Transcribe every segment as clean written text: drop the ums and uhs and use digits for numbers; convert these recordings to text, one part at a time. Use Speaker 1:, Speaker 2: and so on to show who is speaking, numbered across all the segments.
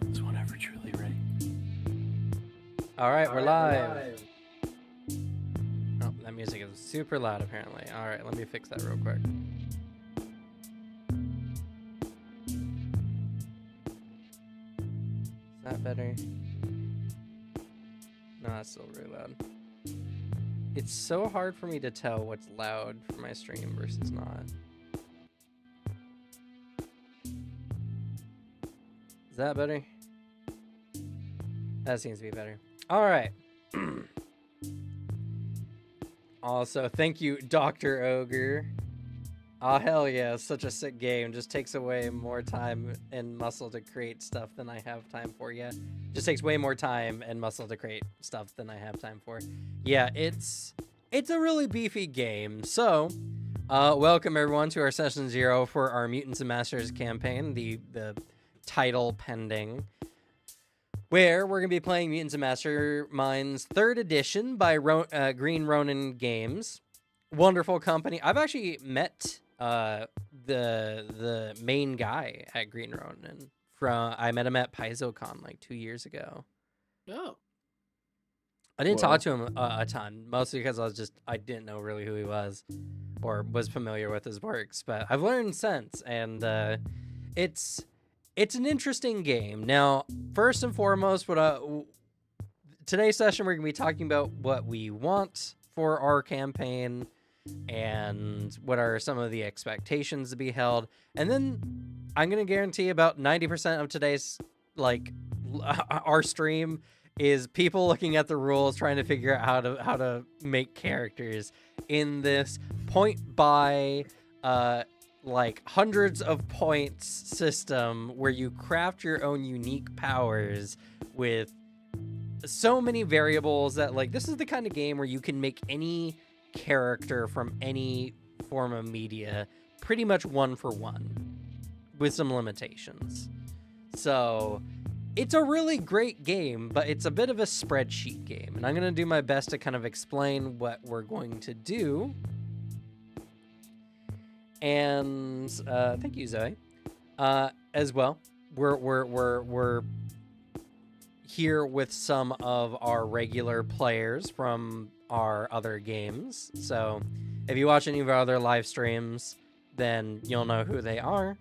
Speaker 1: Mutants whenever truly ready.
Speaker 2: All right, we're live. Oh, that music is super loud apparently. All right, let me fix that real quick. Is that better? No, that's still really loud. It's so hard for me to tell what's loud for my stream versus not. Is that better? That seems to be better. All right. Also, thank you, Dr. Ogre. Oh, hell yeah. Such a sick game. Just takes away more time and muscle to create stuff than I have time for. Yeah. Just takes way more time and muscle to create stuff than I have time for. Yeah, it's a really beefy game. So, welcome everyone to our session 0 for our Mutants and Masters campaign, the title pending, where we're going to be playing Mutants and Masterminds 3rd edition by Green Ronin Games. Wonderful company. I've actually met the main guy at Green Ronin. I met him at PaizoCon like 2 years ago.
Speaker 3: Oh.
Speaker 2: I didn't talk to him a ton, mostly because I didn't know really who he was or was familiar with his works, but I've learned since, and it's an interesting game. Now, first and foremost, today's session we're going to be talking about what we want for our campaign and what are some of the expectations to be held. And then I'm going to guarantee about 90% of today's, our stream is people looking at the rules, trying to figure out how to make characters in this point by hundreds of points system where you craft your own unique powers with so many variables that this is the kind of game where you can make any character from any form of media pretty much one for one with some limitations. So it's a really great game, but it's a bit of a spreadsheet game, and I'm going to do my best to kind of explain what we're going to do. And thank you, Zoe. As well, we're here with some of our regular players from our other games. So if you watch any of our other live streams, then you'll know who they are.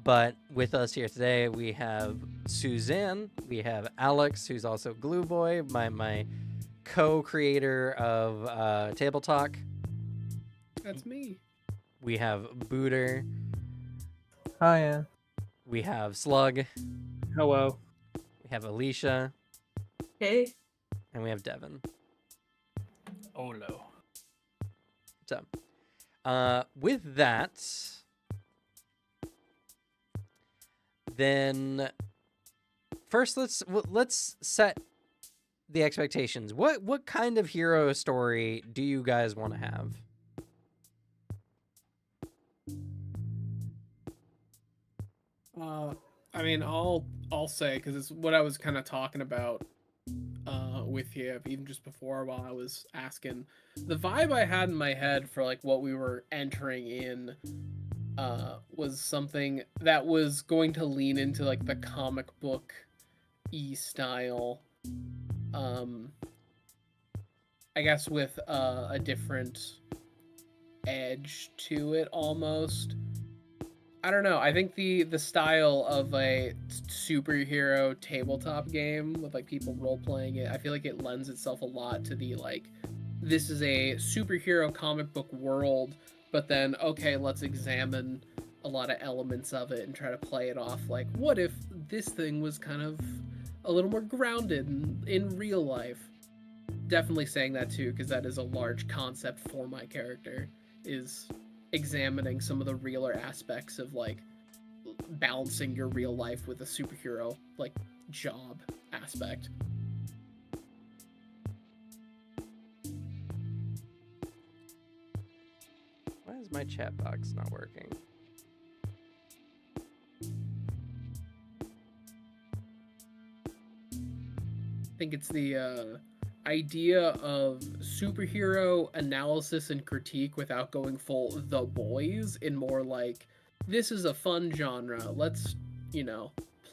Speaker 2: But with us here today, we have Suzanne, we have Alex, who's also Glue Boy, my co-creator of Table Talk.
Speaker 3: That's me.
Speaker 2: We have Booter.
Speaker 4: Hiya.
Speaker 2: We have Slug.
Speaker 4: Hello.
Speaker 2: We have Alicia.
Speaker 5: Hey.
Speaker 2: And we have Devin.
Speaker 1: Olo.
Speaker 2: So, with that, then first let's set the expectations. What kind of hero story do you guys want to have?
Speaker 3: I mean, I'll say, because it's what I was kind of talking about with you, even just before while I was asking. The vibe I had in my head for what we were entering in was something that was going to lean into the comic book style. I guess with a different edge to it almost. I don't know. I think the style of a superhero tabletop game with people role playing it, I feel like it lends itself a lot to the this is a superhero comic book world, but then okay, let's examine a lot of elements of it and try to play it off what if this thing was kind of a little more grounded in real life. Definitely saying that too, because that is a large concept for my character, is examining some of the realer aspects of balancing your real life with a superhero job aspect.
Speaker 2: Why is my chat box not working?
Speaker 3: I think it's the idea of superhero analysis and critique without going full The Boys, in more this is a fun genre, let's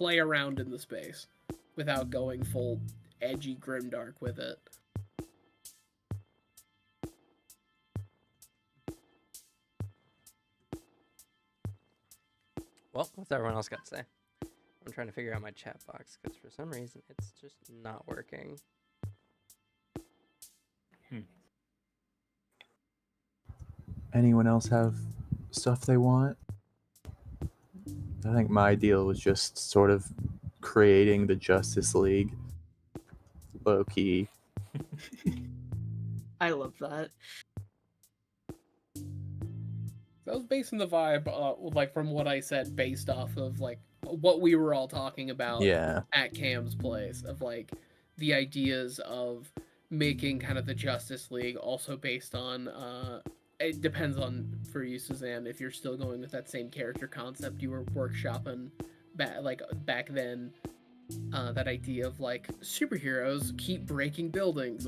Speaker 3: play around in the space without going full edgy grimdark with it.
Speaker 2: Well, what's everyone else got to say? I'm trying to figure out my chat box because for some reason it's just not working.
Speaker 5: Anyone else have stuff they want? I think my deal was just sort of creating the Justice League. Low key.
Speaker 6: I love that.
Speaker 3: That was based on the vibe, like from what I said, based off of like what we were all talking about
Speaker 5: Yeah.
Speaker 3: at Cam's place, of like the ideas of making kind of the Justice League, also based on it depends on, for you, Suzanne, if you're still going with that same character concept you were workshopping back then. That idea of like superheroes keep breaking buildings.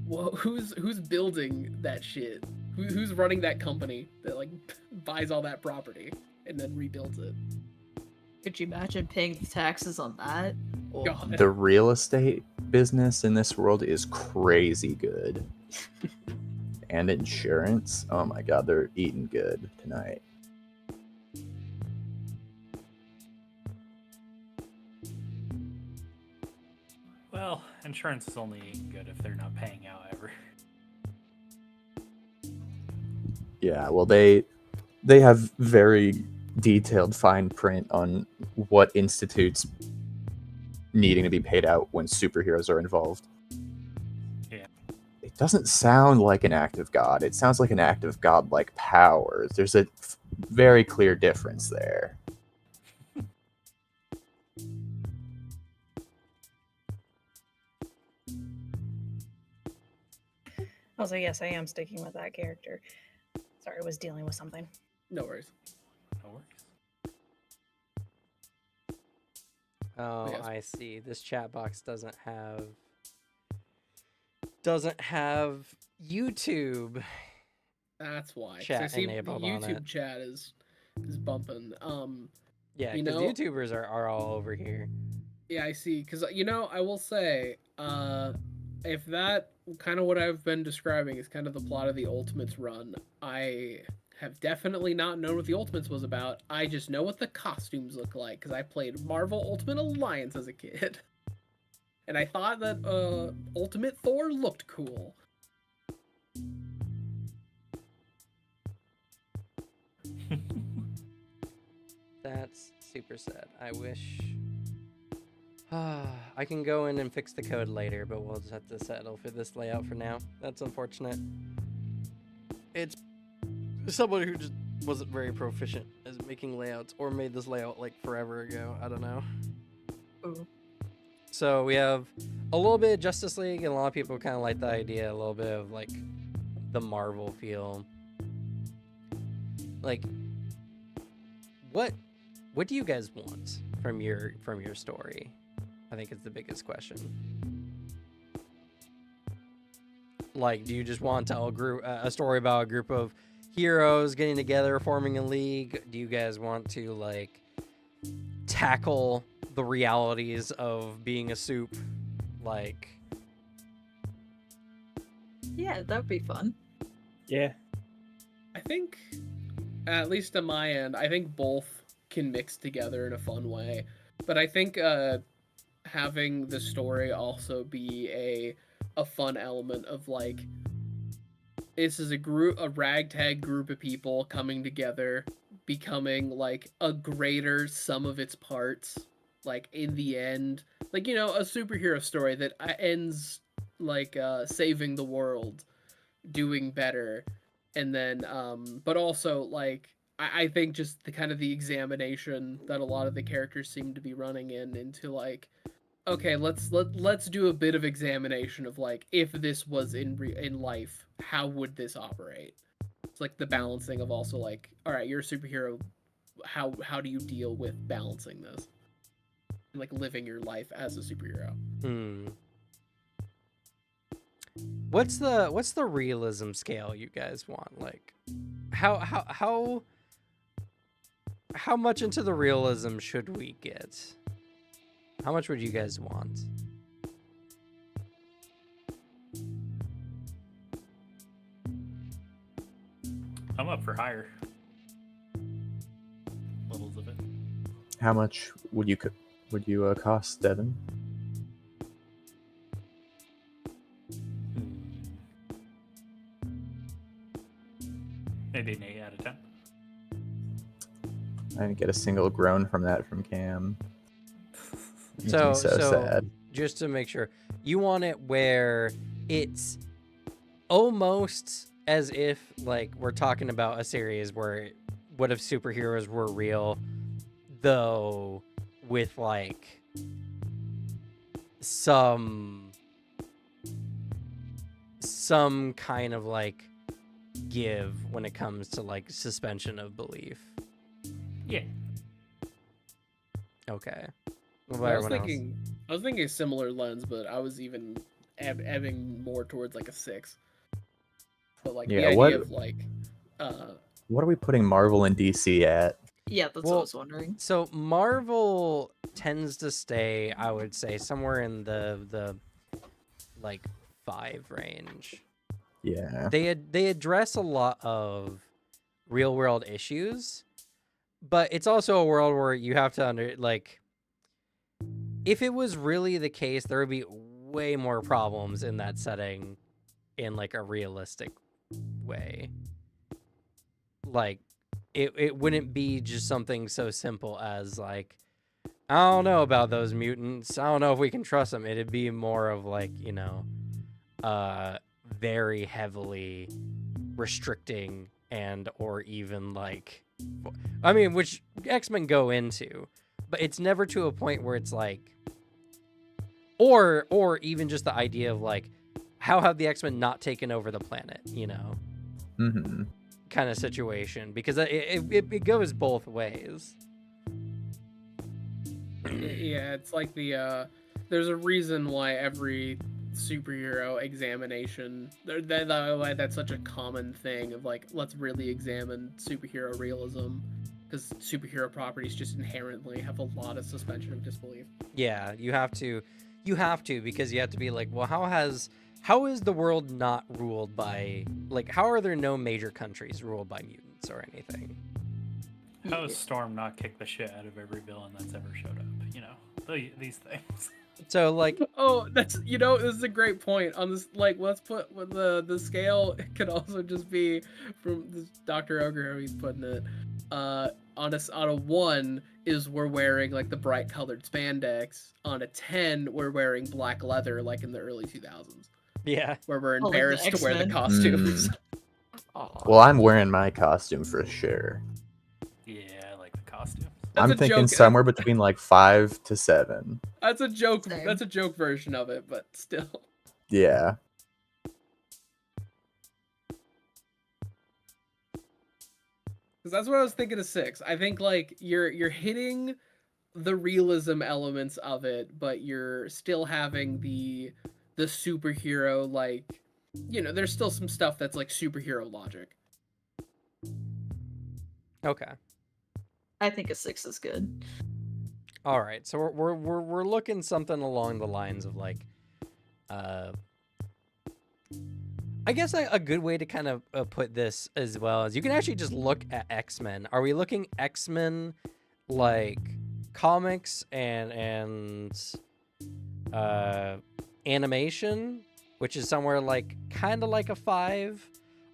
Speaker 3: Well, who's building that shit? Who's running that company that like buys all that property and then rebuilds it?
Speaker 6: Could you imagine paying the taxes on that? Oh,
Speaker 3: God.
Speaker 5: The real estate business in this world is crazy good. And insurance. Oh my god, they're eating good tonight.
Speaker 1: Well, insurance is only good if they're not paying out ever.
Speaker 5: Yeah, well they have very detailed fine print on what institutes needing to be paid out when superheroes are involved.
Speaker 1: Yeah.
Speaker 5: It doesn't sound like an act of God. It sounds like an act of godlike powers. There's a very clear difference there.
Speaker 7: Also, yes, I am sticking with that character. Sorry, I was dealing with something.
Speaker 3: No worries.
Speaker 1: No worries.
Speaker 2: Oh,
Speaker 3: Yes.
Speaker 2: I see. This chat box doesn't have YouTube.
Speaker 3: That's why. 'Cause
Speaker 2: Chat
Speaker 3: I see
Speaker 2: enabled on
Speaker 3: YouTube
Speaker 2: it.
Speaker 3: chat is bumping.
Speaker 2: Yeah,
Speaker 3: You
Speaker 2: because
Speaker 3: know-
Speaker 2: YouTubers are all over here.
Speaker 3: Yeah, I see. Because, I will say, if that kind of what I've been describing is kind of the plot of the Ultimates run, I have definitely not known what the Ultimates was about. I just know what the costumes look like because I played Marvel Ultimate Alliance as a kid. And I thought that Ultimate Thor looked cool.
Speaker 2: That's super sad. I wish. I can go in and fix the code later, but we'll just have to settle for this layout for now. That's unfortunate. It's someone who just wasn't very proficient at making layouts, or made this layout like forever ago. I don't know.
Speaker 6: Ooh.
Speaker 2: So we have a little bit of Justice League, and a lot of people kind of like the idea, a little bit of like the Marvel feel. Like, what do you guys want from your story? I think it's the biggest question. Like, do you just want to tell a story about a group of heroes getting together, forming a league? Do you guys want to like tackle the realities of being a soup? Like,
Speaker 6: Yeah, that'd be fun.
Speaker 4: Yeah.
Speaker 3: I think, at least on my end, I think both can mix together in a fun way. But I think having the story also be a fun element of like, this is a ragtag group of people coming together, becoming like a greater sum of its parts. Like in the end, like, a superhero story that ends like saving the world, doing better. And then but also like I think just the kind of the examination that a lot of the characters seem to be running into like, okay, let's do a bit of examination of like, if this was in life, how would this operate? It's like the balancing of also like, all right, you're a superhero, how do you deal with balancing this? Like living your life as a superhero.
Speaker 2: what's the realism scale you guys want? Like, how much into the realism should we get? How much would you guys want?
Speaker 1: I'm up for higher. Levels of it.
Speaker 5: How much would you cost, Devin?
Speaker 1: Maybe an 8 out of 10.
Speaker 5: I didn't get a single groan from that from Cam. Makes
Speaker 2: So
Speaker 5: me so sad.
Speaker 2: just to make sure, you want it where it's almost as if like we're talking about a series where what if superheroes were real, though with like some kind of like give when it comes to like suspension of belief.
Speaker 1: Yeah.
Speaker 2: Okay.
Speaker 3: I
Speaker 2: What about
Speaker 3: was
Speaker 2: everyone else?
Speaker 3: thinking a similar lens, but I was even ebbing more towards like a 6. But like the
Speaker 5: Yeah,
Speaker 3: idea of like,
Speaker 5: What are we putting Marvel and DC at?
Speaker 6: Yeah, that's what
Speaker 2: Well,
Speaker 6: I was wondering.
Speaker 2: So Marvel tends to stay, I would say, somewhere in the like 5 range.
Speaker 5: Yeah.
Speaker 2: They address a lot of real world issues, but it's also a world where you have to if it was really the case, there would be way more problems in that setting in like a realistic way. Like it wouldn't be just something so simple as like, I don't know about those mutants. I don't know if we can trust them. It'd be more of like, very heavily restricting and or even like, I mean, which X-Men go into, but it's never to a point where it's like, or even just the idea of like, how have the X-Men not taken over the planet,
Speaker 5: Mm-hmm.
Speaker 2: kind of situation, because it goes both ways.
Speaker 3: yeah, it's like there's a reason why every superhero examination that's such a common thing of like, let's really examine superhero realism, because superhero properties just inherently have a lot of suspension of disbelief.
Speaker 2: Yeah, you have to because you have to be like, well, how is the world not ruled by, like, how are there no major countries ruled by mutants or anything?
Speaker 1: How has Storm not kicked the shit out of every villain that's ever showed up? These things.
Speaker 2: So like,
Speaker 3: Oh, that's this is a great point on this. Like, let's put the scale. It could also just be from this Dr. Ogre, how he's putting it. On a 1 is we're wearing like the bright colored spandex. On a 10, we're wearing black leather, like in the early 2000s,
Speaker 2: yeah,
Speaker 3: where we're
Speaker 6: Oh, like the
Speaker 3: embarrassed to wear the
Speaker 6: X-Men?
Speaker 3: costumes.
Speaker 6: Aw.
Speaker 5: Well, I'm wearing my costume for sure.
Speaker 1: Yeah, I like the costume.
Speaker 3: That's
Speaker 5: I'm
Speaker 3: a
Speaker 5: thinking
Speaker 3: joke.
Speaker 5: somewhere between like 5 to 7.
Speaker 3: That's a joke.
Speaker 6: Same.
Speaker 3: That's a joke version of it, but still.
Speaker 5: Yeah.
Speaker 3: Because that's what I was thinking of 6. I think like you're hitting the realism elements of it, but you're still having the superhero, like, there's still some stuff that's like superhero logic.
Speaker 2: okay,
Speaker 6: I think a 6 is good.
Speaker 2: all right. So we're looking something along the lines of like, I guess a good way to kind of put this as well is you can actually just look at X-Men. Are we looking X-Men like comics and animation, which is somewhere like kind of like a 5,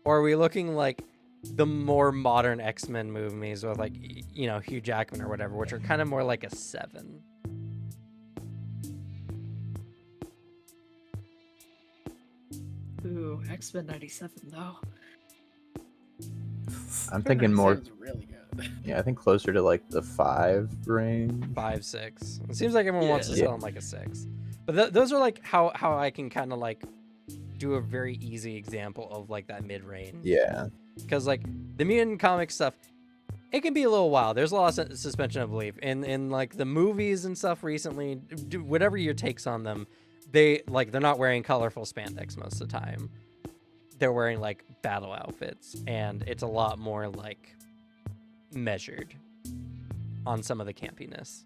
Speaker 2: or are we looking like the more modern X-Men movies with like Hugh Jackman or whatever, which are kind of more like a 7?
Speaker 6: Ooh, X-Men 97 though.
Speaker 5: I'm thinking more.
Speaker 3: Sounds really good.
Speaker 5: Yeah, I think closer to like the 5 range.
Speaker 2: 5, 6. It seems like everyone wants to
Speaker 6: Yeah.
Speaker 2: sell them like a 6, but those are like how I can kind of like do a very easy example of like that mid range.
Speaker 5: Yeah.
Speaker 2: Because like the mutant comic stuff, it can be a little wild. There's a lot of suspension of belief in like the movies and stuff recently. Whatever your takes on them, they're not wearing colorful spandex most of the time. They're wearing like battle outfits, and it's a lot more like measured on some of the campiness.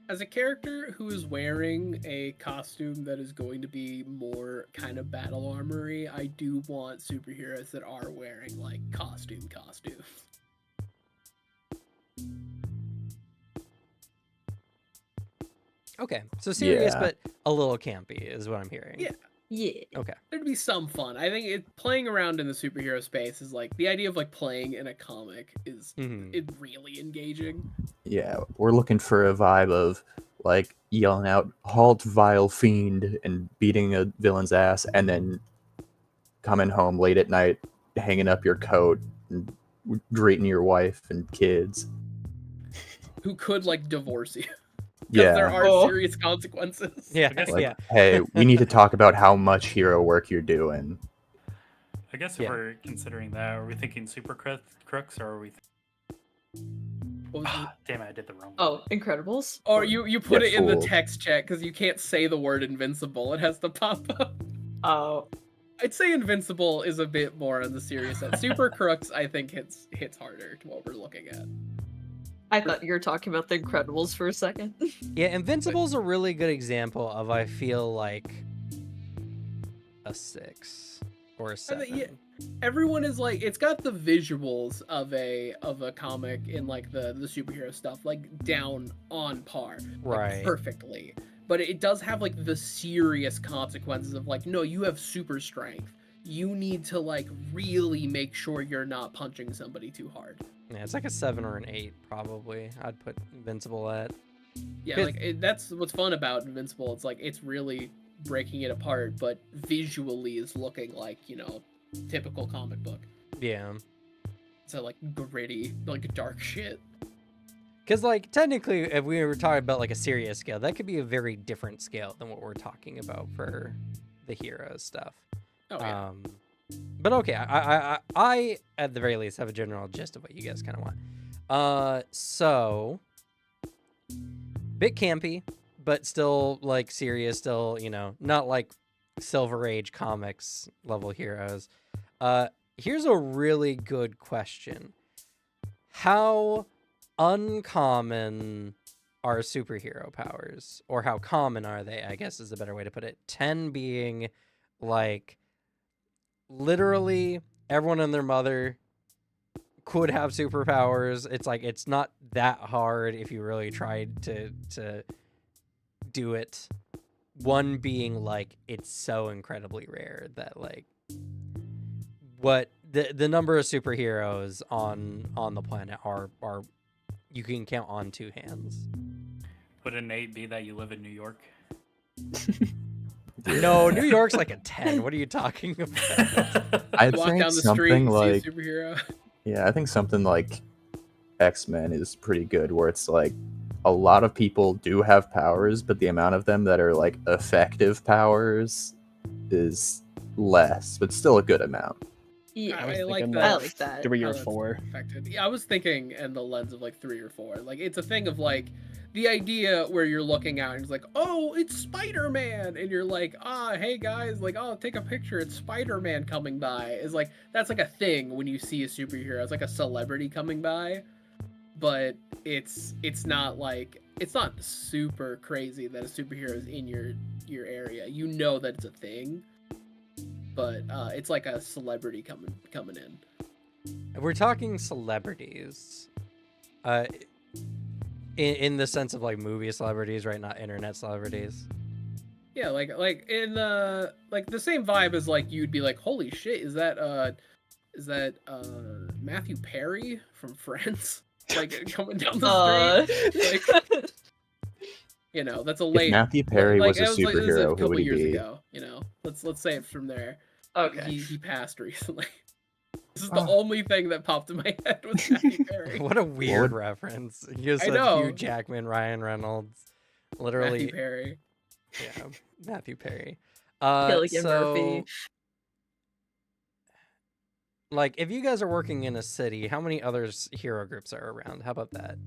Speaker 3: As a character who is wearing a costume that is going to be more kind of battle armory, I do want superheroes that are wearing like costumes.
Speaker 2: Okay, so serious
Speaker 5: Yeah.
Speaker 2: but a little campy is what I'm hearing.
Speaker 3: Yeah.
Speaker 6: Yeah.
Speaker 2: Okay.
Speaker 3: There'd be some fun. I think playing around in the superhero space is like the idea of like playing in a comic is
Speaker 2: Mhm.
Speaker 3: really engaging.
Speaker 5: Yeah, we're looking for a vibe of like yelling out "Halt, vile fiend" and beating a villain's ass, and then coming home late at night, hanging up your coat and greeting your wife and kids.
Speaker 3: Who could like divorce you? Because there
Speaker 5: Yeah,
Speaker 3: are
Speaker 6: Oh.
Speaker 3: serious consequences.
Speaker 2: Yeah,
Speaker 1: I guess,
Speaker 5: like
Speaker 2: yeah.
Speaker 5: hey, we need to talk about how much hero work you're doing.
Speaker 1: I guess if
Speaker 2: Yeah.
Speaker 1: we're considering that, are we thinking super crooks or are we?
Speaker 3: What was it?
Speaker 1: Damn it! I did the wrong.
Speaker 6: Oh, Incredibles.
Speaker 3: Or you put
Speaker 5: Get
Speaker 3: it in the
Speaker 5: fooled.
Speaker 3: text chat because you can't say the word invincible. It has to pop up.
Speaker 6: Oh,
Speaker 3: I'd say invincible is a bit more on the serious side. Super crooks, I think hits harder to what we're looking at.
Speaker 6: I thought you were talking about the Incredibles for a second.
Speaker 2: Yeah, Invincible's a really good example of, I feel like, a 6 or a 7.
Speaker 3: yeah. Everyone is like, it's got the visuals of a comic in like the superhero stuff like down on par, like,
Speaker 2: Right.
Speaker 3: perfectly. But it does have like the serious consequences of like, no, you have super strength. You need to like really make sure you're not punching somebody too hard.
Speaker 2: Yeah, it's like a 7 or an 8, probably. I'd put Invincible at.
Speaker 3: Yeah,
Speaker 2: 'Cause-
Speaker 3: like that's what's fun about Invincible. It's like it's really breaking it apart, but visually is looking like, typical comic book.
Speaker 2: Yeah.
Speaker 3: So like gritty, like dark shit.
Speaker 2: Because, like, technically, if we were talking about, like, a serious scale, that could be a very different scale than what we're talking about for the hero stuff.
Speaker 3: Oh yeah.
Speaker 2: But okay, I, at the very least, have a general gist of what you guys kind of want. So, bit campy, but still, like, serious, still, not like Silver Age comics level heroes. Here's a really good question. How uncommon are superhero powers? Or how common are they, I guess is a better way to put it. 10 being, like, literally everyone and their mother could have superpowers. It's like, it's not that hard if you really tried to do it. 1 being like, it's so incredibly rare that, like, what the number of superheroes on the planet are you can count on 2 hands.
Speaker 1: Would an 8 be that you live in New York?
Speaker 2: No, New York's like a 10. What are you talking about?
Speaker 5: I
Speaker 3: Walk
Speaker 5: think
Speaker 3: down the street
Speaker 5: something
Speaker 3: and
Speaker 5: like
Speaker 3: see a superhero.
Speaker 5: yeah, I think something like X-Men is pretty good, where it's like a lot of people do have powers, but the amount of them that are like effective powers is less, but still a good amount.
Speaker 6: yeah.
Speaker 4: I was
Speaker 3: I like
Speaker 4: thinking
Speaker 3: that.
Speaker 6: I like that.
Speaker 4: 3
Speaker 3: how
Speaker 4: or
Speaker 3: that's
Speaker 4: 4.
Speaker 3: affected. Yeah, I was thinking in the lens of like 3 or 4. Like it's a thing of like the idea where you're looking out and it's like, oh, it's Spider-Man, and you're like, hey guys, like, oh, take a picture, it's Spider-Man coming by. Is like that's like a thing when you see a superhero. It's like a celebrity coming by, but it's not like it's not super crazy that a superhero is in your area. You know that it's a thing, but it's like a celebrity coming in.
Speaker 2: If we're talking celebrities, in the sense of like movie celebrities, right? Not internet celebrities.
Speaker 3: Yeah, like in like the same vibe as like you'd be like, holy shit, is that Matthew Perry from Friends? Like coming down the street? Like, that's a
Speaker 5: If
Speaker 3: late
Speaker 5: Matthew Perry
Speaker 3: like,
Speaker 5: was a
Speaker 3: it it was
Speaker 5: superhero, who
Speaker 3: couple
Speaker 5: would he
Speaker 3: years
Speaker 5: be?
Speaker 3: ago, Let's say it from there.
Speaker 6: okay.
Speaker 3: He passed recently. This is the only thing that popped in my head with Matthew Perry.
Speaker 2: What a weird reference. You
Speaker 3: I
Speaker 2: said
Speaker 3: know.
Speaker 2: Hugh Jackman, Ryan Reynolds, literally.
Speaker 3: Matthew Perry.
Speaker 2: Yeah, Matthew Perry.
Speaker 6: Cillian
Speaker 2: So,
Speaker 6: Murphy.
Speaker 2: like, if you guys are working in a city, how many other hero groups are around? How about that?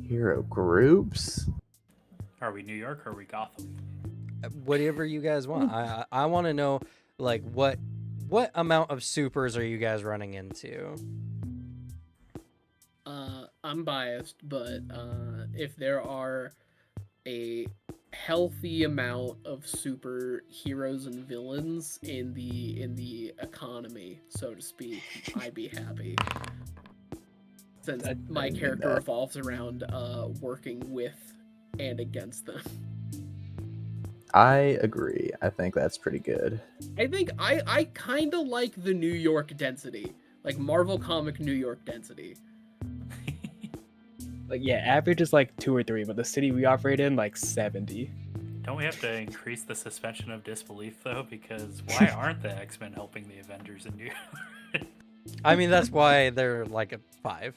Speaker 5: Hero groups?
Speaker 1: Are we New York or are we Gotham?
Speaker 2: Whatever you guys want. I want to know, like, what what amount of supers are you guys running into?
Speaker 3: I'm biased, but if there are a healthy amount of superheroes and villains in the economy, so to speak, I'd be happy. Since my character revolves around working with and against them.
Speaker 5: I agree. I think that's pretty good.
Speaker 3: I think I kind of like the New York density, like Marvel comic New York density.
Speaker 4: Like, yeah, average is like 2 or 3, but the city we operate in, like 70.
Speaker 1: Don't we have to increase the suspension of disbelief though? Because why aren't the X-Men helping the Avengers in New York?
Speaker 2: I mean, that's why they're like a 5.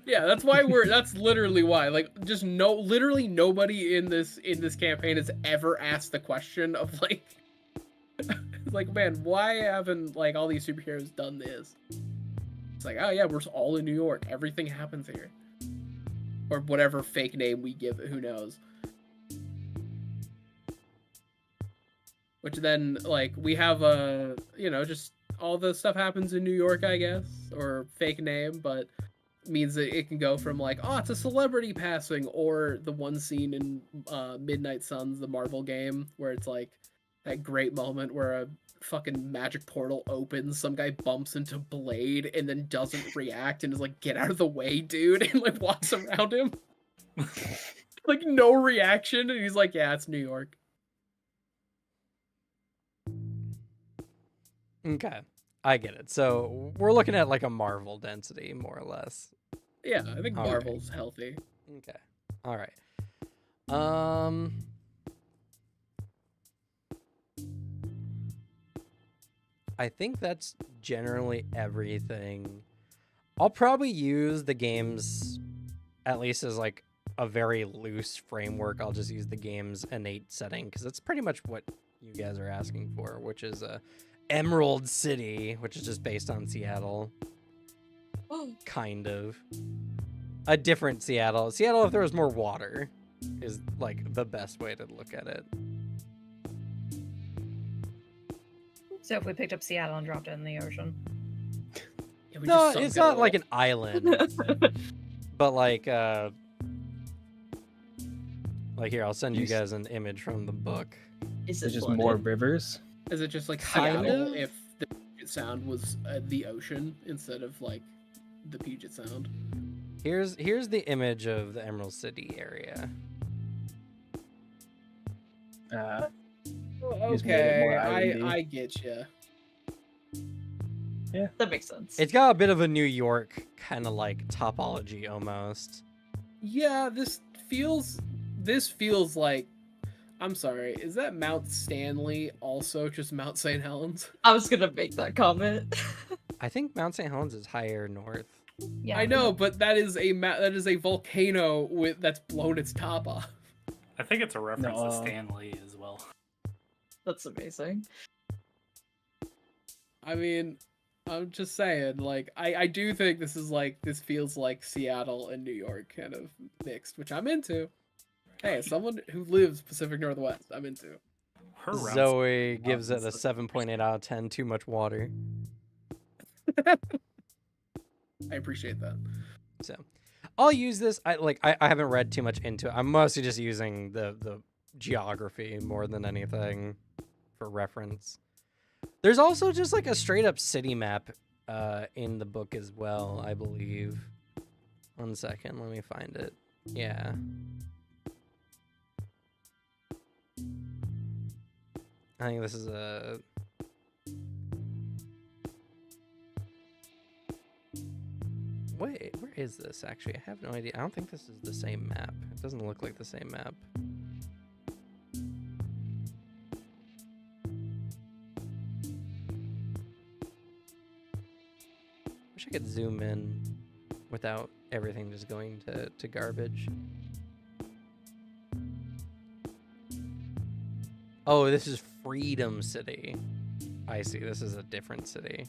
Speaker 3: Yeah, that's why that's literally why. Like, just literally nobody in this campaign has ever asked the question of like, like, man, why haven't like all these superheroes done this? It's like, oh yeah, we're all in New York. Everything happens here, or whatever fake name we give it. Who knows? Which then, like, we have just all the stuff happens in New York, I guess, or fake name, but means that it can go from like, oh, it's a celebrity passing, or the one scene in Midnight Suns, the Marvel game, where it's like that great moment where a fucking magic portal opens, some guy bumps into Blade and then doesn't react and is like, get out of the way, dude, and like walks around him. Like no reaction, and he's like, yeah, it's New York.
Speaker 2: Okay, I get it. So we're looking at like a Marvel density, more or less.
Speaker 3: Yeah, I think
Speaker 2: All
Speaker 3: Marvel's healthy.
Speaker 2: Okay, all right. I think that's generally everything. I'll probably use the game's, at least as like a very loose framework. I'll just use the game's innate setting because that's pretty much what you guys are asking for, which is a Emerald City, which is just based on Seattle. Kind of. A different Seattle. Seattle, if there was more water, is like the best way to look at it.
Speaker 7: So if we picked up Seattle and dropped it in the ocean.
Speaker 3: Yeah, we
Speaker 2: No,
Speaker 3: just sunk
Speaker 2: it's
Speaker 3: it
Speaker 2: not
Speaker 3: all.
Speaker 2: like an island. But like here, I'll send you guys an image from the book.
Speaker 6: Is
Speaker 4: There's
Speaker 6: it
Speaker 4: just
Speaker 6: flooded?
Speaker 4: more rivers.
Speaker 3: Is it just like
Speaker 2: Kind
Speaker 3: Seattle
Speaker 2: of.
Speaker 3: if the Puget Sound was the ocean instead of like the Puget Sound?
Speaker 2: Here's the image of the Emerald City area.
Speaker 4: Just made it
Speaker 3: Okay,
Speaker 4: more islandy.
Speaker 3: I get you.
Speaker 6: That makes sense.
Speaker 2: It's got a bit of a New York kind of like topology almost.
Speaker 3: Yeah, this feels like. I'm sorry. Is that Mount Stanley also just Mount St. Helens?
Speaker 6: I was gonna make that comment.
Speaker 2: I think Mount St. Helens is higher north.
Speaker 7: Yeah,
Speaker 3: I know, but that is a volcano that's blown its top off.
Speaker 1: I think it's a reference
Speaker 4: No.
Speaker 1: to Stan Lee as well.
Speaker 6: That's amazing.
Speaker 3: I mean, I'm just saying, like, I do think this feels like Seattle and New York kind of mixed, which I'm into. Hey, as someone who lives Pacific Northwest, I'm into.
Speaker 1: Her routes-
Speaker 2: Zoe gives it a 7.8 out of 10. Too much water.
Speaker 3: I appreciate that.
Speaker 2: So I'll use this. I haven't read too much into it. I'm mostly just using the geography more than anything for reference. There's also just like a straight up city map in the book as well, I believe. 1 second, let me find it. Yeah. I think this is a... Wait, where is this actually? I have no idea. I don't think this is the same map. It doesn't look like the same map. Wish I could zoom in without everything just going to garbage. Oh, this is Freedom City. I see. This is a different city.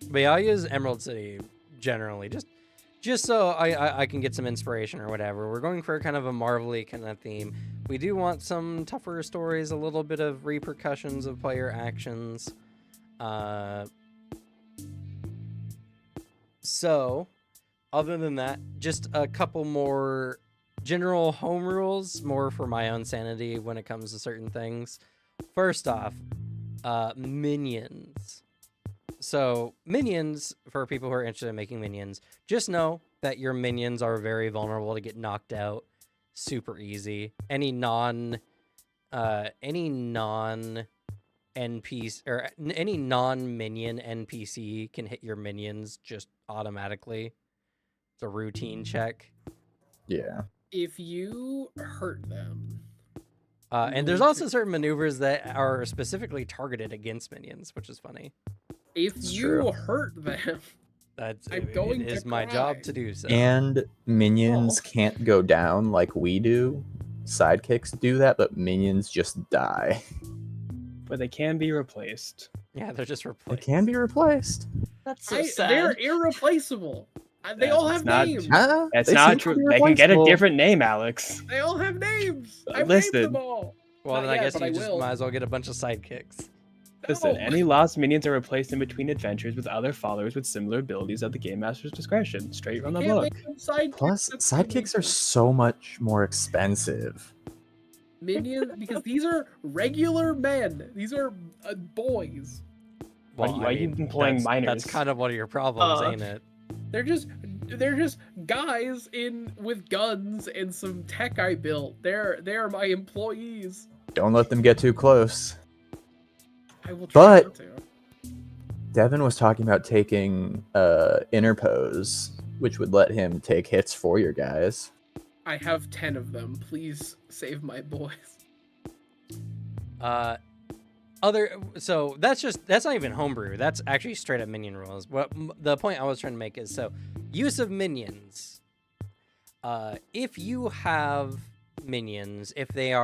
Speaker 2: But yeah, I'll use Emerald City generally, just so I can get some inspiration or whatever. We're going for kind of a Marvel-y kind of theme. We do want some tougher stories, a little bit of repercussions of player actions. So, other than that, just a couple more general home rules, more for my own sanity when it comes to certain things. First off, minions. So, minions, for people who are interested in making minions, just know that your minions are very vulnerable to get knocked out super easy. Any non NPC or any non-minion NPC can hit your minions just automatically. It's a routine check.
Speaker 5: Yeah.
Speaker 3: If you hurt them,
Speaker 2: And there's also certain maneuvers that are specifically targeted against minions, which is funny.
Speaker 3: if
Speaker 5: It's
Speaker 3: you
Speaker 5: true.
Speaker 3: hurt them, I'm going
Speaker 2: it
Speaker 3: to
Speaker 2: is my job
Speaker 3: cry.
Speaker 2: to do so.
Speaker 5: And minions
Speaker 3: Oh.
Speaker 5: can't go down like we do. Sidekicks do that, but minions just die.
Speaker 4: But they can be replaced.
Speaker 2: Yeah, they're just
Speaker 5: They
Speaker 2: replaced.
Speaker 5: can be replaced.
Speaker 6: That's so
Speaker 3: They're
Speaker 6: sad.
Speaker 3: irreplaceable. They
Speaker 4: That's
Speaker 3: all have
Speaker 4: not-
Speaker 3: names.
Speaker 5: Huh?
Speaker 4: That's
Speaker 5: They
Speaker 4: not
Speaker 5: seem
Speaker 4: true.
Speaker 5: pretty
Speaker 4: They can get a
Speaker 5: replaceable.
Speaker 4: different name, Alex.
Speaker 3: They all have names. I've named
Speaker 4: Listen.
Speaker 3: them all.
Speaker 2: Well,
Speaker 3: Not
Speaker 2: then I
Speaker 3: yet,
Speaker 2: guess
Speaker 3: but
Speaker 2: you
Speaker 3: I
Speaker 2: just
Speaker 3: will.
Speaker 2: might as well get a bunch of sidekicks.
Speaker 4: Listen,
Speaker 3: No.
Speaker 4: any lost minions are replaced in between adventures with other followers with similar abilities at the game master's discretion. Straight from the
Speaker 3: You can't
Speaker 4: book.
Speaker 3: make them sidekicks.
Speaker 5: Plus,
Speaker 3: That's too
Speaker 5: sidekicks are
Speaker 3: easy.
Speaker 5: so much more expensive.
Speaker 3: Minions because these are regular men. These are boys.
Speaker 4: Why are you employing
Speaker 2: that's
Speaker 4: minors?
Speaker 2: kind of one of your problems,
Speaker 6: Uh.
Speaker 2: ain't it?
Speaker 3: They're just guys with guns and some tech I built. They are my employees.
Speaker 5: Don't let them get too close.
Speaker 3: I will try
Speaker 5: But-
Speaker 3: not to.
Speaker 5: Devin was talking about taking interpose, which would let him take hits for your guys.
Speaker 3: I have 10 of them. Please save my boys.
Speaker 2: So that's not even homebrew. That's actually straight up minion rules. The point I was trying to make is, so use of minions. If you have minions, if you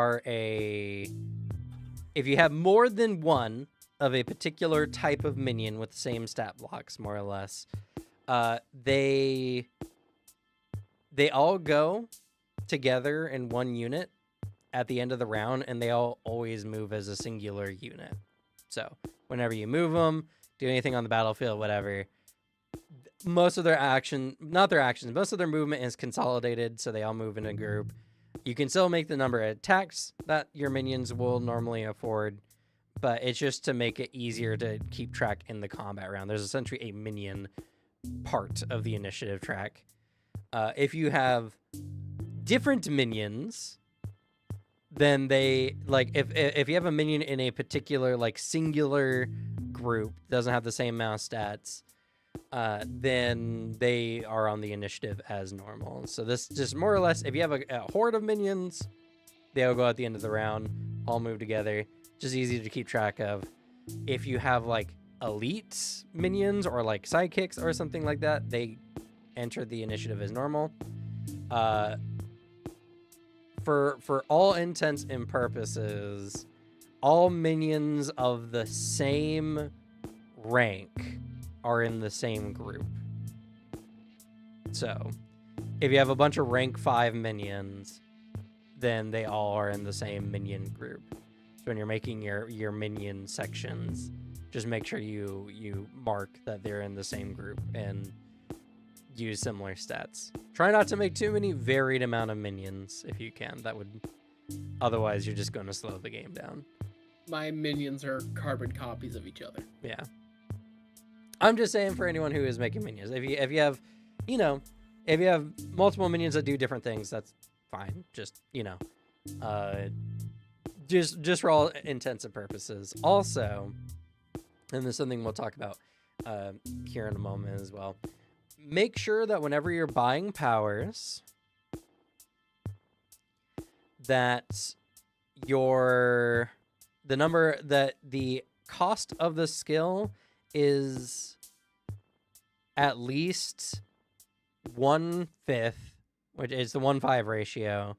Speaker 2: have more than one of a particular type of minion with the same stat blocks, more or less, they all go together in one unit at the end of the round, and they all always move as a singular unit. So whenever you move them, do anything on the battlefield, whatever, most of their most of their movement is consolidated, so they all move in a group. You can still make the number of attacks that your minions will normally afford, but it's just to make it easier to keep track in the combat round. There's essentially a minion part of the initiative track. If you have different minions, then they, like, if you have a minion in a particular, like, singular group, doesn't have the same amount of stats, then they are on the initiative as normal. So this just more or less, if you have a horde of minions, they all go at the end of the round, all move together, just easy to keep track of. If you have, like, elite minions or, like, sidekicks or something like that, they enter the initiative as normal. For all intents and purposes, all minions of the same rank are in the same group. So, if you have a bunch of rank 5 minions, then they all are in the same minion group. So when you're making your minion sections, just make sure you mark that they're in the same group and use similar stats. Try not to make too many varied amount of minions if you can. Otherwise you're just going to slow the game down.
Speaker 3: My minions are carbon copies of each other.
Speaker 2: Yeah. I'm just saying, for anyone who is making minions, if you have, if you have multiple minions that do different things, that's fine. Just, just for all intents and purposes. Also, and there's something we'll talk about here in a moment as well. Make sure that whenever you're buying powers, that the cost of the skill is at least 1/5, which is the 1/5 ratio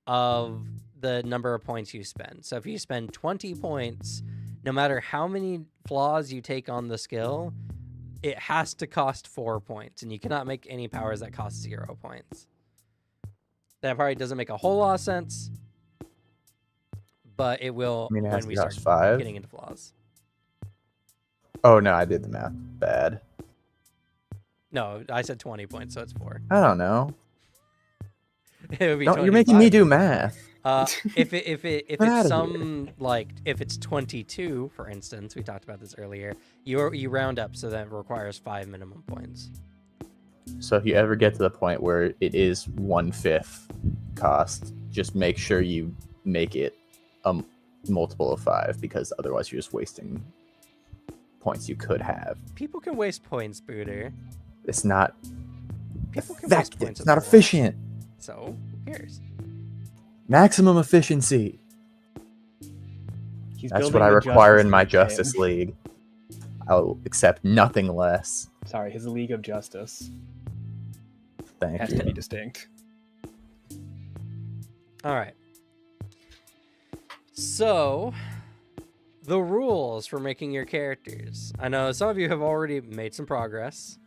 Speaker 2: of the number of points you spend. So if you spend 20 points, no matter how many flaws you take on the skill, it has to cost 4 points, and you cannot make any powers that cost 0 points. That probably doesn't make a whole lot of sense, but it will
Speaker 5: I mean, it has
Speaker 2: when
Speaker 5: to
Speaker 2: we
Speaker 5: cost
Speaker 2: start
Speaker 5: 5.
Speaker 2: getting into flaws.
Speaker 5: Oh no, I did the math bad.
Speaker 2: No, I said 20 points, so it's 4.
Speaker 5: I don't know.
Speaker 2: It would be
Speaker 5: Don't, you're making me
Speaker 2: 25.
Speaker 5: do math.
Speaker 2: If
Speaker 5: Get
Speaker 2: it's
Speaker 5: outta
Speaker 2: some like if it's 22, for instance, we talked about this earlier. You round up, so that requires 5 minimum points.
Speaker 5: So if you ever get to the point where it is 1/5 cost, just make sure you make it a multiple of 5, because otherwise you're just wasting points you could have.
Speaker 2: People can waste points, Booter.
Speaker 5: It's not
Speaker 2: People can waste
Speaker 5: effective.
Speaker 2: points.
Speaker 5: It's not efficient.
Speaker 2: So who cares?
Speaker 5: Maximum efficiency.
Speaker 4: He's
Speaker 5: That's
Speaker 4: building
Speaker 5: what I
Speaker 4: the
Speaker 5: require in my
Speaker 4: League,
Speaker 5: Justice
Speaker 4: Cam.
Speaker 5: League. I'll accept nothing less.
Speaker 4: Sorry, his League of Justice
Speaker 5: Thank
Speaker 4: has
Speaker 5: you.
Speaker 4: to be distinct.
Speaker 2: All right. So, the rules for making your characters. I know some of you have already made some progress,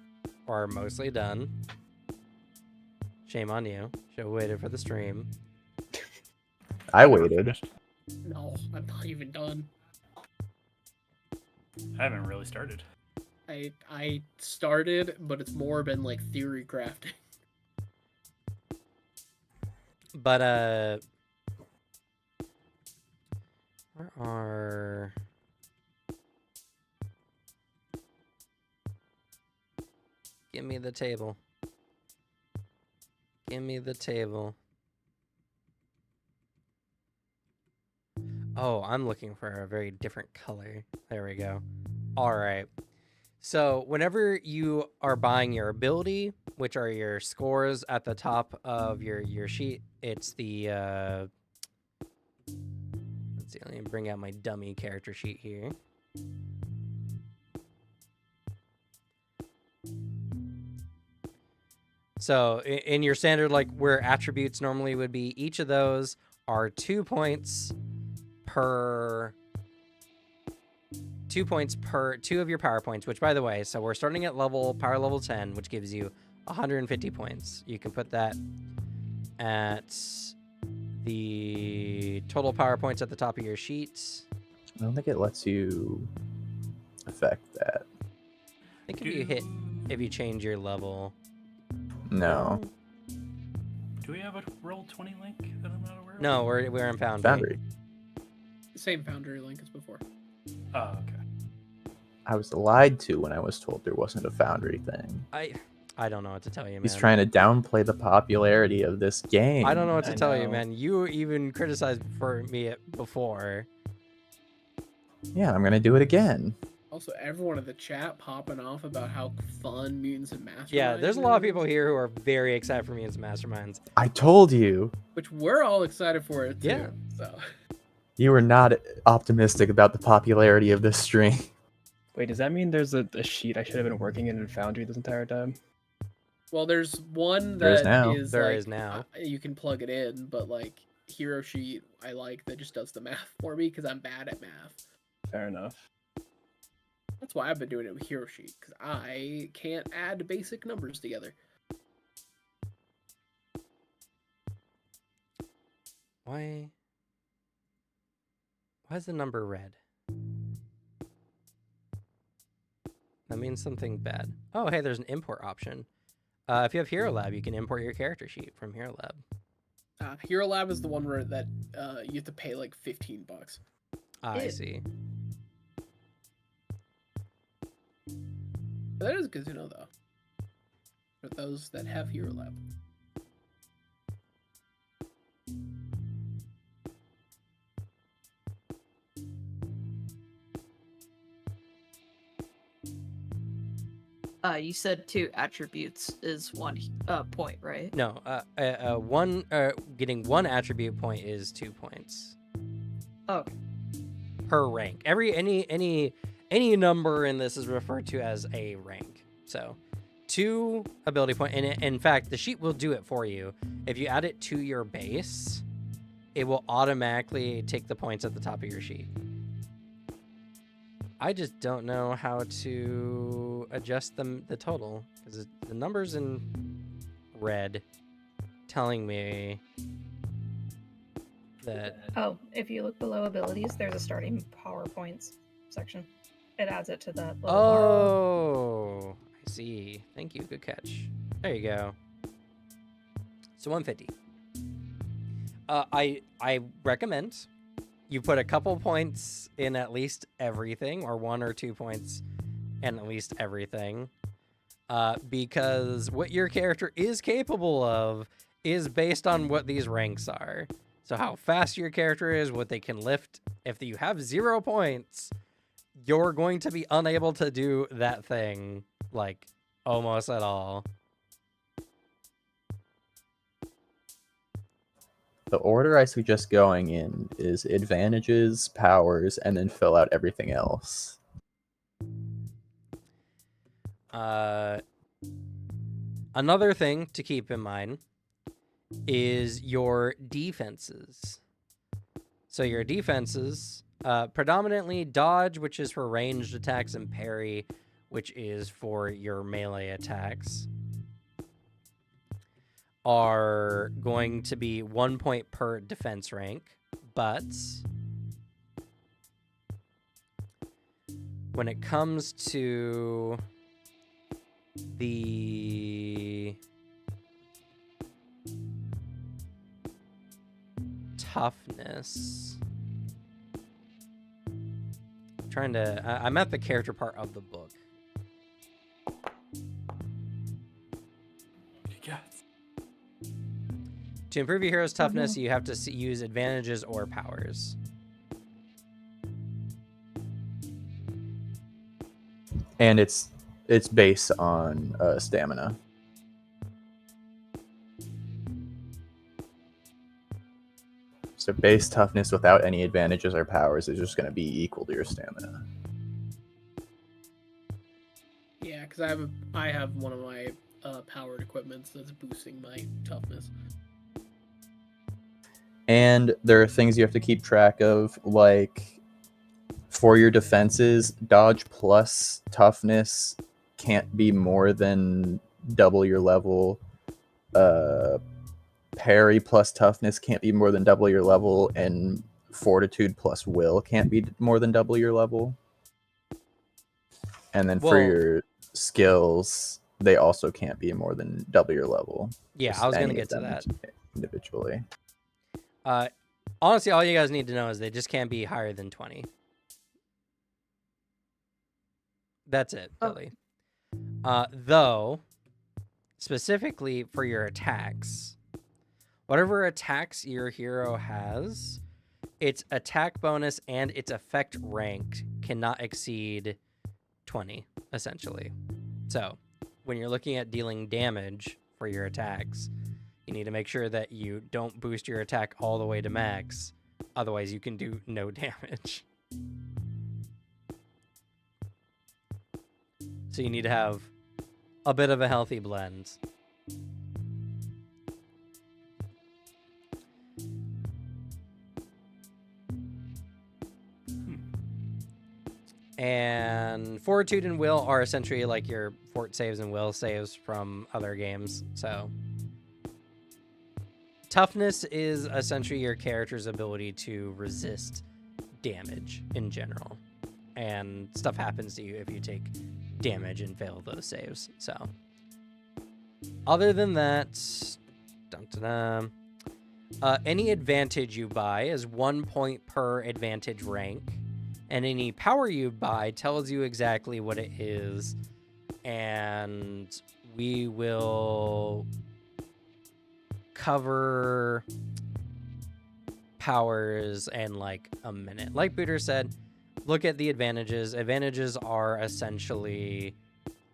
Speaker 2: or are mostly done. Shame on you. Should have waited for the stream.
Speaker 5: I
Speaker 1: never
Speaker 5: waited.
Speaker 1: finished.
Speaker 3: No, I'm not even done.
Speaker 1: I haven't really started.
Speaker 3: I started, but it's more been like theory crafting.
Speaker 2: But, where are... Give me the table. Give me the table. Oh, I'm looking for a very different color. There we go. All right. So whenever you are buying your ability, which are your scores at the top of your sheet, it's the let's see, let me bring out my dummy character sheet here. So in your standard, like where attributes normally would be, each of those are 2 points per 2 points per 2 of your power points, which, by the way, so we're starting at power level 10, which gives you 150 points. You can put that at the total power points at the top of your sheet.
Speaker 5: I don't think it lets you affect that.
Speaker 2: I think if you change your level.
Speaker 5: No.
Speaker 1: Do we have a Roll20 link that I'm not aware of?
Speaker 2: No, we're in Foundry.
Speaker 5: Foundry.
Speaker 3: Same Foundry link as before.
Speaker 1: Oh, okay.
Speaker 5: I was lied to when I was told there wasn't a Foundry thing.
Speaker 2: I don't know what to tell you, man.
Speaker 5: He's trying to downplay the popularity of this game.
Speaker 2: I don't know what to
Speaker 4: I
Speaker 2: tell you,
Speaker 4: know.
Speaker 2: man. You even criticized for me before.
Speaker 5: Yeah, I'm gonna do it again.
Speaker 3: Also, everyone in the chat popping off about how fun Mutants and Masterminds.
Speaker 2: Yeah, there's a lot of
Speaker 3: is,
Speaker 2: people here who are very excited for Mutants and Masterminds.
Speaker 5: I told you.
Speaker 3: which we're all excited for it too.
Speaker 2: Yeah.
Speaker 3: So
Speaker 5: You were not optimistic about the popularity of this stream.
Speaker 4: Wait, does that mean there's a sheet I should have been working in Foundry this entire time?
Speaker 3: well, there's one
Speaker 5: There is
Speaker 3: that
Speaker 5: now.
Speaker 3: is
Speaker 2: There
Speaker 3: like,
Speaker 2: is now.
Speaker 3: you can plug it in, but like Hero Sheet, I like that just does the math for me because I'm bad at math.
Speaker 4: Fair enough.
Speaker 3: That's why I've been doing it with Hero Sheet because I can't add basic numbers together.
Speaker 2: Why is the number red? That means something bad. Oh, hey, there's an import option. If you have Hero Lab, you can import your character sheet from Hero Lab.
Speaker 3: Hero Lab is the one where that you have to pay like $15.
Speaker 2: I
Speaker 6: Ew.
Speaker 2: see.
Speaker 3: That is good to know though. For those that have Hero Lab.
Speaker 6: You said 2 attributes is 1 point, right?
Speaker 2: No, getting 1 attribute point is 2 points
Speaker 6: Oh,
Speaker 2: per rank. Any number in this is referred to as a rank. So 2 ability point, and in fact, the sheet will do it for you. If you add it to your base, it will automatically take the points at the top of your sheet. I just don't know how to adjust the total because the numbers in red telling me that.
Speaker 7: Oh, if you look below abilities, there's a starting PowerPoints section. It adds it to that little bar.
Speaker 2: Oh, I see. Thank you. Good catch. There you go. So 150. I recommend you put a couple points in at least everything, or 1 or 2 points in at least everything, because what your character is capable of is based on what these ranks are. So how fast your character is, what they can lift. If you have 0 points, you're going to be unable to do that thing, like, almost at all.
Speaker 5: The order I suggest going in is advantages, powers, and then fill out everything else.
Speaker 2: Another thing to keep in mind is your defenses. So your defenses, predominantly dodge, which is for ranged attacks, and parry, which is for your melee attacks, are going to be 1 point per defense rank, but when it comes to the toughness, I'm at the character part of the book.
Speaker 1: Yes.
Speaker 2: To improve your hero's toughness, you have to use advantages or powers.
Speaker 5: And it's based on stamina. So base toughness without any advantages or powers is just going to be equal to your stamina.
Speaker 3: Yeah, because I have one of my powered equipments that's boosting my toughness.
Speaker 5: And there are things you have to keep track of, like for your defenses, dodge plus toughness can't be more than double your level. Parry plus toughness can't be more than double your level, and fortitude plus will can't be more than double your level. And then for your skills, they also can't be more than double your level.
Speaker 2: Yeah,
Speaker 5: Just
Speaker 2: I was going to
Speaker 5: any
Speaker 2: get
Speaker 5: of
Speaker 2: to
Speaker 5: them
Speaker 2: that.
Speaker 5: Individually.
Speaker 2: Honestly, all you guys need to know is they just can't be higher than 20. That's it, really. Though, specifically for your attacks, whatever attacks your hero has, its attack bonus and its effect rank cannot exceed 20, essentially. So, when you're looking at dealing damage for your attacks, you need to make sure that you don't boost your attack all the way to max. Otherwise, you can do no damage. So you need to have a bit of a healthy blend. And fortitude and will are essentially like your fort saves and will saves from other games. So toughness is essentially your character's ability to resist damage in general. And stuff happens to you if you take damage and fail those saves. So other than that, any advantage you buy is 1 point per advantage rank. And any power you buy tells you exactly what it is. And we will cover powers in like a minute. Like Booter said, look at the advantages. Advantages are essentially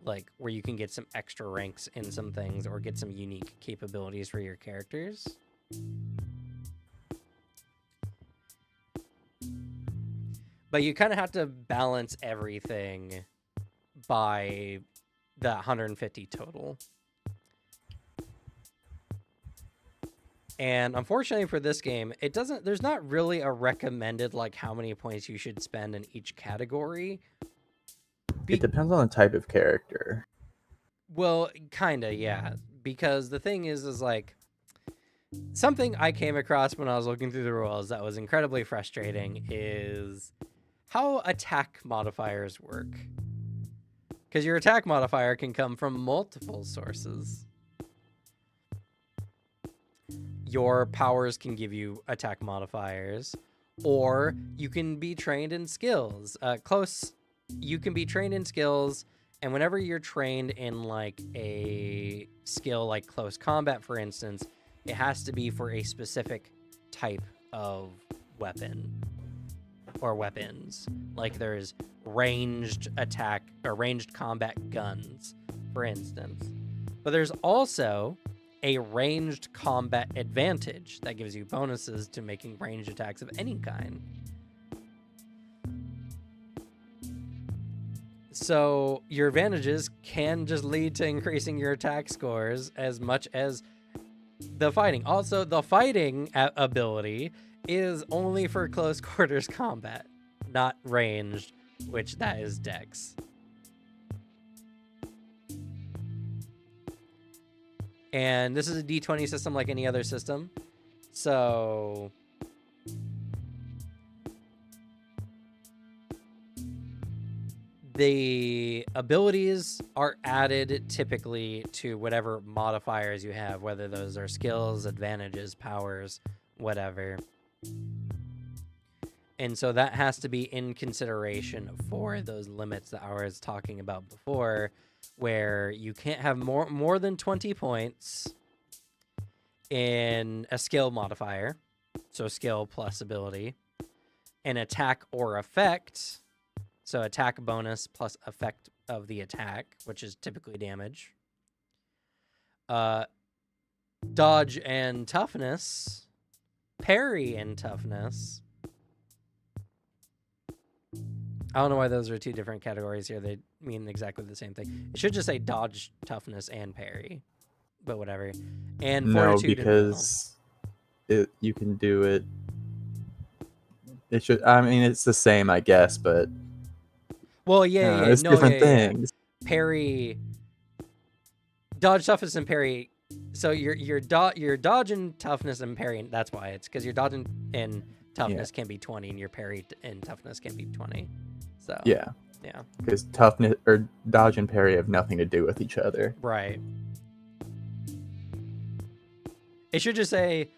Speaker 2: like where you can get some extra ranks in some things or get some unique capabilities for your characters. But you kind of have to balance everything by the 150 total. And unfortunately for this game, there's not really a recommended like how many points you should spend in each category
Speaker 5: It depends on the type of character.
Speaker 2: Well, kinda, yeah. Because the thing is like something I came across when I was looking through the rules that was incredibly frustrating is how attack modifiers work. Because your attack modifier can come from multiple sources. Your powers can give you attack modifiers, or you can be trained in skills. You can be trained in skills, and whenever you're trained in like a skill like close combat, for instance, it has to be for a specific type of weapon or weapons. Like there's ranged attack or ranged combat guns, for instance. But there's also a ranged combat advantage that gives you bonuses to making ranged attacks of any kind. So your advantages can just lead to increasing your attack scores as much as the fighting. Also, the fighting ability is only for close quarters combat, not ranged, which that is Dex. And this is a D20 system like any other system. So the abilities are added typically to whatever modifiers you have, whether those are skills, advantages, powers, whatever. And so that has to be in consideration for those limits that I was talking about before, where you can't have more than 20 points in a skill modifier, so skill plus ability, an attack or effect, so attack bonus plus effect of the attack, which is typically damage, dodge and toughness, parry and toughness. I don't know why those are two different categories here. They mean exactly the same thing. It should just say dodge, toughness, and parry, but whatever. And
Speaker 5: No,
Speaker 2: fortitude
Speaker 5: because you can do it. It should. I mean, it's the same, I guess, but
Speaker 2: well,
Speaker 5: it's different things.
Speaker 2: Parry, dodge, toughness, and parry. So your dodge and toughness and parry. That's why it's because your dodge and toughness can be 20, and your parry and toughness can be 20. So
Speaker 5: yeah, because toughness or dodge and parry have nothing to do with each other.
Speaker 2: Right. It should just say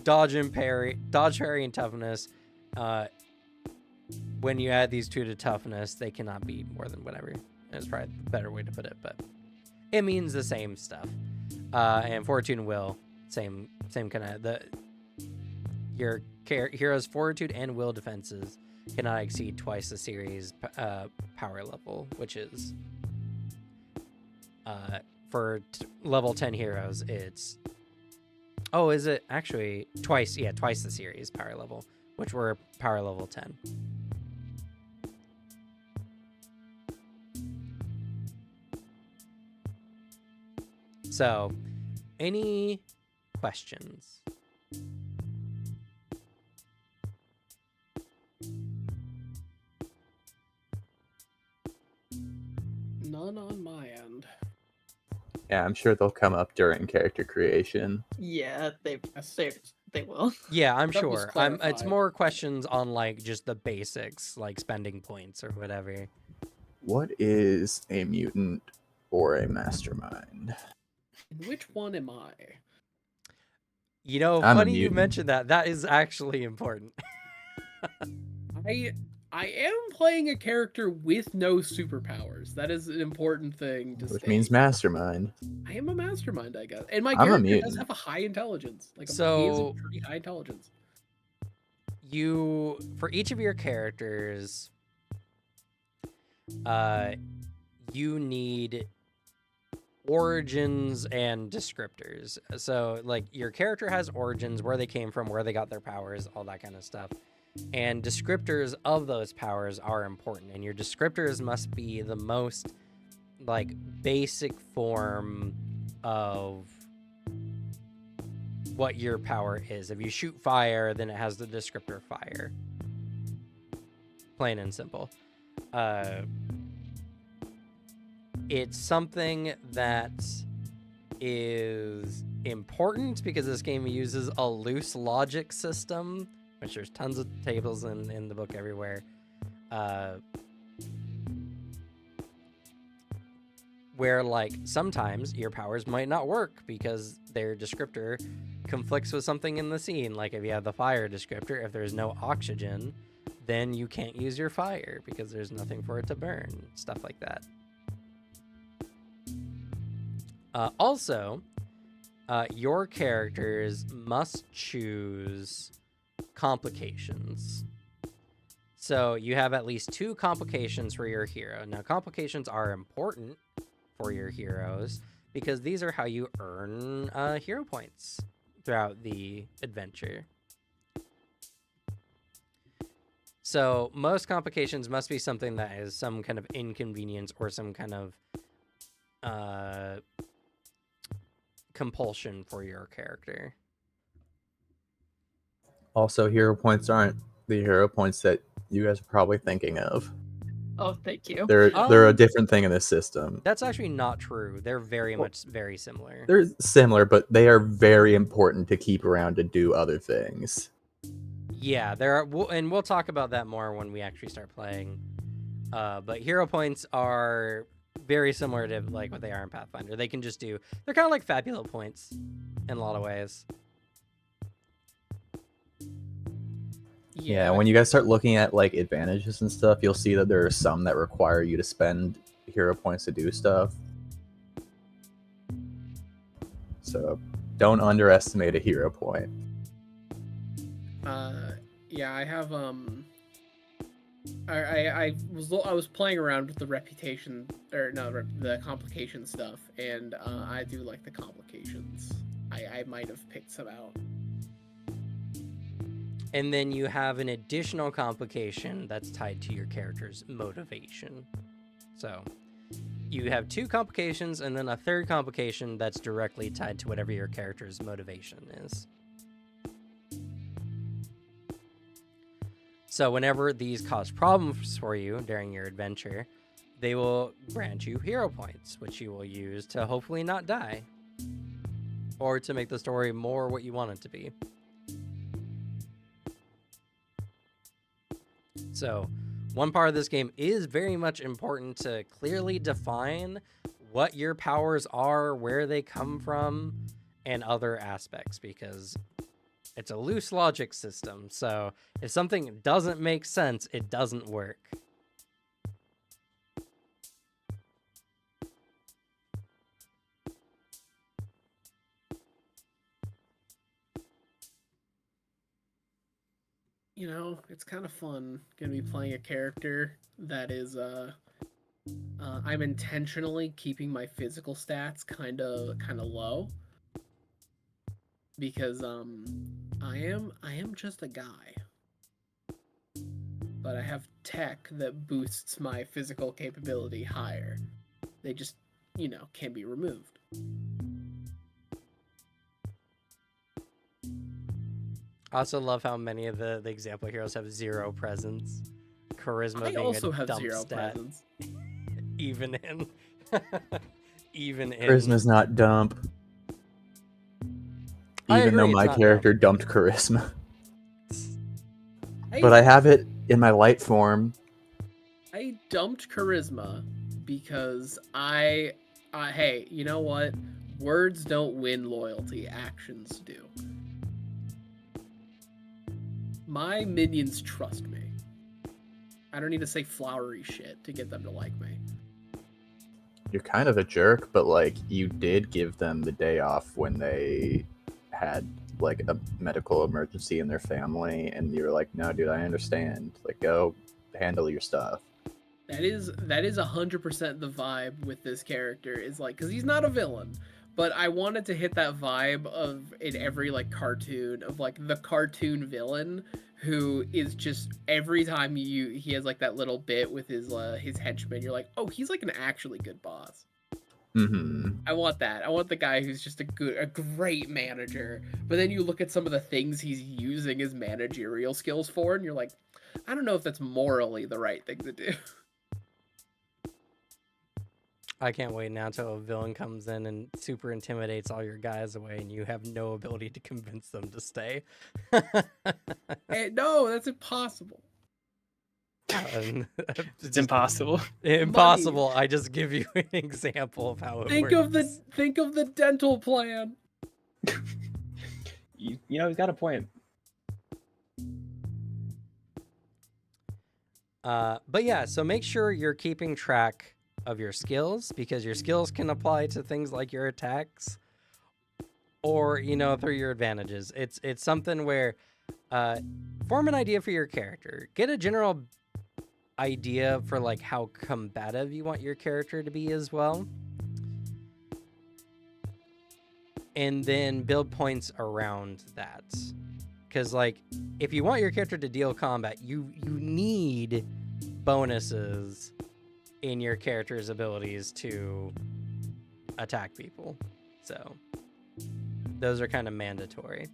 Speaker 2: dodge, parry, and toughness. When you add these two to toughness, they cannot be more than whatever. That's probably a better way to put it, but it means the same stuff. And fortitude and will, same kind of your hero's fortitude and will defenses cannot exceed twice the series power level, which is for level 10 heroes. It's is it actually twice? Yeah, twice the series power level, which were power level 10. So, any questions?
Speaker 3: None on my end.
Speaker 5: Yeah, I'm sure they'll come up during character creation.
Speaker 6: Yeah, they will.
Speaker 2: Yeah, I'm
Speaker 3: That was
Speaker 2: sure. It's
Speaker 3: clarified.
Speaker 2: more questions on like just the basics, like spending points or whatever.
Speaker 5: What is a mutant or a mastermind?
Speaker 3: And which one am I?
Speaker 2: You know,
Speaker 5: I'm a
Speaker 2: funny you
Speaker 5: mutant.
Speaker 2: mentioned that. That is actually important.
Speaker 3: I am playing a character with no superpowers. That is an important thing to
Speaker 5: Which
Speaker 3: state.
Speaker 5: means mastermind.
Speaker 3: I am a mastermind, I guess. And my
Speaker 5: I'm a
Speaker 3: character does
Speaker 5: mutant.
Speaker 3: have a high intelligence. Like he is
Speaker 2: So-
Speaker 3: a pretty high intelligence.
Speaker 2: For each of your characters, you need origins and descriptors. So like your character has origins, where they came from, where they got their powers, all that kind of stuff. And descriptors of those powers are important, and your descriptors must be the most like basic form of what your power is. If you shoot fire, then it has the descriptor fire. Plain and simple. it's something that is important because this game uses a loose logic system, which there's tons of tables in the book everywhere. Where like sometimes your powers might not work because their descriptor conflicts with something in the scene. Like if you have the fire descriptor, if there's no oxygen, then you can't use your fire because there's nothing for it to burn. Stuff like that. Also, your characters must choose complications. So you have at least 2 complications for your hero. Now, complications are important for your heroes because these are how you earn hero points throughout the adventure. So most complications must be something that is some kind of inconvenience or some kind of compulsion for your character.
Speaker 5: Also, hero points aren't the hero points that you guys are probably thinking of.
Speaker 6: Oh, thank you.
Speaker 5: They're a different thing in this system.
Speaker 2: That's actually not true. They're very similar.
Speaker 5: They're similar, but they are very important to keep around to do other things.
Speaker 2: Yeah, there are, and we'll talk about that more when we actually start playing. But hero points are very similar to like what they are in Pathfinder. They can just do. They're kind of like fabula points in a lot of ways.
Speaker 5: Yeah, when you guys start looking at like advantages and stuff, you'll see that there are some that require you to spend hero points to do stuff. So don't underestimate a hero point.
Speaker 3: Yeah, I have I was playing around with the reputation the complication stuff, and I do like the complications. I might have picked some out.
Speaker 2: And then you have an additional complication that's tied to your character's motivation. So you have 2 complications and then a third complication that's directly tied to whatever your character's motivation is. So whenever these cause problems for you during your adventure, they will grant you hero points, which you will use to hopefully not die, or to make the story more what you want it to be. So one part of this game is very much important to clearly define what your powers are, where they come from, and other aspects, because it's a loose logic system. So if something doesn't make sense, it doesn't work.
Speaker 3: You know, it's kind of fun gonna be playing a character that is I'm intentionally keeping my physical stats kind of low because I am just a guy, but I have tech that boosts my physical capability higher. They just, can be removed.
Speaker 2: I also love how many of the example heroes have 0 presence. Charisma
Speaker 3: I
Speaker 2: being
Speaker 3: also
Speaker 2: a
Speaker 3: have
Speaker 2: dump
Speaker 3: 0
Speaker 2: stat.
Speaker 3: presence.
Speaker 2: Even in
Speaker 5: Charisma's not dump.
Speaker 2: I
Speaker 5: Even though
Speaker 2: agree,
Speaker 5: my
Speaker 2: it's not
Speaker 5: character dumped charisma.
Speaker 3: I,
Speaker 5: But I have it in my light form.
Speaker 3: I dumped charisma because hey, you know what? Words don't win loyalty, actions do. My minions trust me. I don't need to say flowery shit to get them to like me.
Speaker 5: You're kind of a jerk, but like you did give them the day off when they had like a medical emergency in their family, and you were like, "No, dude, I understand. Like, go handle your stuff."
Speaker 3: That is 100% the vibe with this character. Is like, because he's not a villain, but I wanted to hit that vibe of in every like cartoon of like the cartoon villain who is just every time he has like that little bit with his henchmen, you're like, oh, he's like an actually good boss.
Speaker 5: Mm-hmm.
Speaker 3: I want that. I want the guy who's just a great manager. But then you look at some of the things he's using his managerial skills for, and you're like, I don't know if that's morally the right thing to do.
Speaker 2: I can't wait now till a villain comes in and super intimidates all your guys away, and you have no ability to convince them to stay.
Speaker 3: No, that's impossible.
Speaker 4: It's impossible.
Speaker 2: Impossible. I just give you an example of how it
Speaker 3: Think
Speaker 2: works.
Speaker 3: of the dental plan.
Speaker 4: You know, he's got a point.
Speaker 2: But yeah, so make sure you're keeping track of your skills, because your skills can apply to things like your attacks or, you know, through your advantages. It's something where form an idea for your character. Get a general idea for like how combative you want your character to be as well. And then build points around that. Because like if you want your character to deal combat, you need bonuses in your character's abilities to attack people. So those are kind of mandatory.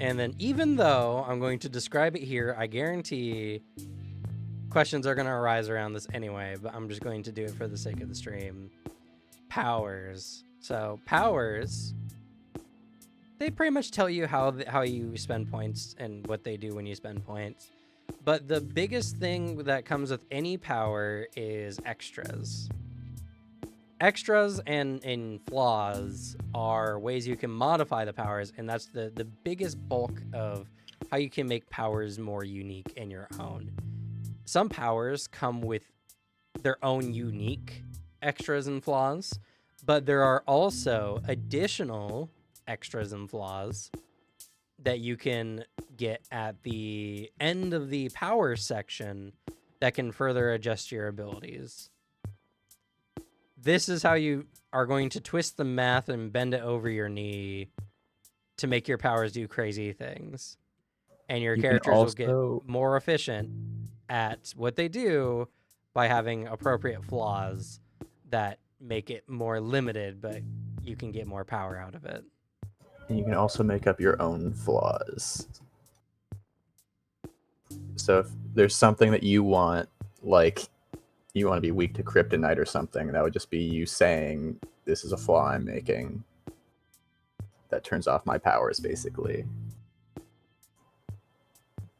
Speaker 2: And then even though I'm going to describe it here, I guarantee questions are going to arise around this anyway, but I'm just going to do it for the sake of the stream. Powers. So powers, they pretty much tell you how you spend points and what they do when you spend points. But the biggest thing that comes with any power is extras. Extras and flaws are ways you can modify the powers, and that's the biggest bulk of how you can make powers more unique in your own. Some powers come with their own unique extras and flaws, but there are also additional extras and flaws that you can get at the end of the power section that can further adjust your abilities. This is how you are going to twist the math and bend it over your knee to make your powers do crazy things. And your characters will get more efficient at what they do by having appropriate flaws that make it more limited, but you can get more power out of it.
Speaker 5: And you can also make up your own flaws. So if there's something that you want, like you want to be weak to kryptonite or something, that would just be you saying, this is a flaw I'm making that turns off my powers, basically.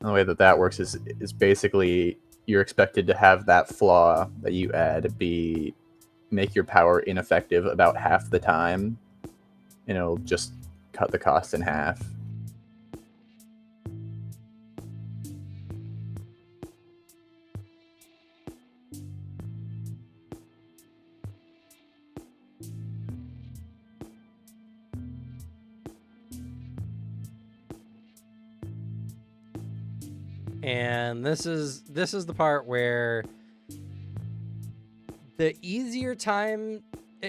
Speaker 5: And the way that works is basically you're expected to have that flaw that you add make your power ineffective about half the time, and it'll just cut the cost in half.
Speaker 2: And this is the part where the easier time,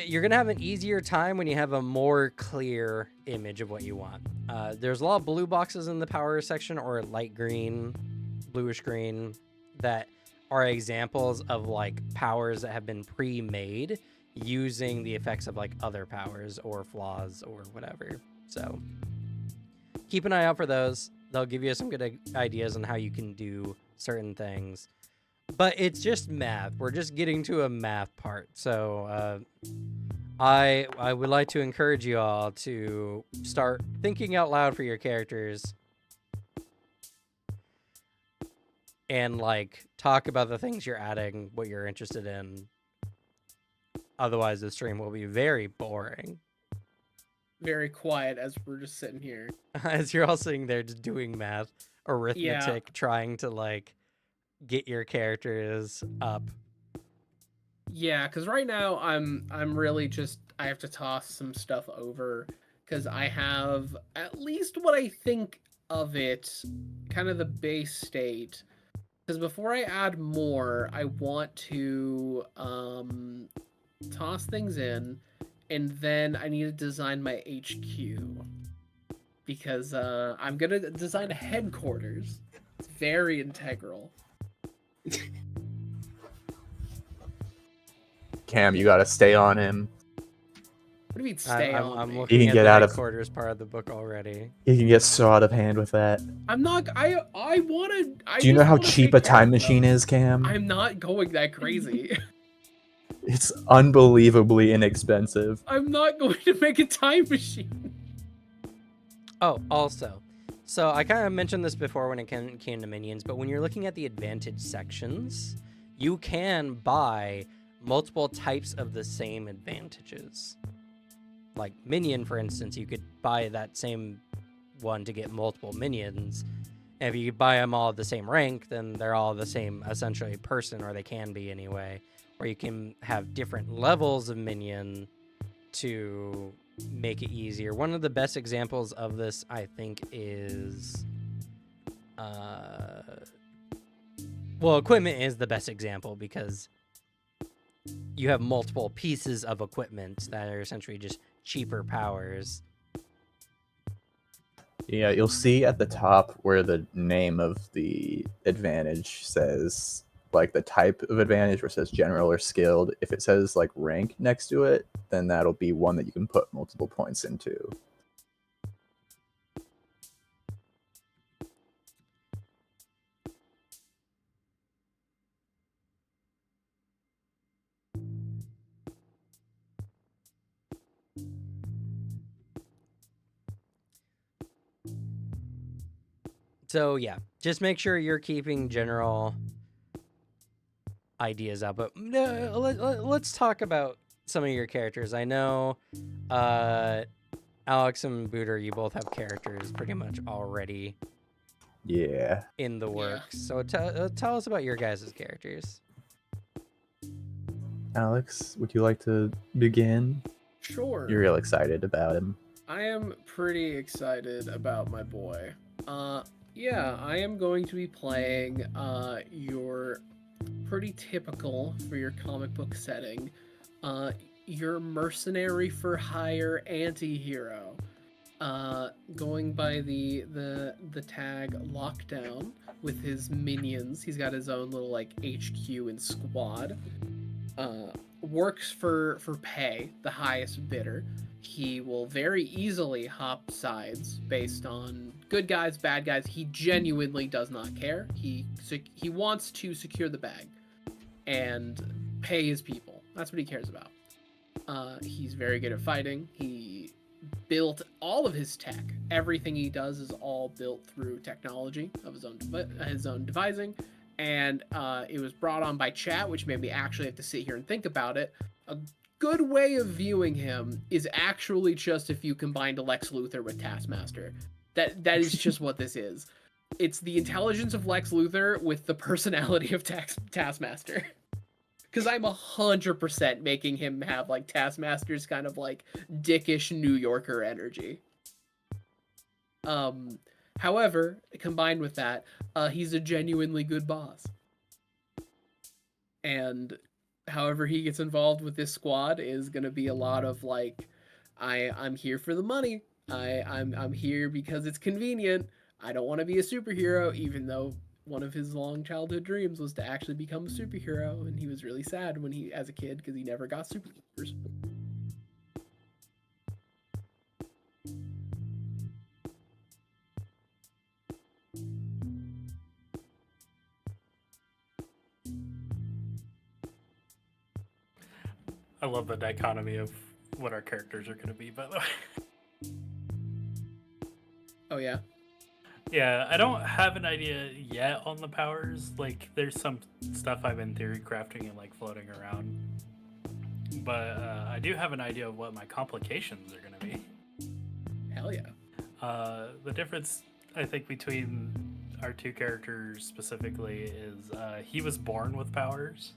Speaker 2: you're gonna have an easier time when you have a more clear image of what you want. There's a lot of blue boxes in the power section, or light green, bluish green, that are examples of like powers that have been pre-made using the effects of like other powers or flaws or whatever. So keep an eye out for those. They'll give you some good ideas on how you can do certain things. But it's just math. We're just getting to a math part. So I would like to encourage you all to start thinking out loud for your characters. And like talk about the things you're adding, what you're interested in. Otherwise the stream will be very boring.
Speaker 3: Very quiet as we're just sitting here.
Speaker 2: As you're all sitting there just doing math, arithmetic, trying to like get your characters up.
Speaker 3: Yeah, because right now I'm really just, I have to toss some stuff over because I have at least what I think of it, kind of the base state. Because before I add more, I want to toss things in. And then I need to design my HQ, because I'm going to design a headquarters. It's very integral.
Speaker 5: Cam, you gotta stay on him.
Speaker 3: What do you mean stay on
Speaker 2: I'm
Speaker 3: me?
Speaker 2: looking
Speaker 5: can
Speaker 2: at
Speaker 5: get
Speaker 2: the
Speaker 5: out of-
Speaker 2: headquarters part of the book already.
Speaker 5: You can get so out of hand with that.
Speaker 3: I'm not. I want to.
Speaker 5: Do you know how cheap a time machine is, Cam?
Speaker 3: I'm not going that crazy.
Speaker 5: It's unbelievably inexpensive.
Speaker 3: I'm not going to make a time machine.
Speaker 2: Oh, also, so I kind of mentioned this before when it came to minions, but when you're looking at the advantage sections, you can buy multiple types of the same advantages. Like minion, for instance, you could buy that same one to get multiple minions. And if you buy them all of the same rank, then they're all the same, essentially, person, or they can be anyway. Or you can have different levels of minion to make it easier. One of the best examples of this, I think, is... well, equipment is the best example because you have multiple pieces of equipment that are essentially just cheaper powers.
Speaker 5: Yeah, you'll see at the top where the name of the advantage says, like, the type of advantage where it says general or skilled. If it says, like, rank next to it, then that'll be one that you can put multiple points into.
Speaker 2: So yeah, just make sure you're keeping general ideas out. But let's talk about some of your characters. I know Alex and Booter, you both have characters pretty much already
Speaker 5: Yeah.
Speaker 2: in the
Speaker 3: Yeah.
Speaker 2: works. So tell us about your guys' characters.
Speaker 5: Alex, would you like to begin?
Speaker 3: Sure.
Speaker 5: You're real excited about him.
Speaker 3: I am pretty excited about my boy. Yeah, I am going to be playing your pretty typical for your comic book setting, your mercenary for hire anti-hero. Going by the tag Lockdown with his minions. He's got his own little like HQ and squad. Works for pay, the highest bidder. He will very easily hop sides based on good guys, bad guys. He genuinely does not care. He wants to secure the bag and pay his people. That's what he cares about. He's very good at fighting. He built all of his tech. Everything he does is all built through technology of his own devising. And it was brought on by chat, which made me actually have to sit here and think about it. A good way of viewing him is actually just if you combined Lex Luthor with Taskmaster. That is just what this is. It's the intelligence of Lex Luthor with the personality of Taskmaster. Because I'm 100% making him have like Taskmaster's kind of like dickish New Yorker energy. However, combined with that, he's a genuinely good boss. And however he gets involved with this squad is going to be a lot of like, I'm here for the money. I'm here because it's convenient. I don't want to be a superhero, even though one of his long childhood dreams was to actually become a superhero, and he was really sad when he, as a kid, because he never got superpowers.
Speaker 1: I love the dichotomy of what our characters are going to be, by the way.
Speaker 3: Oh, yeah?
Speaker 1: Yeah, I don't have an idea yet on the powers. Like, there's some stuff I've been theory crafting and, like, floating around. But I do have an idea of what my complications are going to be.
Speaker 3: Hell yeah.
Speaker 1: The difference, I think, between our two characters specifically is he was born with powers,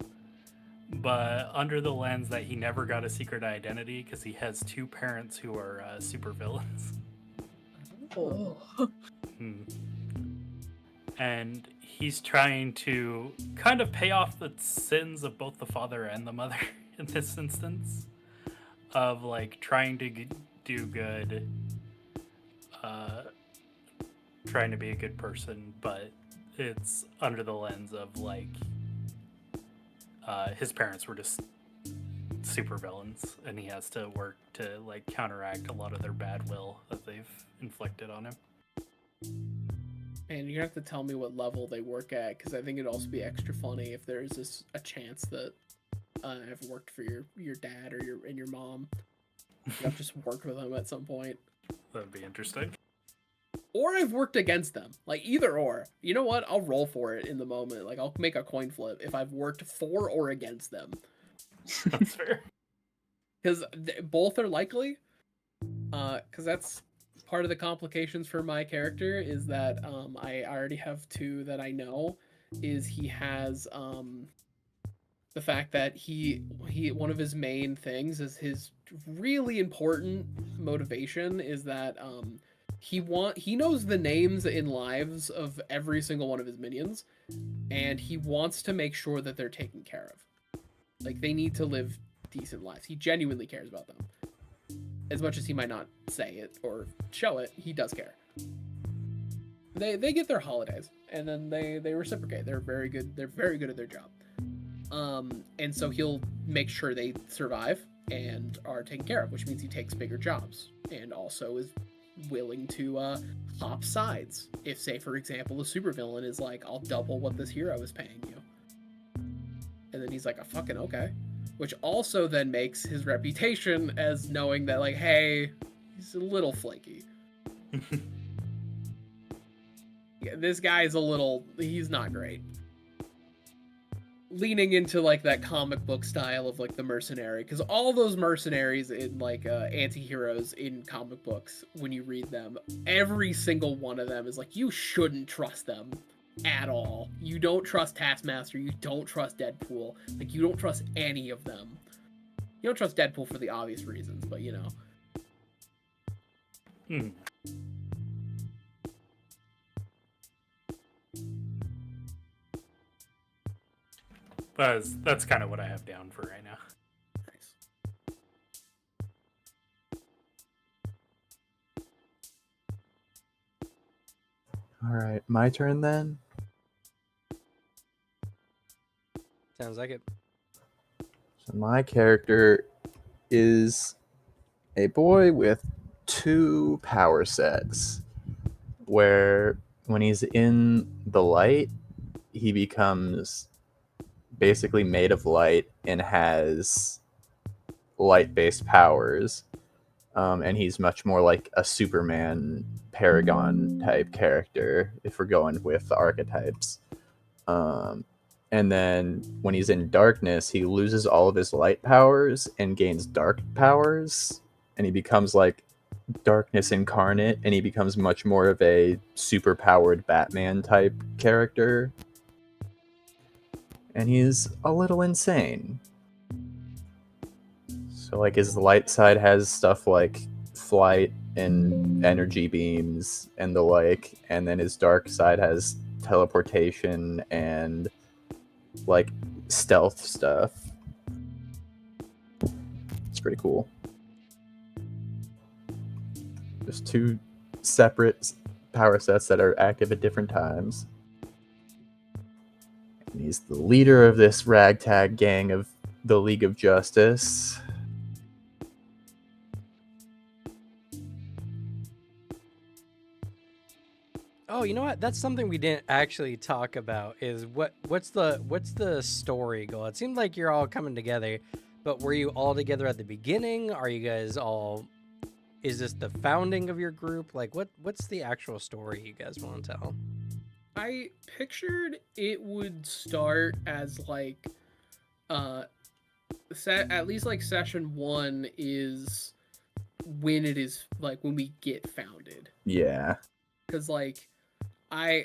Speaker 1: but under the lens that he never got a secret identity because he has two parents who are super villains.
Speaker 6: Oh.
Speaker 1: And he's trying to kind of pay off the sins of both the father and the mother in this instance, of like trying to do good, trying to be a good person, but it's under the lens of like his parents were just supervillains, and he has to work to like counteract a lot of their bad will that they've inflicted on him.
Speaker 3: And you have to tell me what level they work at, because I think it'd also be extra funny if there's a chance that I've worked for your dad or your mom. I've just worked with them at some point.
Speaker 1: That'd be interesting.
Speaker 3: Or I've worked against them. Like, either or. You know what? I'll roll for it in the moment. Like, I'll make a coin flip if I've worked for or against them.
Speaker 1: That's fair.
Speaker 3: Because both are likely. Because that's part of the complications for my character, is that I already have two that I know. Is he has the fact that he one of his main things is his really important motivation is that he knows the names and lives of every single one of his minions, and he wants to make sure that they're taken care of. Like, they need to live decent lives. He genuinely cares about them. As much as he might not say it or show it, he does care. They get their holidays, and then they reciprocate. They're very good. They're very good at their job. And so he'll make sure they survive and are taken care of, which means he takes bigger jobs, and also is willing to hop sides. If, say, for example, a supervillain is like, I'll double what this hero is paying you. And then he's like, oh, fucking okay. Which also then makes his reputation as knowing that, like, hey, he's a little flaky. Yeah, this guy's he's not great. Leaning into, like, that comic book style of, like, the mercenary. Because all those mercenaries in, like, anti-heroes in comic books, when you read them, every single one of them is like, you shouldn't trust them at all. You don't trust Taskmaster. You don't trust Deadpool. Like, you don't trust any of them. You don't trust Deadpool for the obvious reasons, but, you know.
Speaker 1: That's kind of what I have down for right now.
Speaker 3: Nice.
Speaker 5: All right, my turn then.
Speaker 2: Sounds like it.
Speaker 5: So my character is a boy with 2 power sets, where when he's in the light, he becomes basically made of light and has light-based powers. And he's much more like a Superman Paragon type character, if we're going with the archetypes. And then when he's in darkness, he loses all of his light powers and gains dark powers, and he becomes like darkness incarnate, and he becomes much more of a super powered Batman type character. And he's a little insane. So like his light side has stuff like flight and energy beams and the like, and then his dark side has teleportation and like stealth stuff. It's pretty cool. There's 2 separate power sets that are active at different times. And he's the leader of this ragtag gang of the League of Justice.
Speaker 2: Oh, you know what? That's something we didn't actually talk about. Is what's the story goal? It seemed like you're all coming together, but were you all together at the beginning? Are you guys all? Is this the founding of your group? Like, what's the actual story you guys want to tell?
Speaker 3: I pictured it would start as like, at least like session 1 is when it is like when we get founded.
Speaker 5: Yeah.
Speaker 3: Because like, I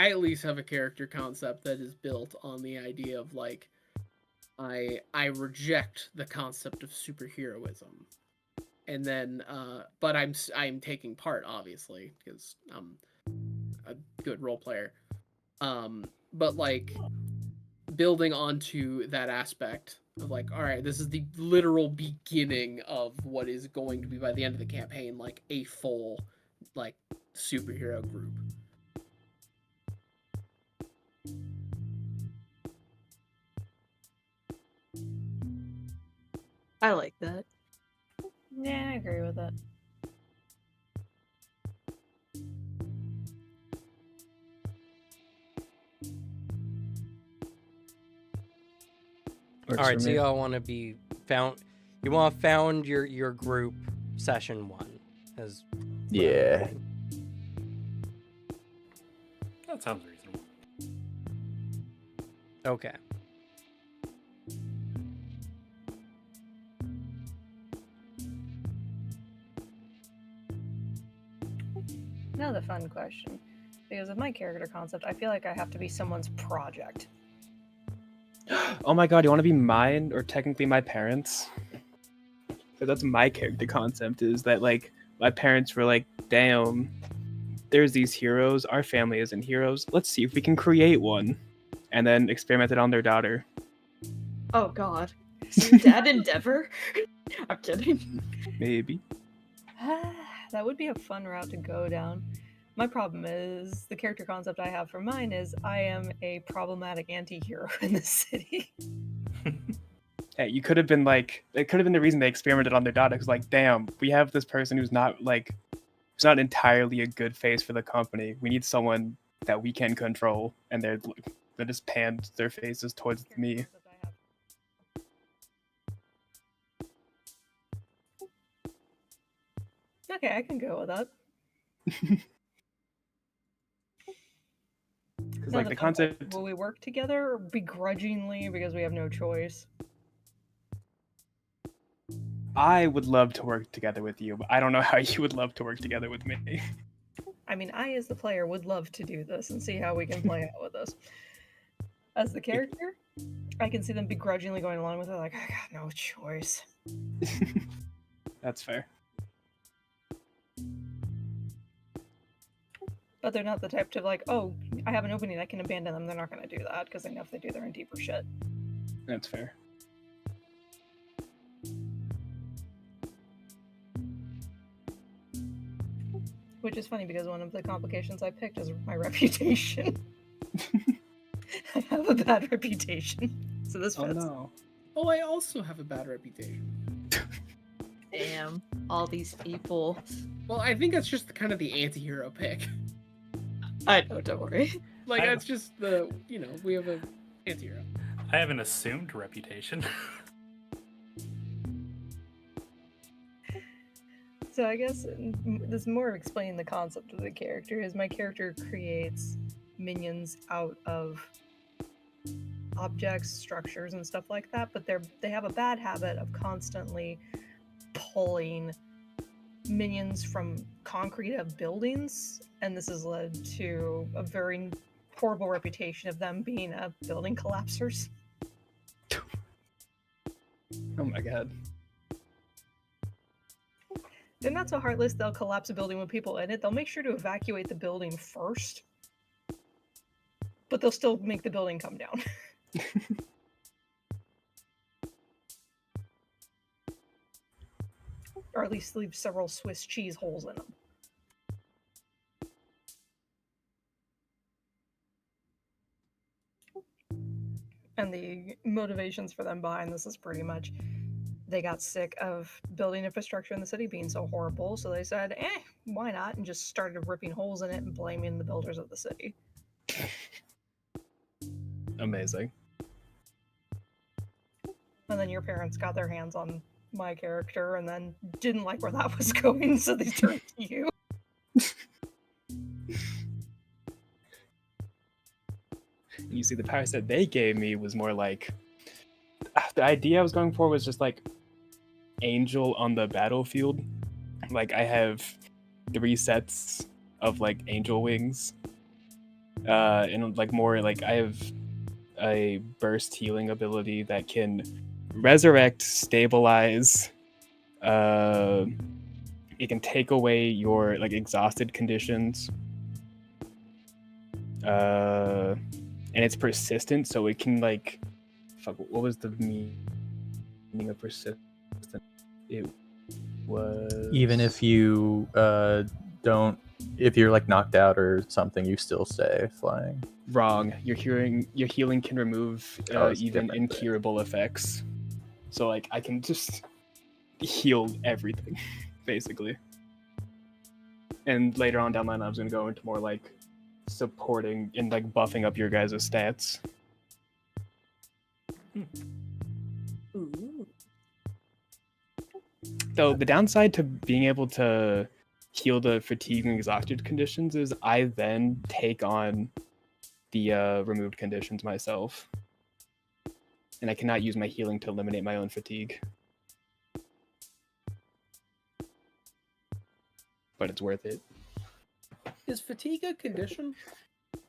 Speaker 3: at least have a character concept that is built on the idea of like, I reject the concept of superheroism, and then but I'm taking part, obviously, because I'm a good role player. But like building onto that aspect of like, all right, this is the literal beginning of what is going to be by the end of the campaign, like a full like superhero group.
Speaker 6: I like that.
Speaker 7: Yeah, I agree with it.
Speaker 4: Works
Speaker 2: All right,
Speaker 4: for
Speaker 2: so
Speaker 4: me.
Speaker 2: y'all want to be found. You want to found your group session 1. Is what I'm
Speaker 5: Yeah.
Speaker 2: thinking.
Speaker 1: That sounds reasonable.
Speaker 2: Okay.
Speaker 7: Now the fun question. Because of my character concept, I feel like I have to be someone's project.
Speaker 4: Oh my god, you want to be mine or technically my parents? So that's my character concept, is that like my parents were like, damn, there's these heroes, our family isn't heroes, let's see if we can create one. And then experimented on their daughter.
Speaker 6: Oh god. Is your dad Endeavor? I'm kidding.
Speaker 4: Maybe.
Speaker 7: That would be a fun route to go down. My problem is the character concept I have for mine is I am a problematic anti-hero in the city.
Speaker 4: Hey, you could have been like, it could have been the reason they experimented on their daughter, because like, damn, we have this person who's not not entirely a good face for the company. We need someone that we can control, and they just panned their faces towards me.
Speaker 7: Okay, I can go with that.
Speaker 4: Because
Speaker 7: Now
Speaker 4: like
Speaker 7: the
Speaker 4: the
Speaker 7: fun question,
Speaker 4: concept,
Speaker 7: will we work together or begrudgingly because we have no choice?
Speaker 4: I would love to work together with you, but I don't know how you would love to work together with me.
Speaker 7: I mean, I as the player would love to do this and see how we can play out with this. As the character, I can see them begrudgingly going along with it, like, I got no choice.
Speaker 4: That's fair.
Speaker 7: But they're not the type to like, oh, I have an opening, I can abandon them. They're not going to do that because they know if they do, they're in deeper shit.
Speaker 4: That's fair.
Speaker 7: Which is funny because one of the complications I picked is my reputation. I have a bad reputation, so this
Speaker 4: Oh
Speaker 7: fits.
Speaker 4: no.
Speaker 3: Oh, I also have a bad reputation.
Speaker 6: Damn. All these people.
Speaker 3: Well, I think that's just kind of the anti-hero pick.
Speaker 6: I know, don't worry.
Speaker 3: Like,
Speaker 1: I-
Speaker 3: that's just the, we have an anti-hero.
Speaker 1: I have an assumed reputation.
Speaker 7: So I guess this is more of explaining the concept of the character. Is my character creates minions out of objects, structures, and stuff like that, but they have a bad habit of constantly pulling minions from concrete of buildings, and this has led to a very horrible reputation of them being building collapsers.
Speaker 4: Oh my god.
Speaker 7: They're not so heartless, they'll collapse a building with people in it. They'll make sure to evacuate the building first, but they'll still make the building come down. Or at least leave several Swiss cheese holes in them. And the motivations for them behind this is pretty much they got sick of building infrastructure in the city being so horrible, so they said, why not? And just started ripping holes in it and blaming the builders of the city.
Speaker 4: Amazing.
Speaker 7: And then your parents got their hands on my character and then didn't like where that was going, so they turned to you.
Speaker 4: You see, the powers that they gave me was more like, the idea I was going for was just like Angel on the battlefield. Like, I have 3 sets of like angel wings, and like more like I have a burst healing ability that can resurrect, stabilize. It can take away your like exhausted conditions. And it's persistent, so it can like, fuck. What was the meaning of persistent? It was
Speaker 5: Even if you don't, if you're like knocked out or something, you still stay flying.
Speaker 4: wrong. Your healing can remove
Speaker 5: Oh, it's
Speaker 4: even
Speaker 5: different then.
Speaker 4: incurable effects. So like I can just heal everything, basically. And later on down the line, I was gonna go into more like supporting and like buffing up your guys' stats.
Speaker 6: Ooh.
Speaker 4: Though the downside to being able to heal the fatigue and exhausted conditions is I then take on the removed conditions myself. And I cannot use my healing to eliminate my own fatigue. But it's worth it.
Speaker 3: Is fatigue a condition?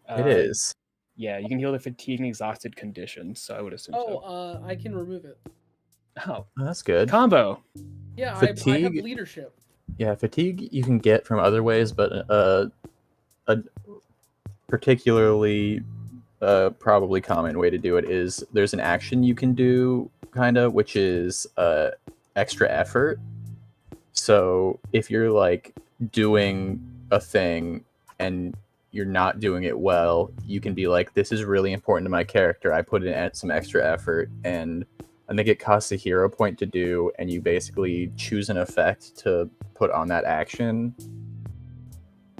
Speaker 5: It is.
Speaker 4: Yeah, you can heal the fatigue and exhausted conditions, so I would assume so.
Speaker 3: I can remove it.
Speaker 4: Oh,
Speaker 5: Oh, that's good.
Speaker 4: combo!
Speaker 3: Yeah, I have
Speaker 5: Fatigue-
Speaker 3: leadership.
Speaker 5: Yeah, fatigue you can get from other ways, but a particularly probably common way to do it is there's an action you can do, kind of, which is extra effort. So if you're like doing a thing and you're not doing it well, you can be like, this is really important to my character. I put in some extra effort, and I think it costs a hero point to do, and you basically choose an effect to put on that action.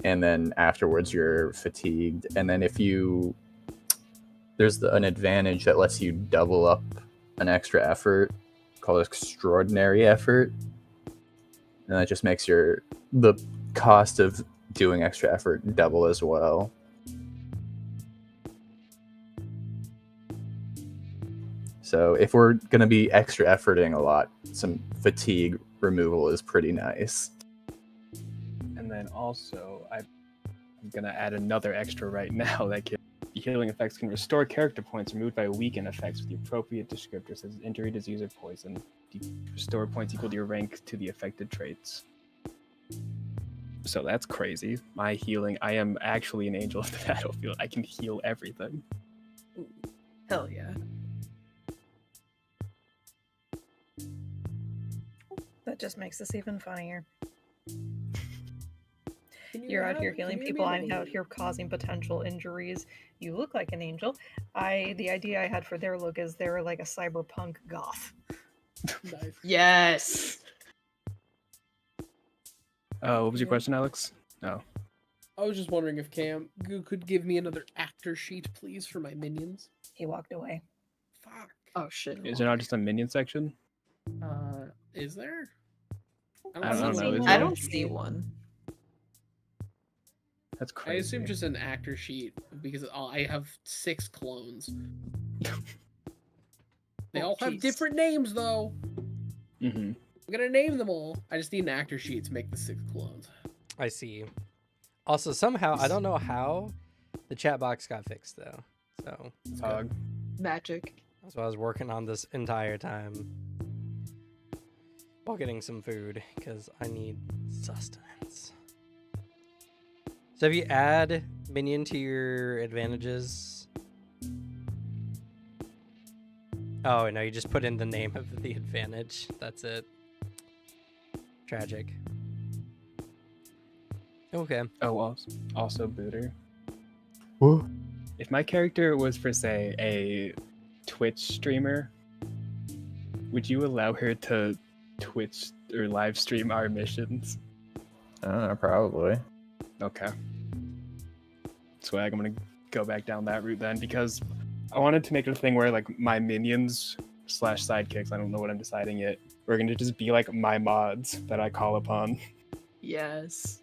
Speaker 5: And then afterwards you're fatigued. And then if you... There's an advantage that lets you double up an extra effort called extraordinary effort. And that just makes the cost of doing extra effort double as well. So if we're going to be extra efforting a lot, some fatigue removal is pretty nice.
Speaker 4: And then also, I'm going to add another extra right now that can... Healing effects can restore character points removed by weakened effects with the appropriate descriptors such as injury, disease, or poison. Restore points equal to your rank to the affected traits. So that's crazy. My healing, I am actually an angel of the battlefield. I can heal everything.
Speaker 6: Hell yeah.
Speaker 7: That just makes this even funnier. You're out here healing people. I'm out here causing potential injuries. You look like an angel. The idea I had for their look is they're like a cyberpunk goth.
Speaker 3: Nice.
Speaker 6: Yes.
Speaker 4: What was your question, Alex? Oh.
Speaker 3: I was just wondering if Cam could give me another actor sheet, please, for my minions.
Speaker 7: He walked away.
Speaker 3: Fuck.
Speaker 6: Oh shit.
Speaker 4: Is there not just a minion section?
Speaker 3: Is there?
Speaker 4: I don't know, is
Speaker 6: I
Speaker 4: there?
Speaker 6: don't see one.
Speaker 4: That's
Speaker 3: I
Speaker 4: crazy.
Speaker 3: assume just an actor sheet because I have 6 clones. They all have
Speaker 6: jeez.
Speaker 3: different names, though.
Speaker 4: Mm-hmm.
Speaker 3: I'm gonna name them all. I just need an actor sheet to make the 6 clones.
Speaker 2: I see. Also, somehow, I don't know how, the chat box got fixed, though. So, it's good.
Speaker 4: Hog.
Speaker 6: Magic.
Speaker 2: That's what I was working on this entire time. While getting some food, because I need sustenance. So if you add minion to your advantages... Oh, no, you just put in the name of the advantage. That's it. Tragic. Okay.
Speaker 4: Oh, also Booter.
Speaker 5: Whoa.
Speaker 4: If my character was, for say, a Twitch streamer, would you allow her to Twitch or live stream our missions?
Speaker 5: I don't know, probably.
Speaker 4: Okay. Swag, I'm gonna go back down that route then, because I wanted to make it a thing where like my minions / sidekicks, I don't know what I'm deciding yet, we're gonna just be like my mods that I call upon.
Speaker 6: Yes.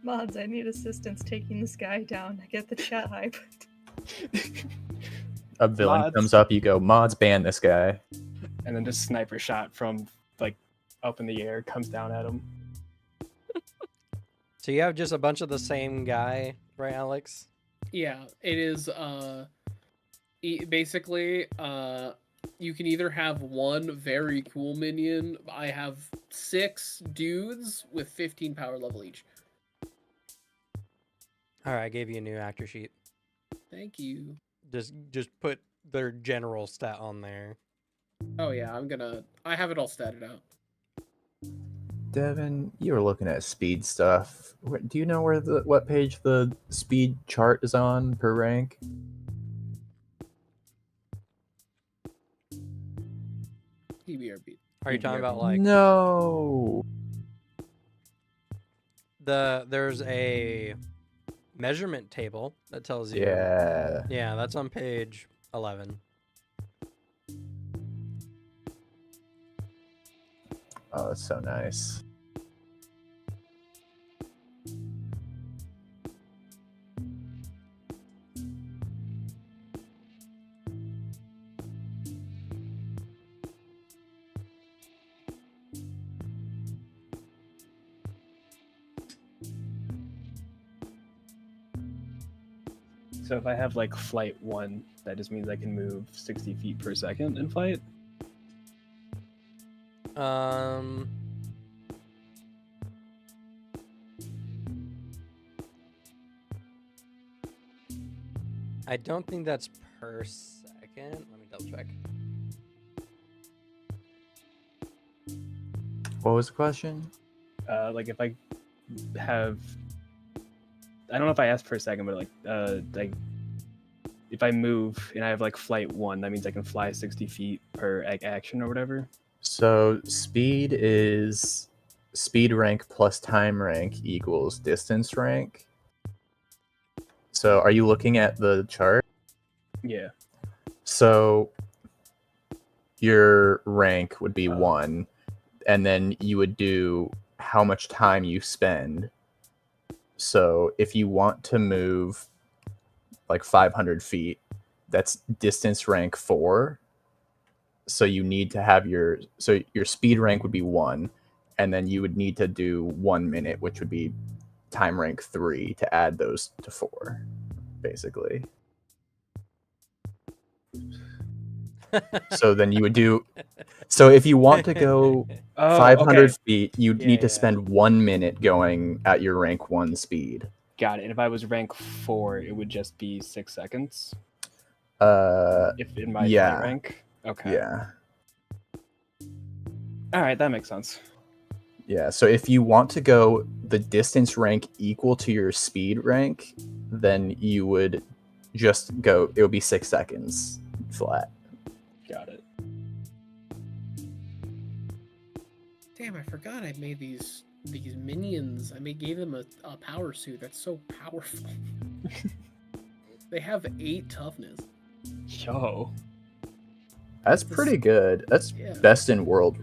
Speaker 7: Mods, I need assistance taking this guy down. I get the chat hype.
Speaker 5: A villain
Speaker 4: Mods.
Speaker 5: comes up, you go, mods ban this guy.
Speaker 4: And then just sniper shot from like up in the air comes down at him.
Speaker 2: So you have just a bunch of the same guy, right, Alex?
Speaker 3: Yeah, it is. Basically, you can either have one very cool minion. I have 6 dudes with 15 power level each.
Speaker 2: All right, I gave you a new actor sheet.
Speaker 3: Thank you.
Speaker 2: Just put their general stat on there.
Speaker 3: Oh yeah, I have it all statted out.
Speaker 5: Devin, you were looking at speed stuff. Do you know what page the speed chart is on per rank?
Speaker 3: PBRB.
Speaker 2: Are you talking about like
Speaker 5: No.
Speaker 2: there's a measurement table that tells you.
Speaker 5: Yeah.
Speaker 2: Yeah, that's on page 11.
Speaker 5: Oh, that's so nice.
Speaker 4: So if I have like flight 1, that just means I can move 60 feet per second in flight?
Speaker 2: I don't think that's per second. Let me double check.
Speaker 5: What was the question?
Speaker 4: Like if I have, I don't know if I asked per second, but like if I move and I have like flight 1, that means I can fly 60 feet per action or whatever.
Speaker 5: So speed is speed rank plus time rank equals distance rank. So are you looking at the chart?
Speaker 4: Yeah.
Speaker 5: So your rank would be 1, and then you would do how much time you spend. So if you want to move like 500 feet, that's distance rank 4. So you need to have your speed rank would be 1, and then you would need to do 1 minute, which would be time rank 3 to add those to 4, basically. So then you would do. So if you want to go 500
Speaker 4: okay.
Speaker 5: feet, you'd need to spend 1 minute going at your rank 1 speed.
Speaker 4: Got it. And if I was rank 4, it would just be 6 seconds? If in my flight rank? Okay.
Speaker 5: Yeah.
Speaker 4: All right, that makes sense.
Speaker 5: Yeah, so if you want to go the distance rank equal to your speed rank, then you would just go, it would be 6 seconds flat.
Speaker 4: Got it.
Speaker 3: Damn, I forgot I made these minions. Gave them a power suit. That's so powerful. They have 8 toughness.
Speaker 4: Yo.
Speaker 5: That's pretty good. That's
Speaker 3: Yeah.
Speaker 5: best in world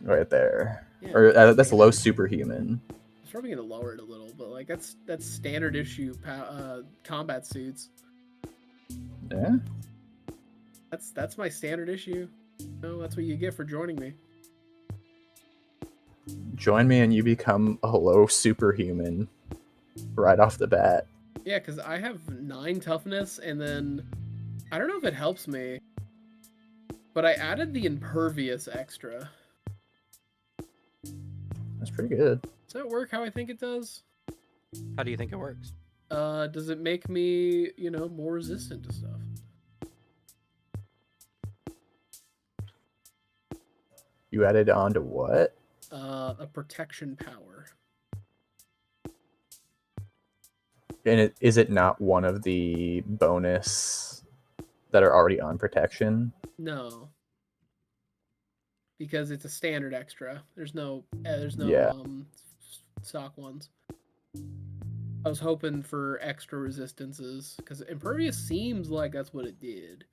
Speaker 5: right there.
Speaker 3: Yeah,
Speaker 5: Or that's low superhuman.
Speaker 3: I was probably gonna lower it a little, but like that's standard issue combat suits.
Speaker 5: Yeah.
Speaker 3: That's my standard issue. No, that's what you get for joining me.
Speaker 5: Join me and you become a low superhuman right off the bat.
Speaker 3: Yeah, because I have 9 toughness, and then I don't know if it helps me, but I added the impervious extra.
Speaker 5: That's pretty good.
Speaker 3: Does that work how I think it does?
Speaker 2: How do you think it works?
Speaker 3: Does it make me, more resistant to stuff?
Speaker 5: You added on to what?
Speaker 3: A protection power.
Speaker 5: And is it not one of the bonus that are already on protection?
Speaker 3: No. Because it's a standard extra. There's no
Speaker 5: Yeah.
Speaker 3: stock ones. I was hoping for extra resistances because impervious seems like that's what it did.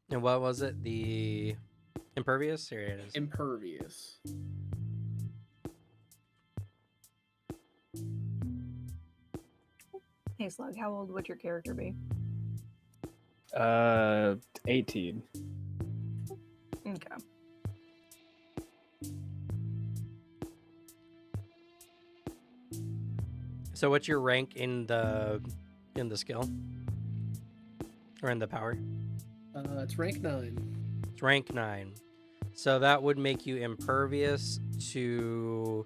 Speaker 2: And what was it? The impervious? Here it is.
Speaker 3: Impervious.
Speaker 7: Hey Slug, how old would your character be?
Speaker 4: 18.
Speaker 7: Okay.
Speaker 2: So what's your rank in the skill? Or in the power?
Speaker 3: It's rank 9.
Speaker 2: It's rank 9. So that would make you impervious to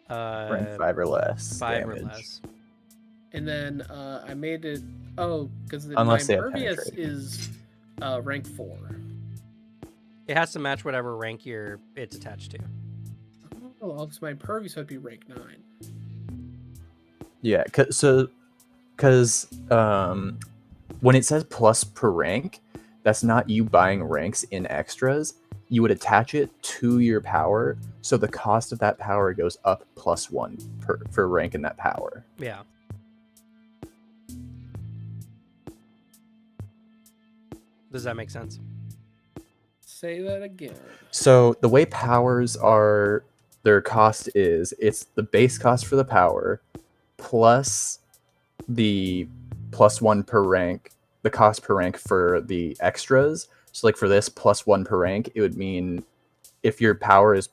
Speaker 5: Rank 5 or less.
Speaker 2: 5
Speaker 5: damage.
Speaker 2: or less.
Speaker 3: And then I made it. Oh, because my
Speaker 5: Unless they have
Speaker 3: impervious
Speaker 5: penetrating.
Speaker 3: is rank 4.
Speaker 2: It has to match whatever rank it's attached to.
Speaker 3: Oh, because my impervious would be rank 9.
Speaker 5: Yeah, because when it says plus per rank, that's not you buying ranks in extras. You would attach it to your power, so the cost of that power goes up +1 for rank in that power.
Speaker 2: Yeah. Does that make sense?
Speaker 3: Say that again.
Speaker 5: So the way powers are, their cost is, it's the base cost for the power plus the +1 per rank, the cost per rank for the extras. So like for this +1 per rank, it would mean if your power is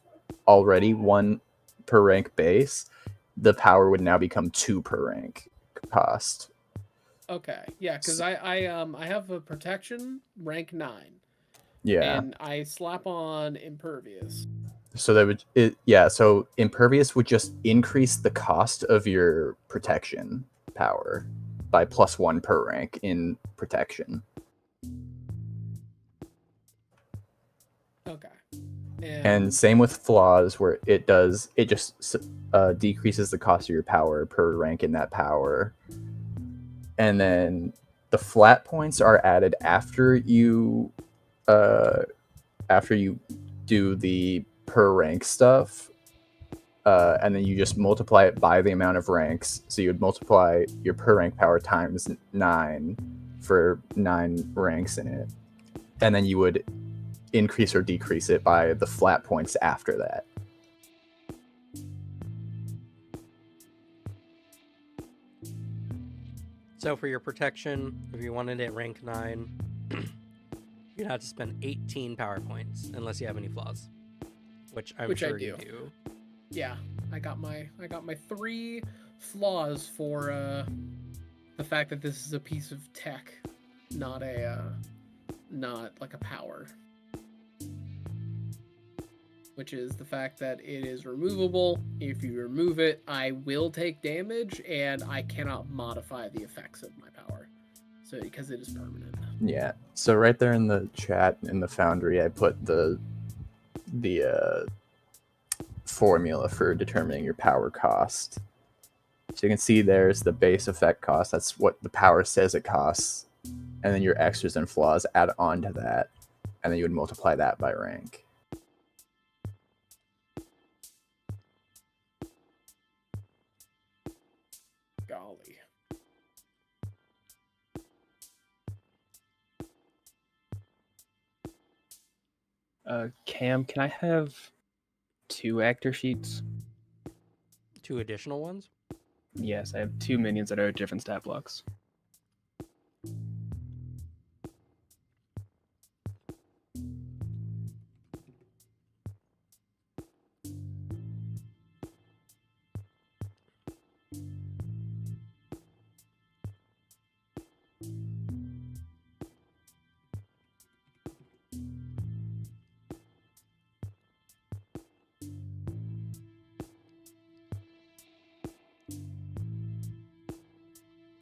Speaker 5: already 1 per rank base, the power would now become 2 per rank cost.
Speaker 3: Okay, yeah, because I have a protection rank 9.
Speaker 5: Yeah.
Speaker 3: And I slap on impervious.
Speaker 5: So that would so impervious would just increase the cost of your protection power by +1 per rank in protection.
Speaker 3: Okay.
Speaker 5: And same with flaws, where it just decreases the cost of your power per rank in that power. And then the flat points are added after you do the per rank stuff, and then you just multiply it by the amount of ranks. So you would multiply your per rank power times 9 for 9 ranks in it, and then you would increase or decrease it by the flat points after that.
Speaker 2: So for your protection, if you wanted it rank 9, you'd have to spend 18 power points unless you have any flaws, which I'm sure you do.
Speaker 3: Yeah, I got my 3 flaws for the fact that this is a piece of tech, not like a power. Which is the fact that it is removable. If you remove it, I will take damage, and I cannot modify the effects of my power. So because it is permanent.
Speaker 5: Yeah. So right there in the chat in the Foundry, I put the formula for determining your power cost. So you can see there's the base effect cost. That's what the power says it costs, and then your extras and flaws add on to that, and then you would multiply that by rank.
Speaker 3: Golly.
Speaker 4: Cam, can I have 2 actor sheets?
Speaker 2: 2 additional ones?
Speaker 4: Yes, I have 2 minions that are different stat blocks.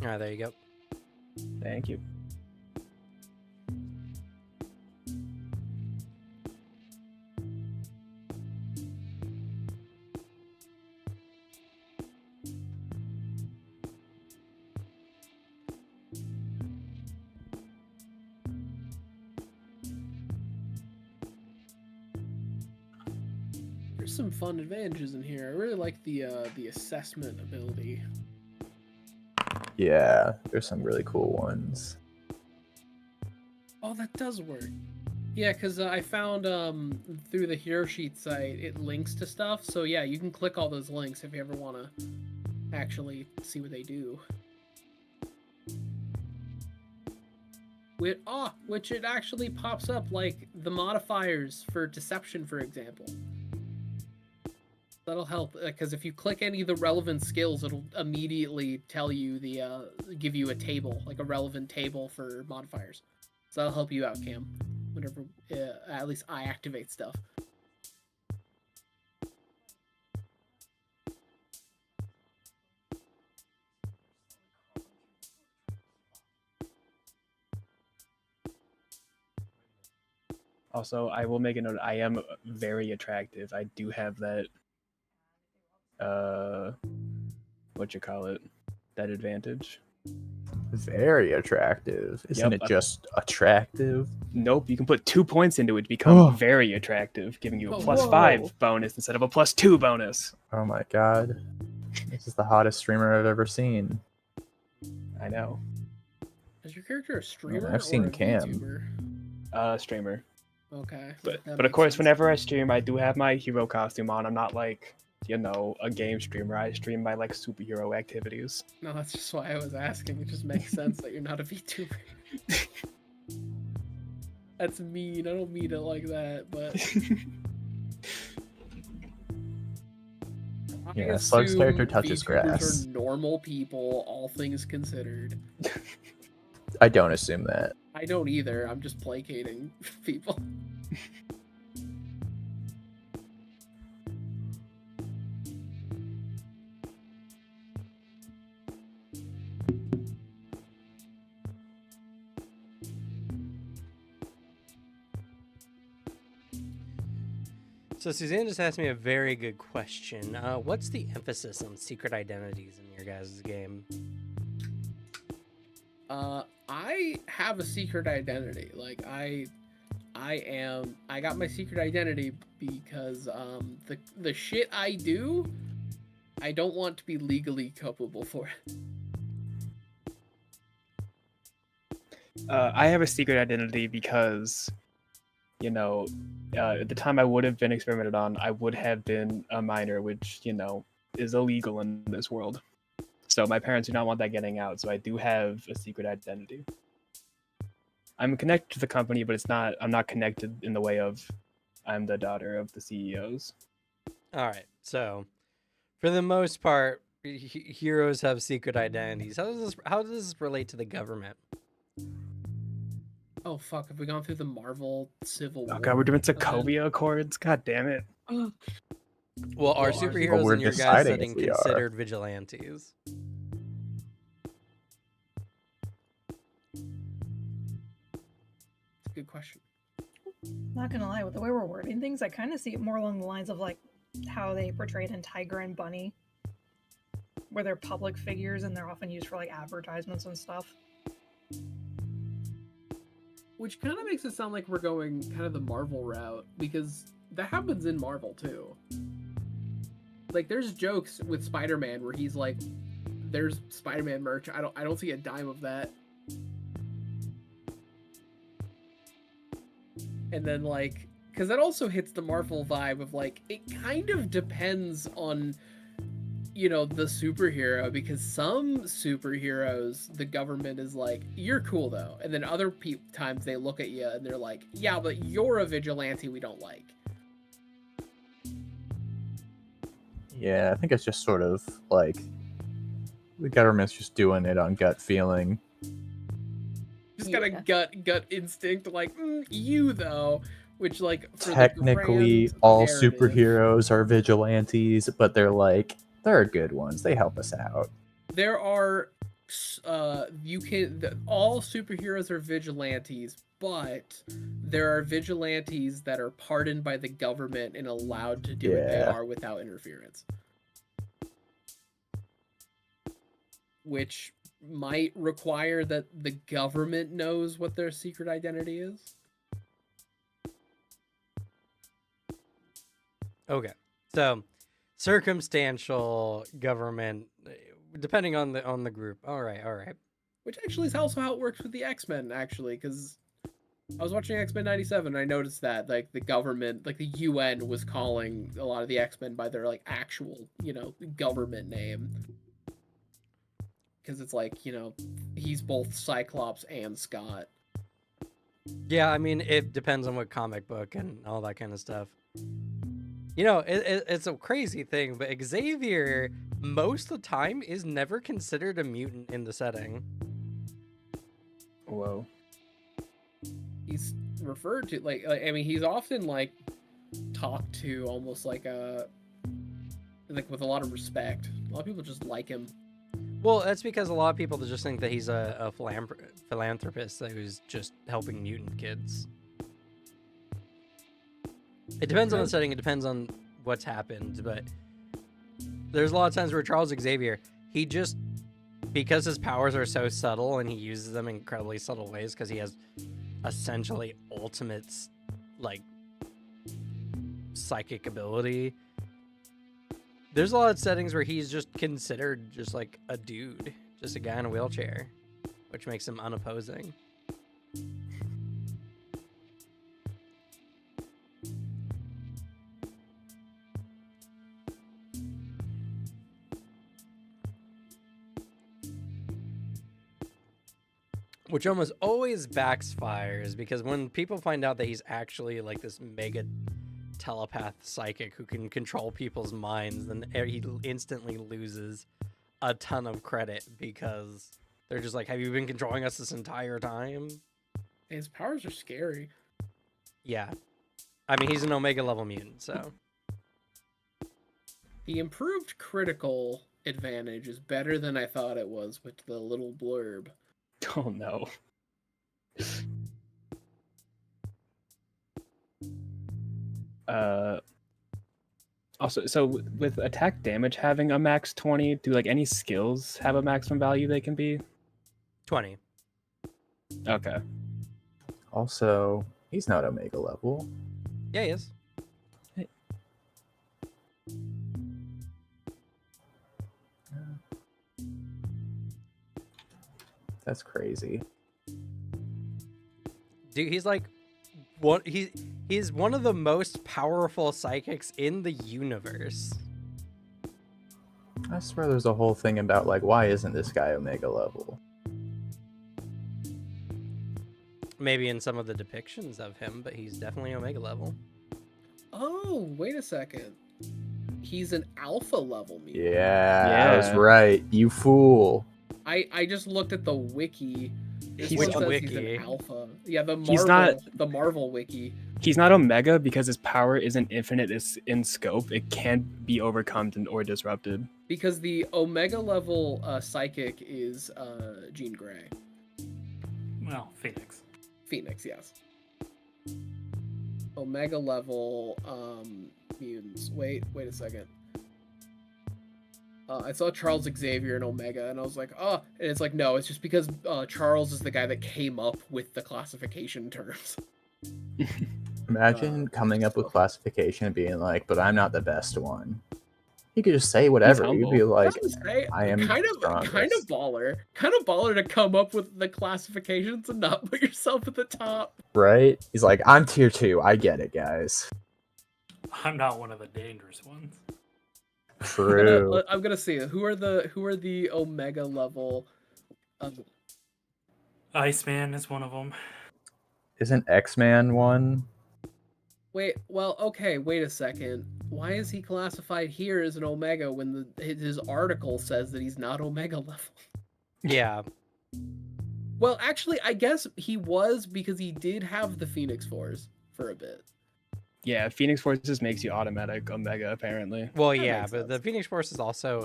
Speaker 2: Ah, there you go.
Speaker 4: Thank you.
Speaker 3: There's some fun advantages in here. I really like the assessment ability.
Speaker 5: Yeah, there's some really cool ones.
Speaker 3: Oh, that does work. Yeah, because I found through the Hero Sheet site, it links to stuff. So yeah, you can click all those links if you ever want to actually see what they do. Which it actually pops up like the modifiers for deception, for example. That'll help, because if you click any of the relevant skills, it'll immediately tell you give you a table, like a relevant table for modifiers. So that'll help you out, Cam, whenever at least I activate stuff.
Speaker 4: Also, I will make a note, I am very attractive. I do have that, that advantage.
Speaker 5: Very attractive. Isn't
Speaker 4: Yep.
Speaker 5: it just attractive?
Speaker 4: Nope, you can put 2 points into it to become very attractive, giving you a
Speaker 3: Oh,
Speaker 4: plus
Speaker 3: whoa.
Speaker 4: 5 bonus instead of a plus 2 bonus.
Speaker 5: Oh my god. This is the hottest streamer I've ever seen.
Speaker 4: I know.
Speaker 3: Is your character a streamer
Speaker 5: I've seen
Speaker 3: or a
Speaker 5: Cam.
Speaker 3: VTuber?
Speaker 4: Streamer.
Speaker 3: Okay.
Speaker 4: But
Speaker 3: that
Speaker 4: of
Speaker 3: makes
Speaker 4: course,
Speaker 3: sense.
Speaker 4: whenever I stream, I do have my hero costume on. I'm not like, a game streamer. I stream my like superhero activities.
Speaker 3: No, that's just why I was asking. It just makes sense that you're not a VTuber. That's mean. I don't mean it like that, but I
Speaker 5: Yeah, Slug's character
Speaker 3: assume
Speaker 5: touches
Speaker 3: VTubers
Speaker 5: grass.
Speaker 3: are normal people, all things considered.
Speaker 5: I don't assume that.
Speaker 3: I don't either. I'm just placating people.
Speaker 2: So Suzanne just asked me a very good question. What's the emphasis on secret identities in your guys' game?
Speaker 3: I have a secret identity. Like I got my secret identity because the shit I do, I don't want to be legally culpable for it.
Speaker 4: I have a secret identity because, at the time I would have been experimented on, I would have been a minor, which, is illegal in this world. So my parents do not want that getting out, so I do have a secret identity. I'm connected to the company, but I'm not connected in the way of I'm the daughter of the CEOs.
Speaker 2: All right. So, for the most part, heroes have secret identities. How does this relate to the government?
Speaker 3: Oh fuck, have we gone through the Marvel Civil War?
Speaker 4: Oh god, we're doing
Speaker 3: again?
Speaker 4: Sokovia Accords? God damn it.
Speaker 2: Well, are
Speaker 3: Well,
Speaker 2: superheroes
Speaker 5: we're
Speaker 2: in your guys'
Speaker 5: deciding if
Speaker 2: setting
Speaker 5: we are.
Speaker 2: considered vigilantes?
Speaker 3: Good question.
Speaker 7: Not gonna lie, with the way we're wording things, I kind of see it more along the lines of like how they portrayed in Tiger and Bunny, where they're public figures and they're often used for like advertisements and stuff.
Speaker 3: Which kind of makes it sound like we're going kind of the Marvel route, because that happens in Marvel too. Like there's jokes with Spider-Man where he's like, there's Spider-Man merch. I don't see a dime of that. And then like, because that also hits the Marvel vibe of like, it kind of depends on, the superhero, because some superheroes, the government is like, you're cool though. And then other times they look at you and they're like, yeah, but you're a vigilante we don't like.
Speaker 5: Yeah, I think it's just sort of like the government's just doing it on gut feeling.
Speaker 3: Just got a gut instinct, like, you though. Which, like, for the
Speaker 5: Technically,
Speaker 3: grand
Speaker 5: all
Speaker 3: narrative,
Speaker 5: superheroes are vigilantes, but they're good ones. They help us out.
Speaker 3: there are all superheroes are vigilantes, but there are vigilantes that are pardoned by the government and allowed to do what they
Speaker 5: Yeah.
Speaker 3: are without interference, which might require that the government knows what their secret identity is.
Speaker 2: Okay. So, circumstantial government, depending on the group. All right.
Speaker 3: Which actually is also how it works with the X-Men, actually, because I was watching X-Men 97 and I noticed that, like, the government, like, the UN was calling a lot of the X-Men by their, like, actual, government name. Because it's like, he's both Cyclops and Scott.
Speaker 2: Yeah, I mean, it depends on what comic book and all that kind of stuff. It's a crazy thing, but Xavier, most of the time, is never considered a mutant in the setting.
Speaker 4: Whoa.
Speaker 3: He's referred to, he's often, like, talked to almost like with a lot of respect. A lot of people just like him.
Speaker 2: Well, that's because a lot of people just think that he's a philanthropist who's just helping mutant kids. It depends on the setting. It depends on what's happened, but there's a lot of times where Charles Xavier, he just because his powers are so subtle and he uses them in incredibly subtle ways because he has essentially ultimate like psychic ability. There's a lot of settings where he's just considered just like a dude, just a guy in a wheelchair, which makes him unopposing. Which almost always backfires because when people find out that he's actually like this mega telepath psychic who can control people's minds, then he instantly loses a ton of credit because they're just like, have you been controlling us this entire time?
Speaker 3: His powers are scary.
Speaker 2: Yeah. I mean, he's an Omega level mutant, so.
Speaker 3: The improved critical advantage is better than I thought it was with the little blurb.
Speaker 4: Oh no. Also, so with attack damage having a max 20, do like any skills have a maximum value they can be?
Speaker 2: 20.
Speaker 4: Okay.
Speaker 5: Also, he's not Omega level.
Speaker 2: Yeah, he is.
Speaker 5: That's crazy.
Speaker 2: Dude, he's like he's one of the most powerful psychics in the universe.
Speaker 5: I swear there's a whole thing about like, why isn't this guy Omega level?
Speaker 2: Maybe in some of the depictions of him, but he's definitely Omega level.
Speaker 3: Oh, wait a second. He's an alpha level mutant.
Speaker 5: Yeah, I was
Speaker 4: Yeah.
Speaker 5: right. You fool.
Speaker 3: I just looked at the wiki. This
Speaker 4: He's
Speaker 3: one
Speaker 2: Which
Speaker 3: says
Speaker 2: wiki?
Speaker 3: he's an alpha. Yeah, the
Speaker 4: He's
Speaker 3: Marvel,
Speaker 4: not-
Speaker 3: the Marvel wiki.
Speaker 4: He's not Omega because his power isn't infinite in scope. It can't be overcome or disrupted.
Speaker 3: Because the Omega level psychic is Jean Grey.
Speaker 1: Well, Phoenix.
Speaker 3: Phoenix, yes. Omega level mutants. Wait a second. I saw Charles Xavier in Omega, and I was like, oh, and it's like, no, it's just because Charles is the guy that came up with the classification terms.
Speaker 5: Imagine coming up with classification and being like, but I'm not the best one. You could just say whatever. You'd be
Speaker 4: humble.
Speaker 5: like, I am
Speaker 3: kind
Speaker 5: the
Speaker 3: of
Speaker 5: strongest.
Speaker 3: baller to come up with the classifications and not put yourself at the top.
Speaker 5: Right? He's like, I'm tier 2. I get it, guys.
Speaker 1: I'm not one of the dangerous ones.
Speaker 5: True.
Speaker 3: I'm gonna see who are the Omega level.
Speaker 1: Iceman is one of them.
Speaker 5: Isn't X-Man one?
Speaker 3: Wait a second. Why is he classified here as an Omega when his article says that he's not Omega level?
Speaker 2: Yeah.
Speaker 3: Well, actually, I guess he was because he did have the Phoenix Force for a bit.
Speaker 4: Yeah, Phoenix Forces makes you automatic Omega, apparently.
Speaker 2: Well,
Speaker 3: That
Speaker 2: yeah,
Speaker 3: makes
Speaker 2: but the
Speaker 3: sense.
Speaker 2: Phoenix Force is also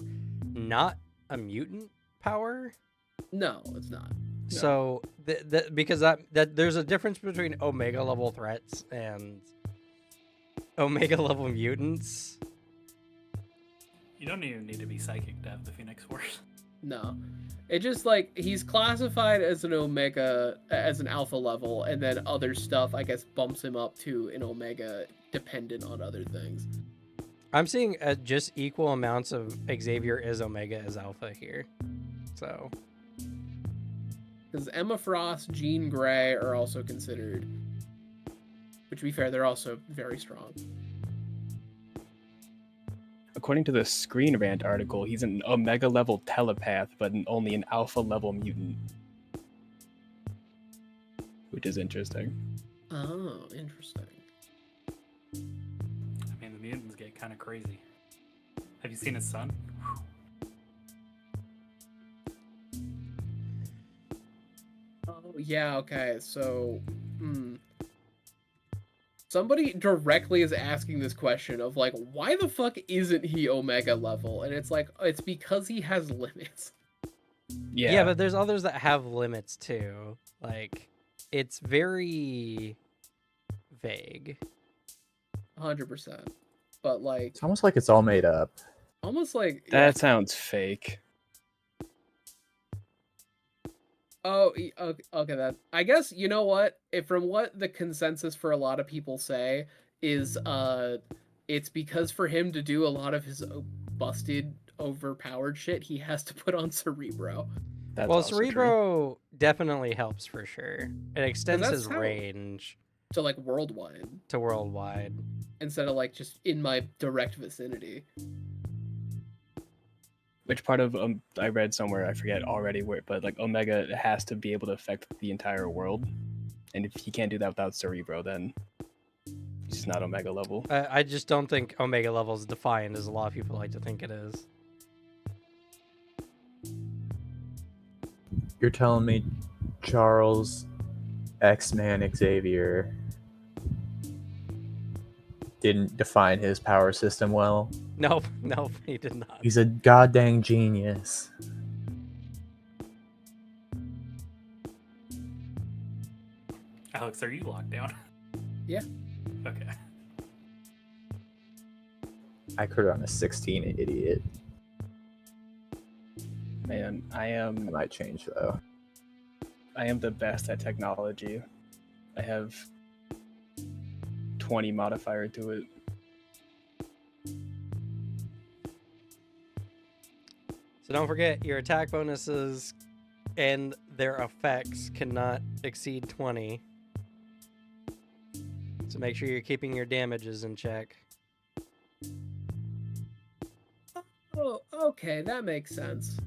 Speaker 2: not a mutant power.
Speaker 3: No, it's not.
Speaker 4: No.
Speaker 2: So, because that there's a difference between Omega level threats and Omega level mutants.
Speaker 1: You don't even need to be psychic to have the Phoenix Force.
Speaker 3: No. It just like he's classified as an Omega, as an alpha level, and then other stuff I guess bumps him up to an Omega dependent on other things.
Speaker 2: I'm seeing just equal amounts of Xavier is Omega as Alpha here. So,
Speaker 3: Because Emma Frost, Jean Grey are also considered. But to be fair, they're also very strong.
Speaker 4: According to the Screen Rant article, he's an Omega level telepath, but only an Alpha level mutant. Which is interesting.
Speaker 3: Oh, interesting.
Speaker 1: I mean, the mutants get kind of crazy. Have you seen his son?
Speaker 3: Oh, yeah, okay, so... Somebody directly is asking this question of, like, why the fuck isn't he Omega level? And it's like, it's because he has limits.
Speaker 2: yeah, but there's others that have limits too. Like, it's very vague.
Speaker 3: 100%. But, like,
Speaker 5: It's almost like it's all made up.
Speaker 3: almost like...
Speaker 4: that sounds fake.
Speaker 3: Oh, okay. That I guess you know what. If from what the consensus for a lot of people say is, it's because for him to do a lot of his busted, overpowered shit, he has to put on Cerebro.
Speaker 4: That's
Speaker 2: Well,
Speaker 4: also true.
Speaker 2: Cerebro definitely helps for sure. It extends
Speaker 3: that's
Speaker 2: his
Speaker 3: how-
Speaker 2: range
Speaker 3: To like worldwide
Speaker 2: to worldwide.
Speaker 3: instead of like just in my direct vicinity.
Speaker 4: Which part of I read somewhere, I forget already where, but like Omega has to be able to affect the entire world, and if he can't do that without Cerebro, then he's just not Omega level.
Speaker 2: I just don't think Omega level is defined as a lot of people like to think it is.
Speaker 5: You're telling me Charles X-Man Xavier didn't define his power system well?
Speaker 2: Nope, nope, he did not.
Speaker 5: He's a goddamn genius.
Speaker 1: Alex, are you locked down?
Speaker 3: Yeah.
Speaker 1: Okay.
Speaker 5: I could run a 16, idiot.
Speaker 4: Man,
Speaker 5: I might change though.
Speaker 4: I am the best at technology. I have 20 modifier to it.
Speaker 2: So don't forget, your attack bonuses and their effects cannot exceed 20. So make sure you're keeping your damages in check.
Speaker 3: Oh, okay, that makes sense.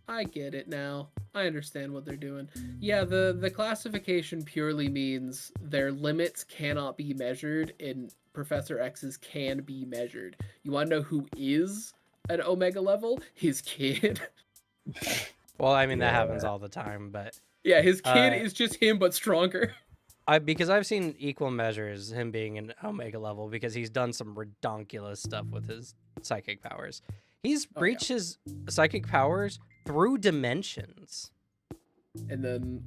Speaker 3: I get it now. I understand what they're doing. Yeah, the classification purely means their limits cannot be measured and Professor X's can be measured. You want to know who is an Omega level? His kid.
Speaker 2: Well, I mean, that
Speaker 5: Yeah.
Speaker 2: happens all the time, but
Speaker 3: Yeah, his kid
Speaker 2: Uh,
Speaker 3: is just him but stronger.
Speaker 2: because I've seen equal measures him being an Omega level because he's done some redonkulous stuff with his psychic powers. He's
Speaker 3: Oh, yeah.
Speaker 2: reached his psychic powers through dimensions.
Speaker 3: And then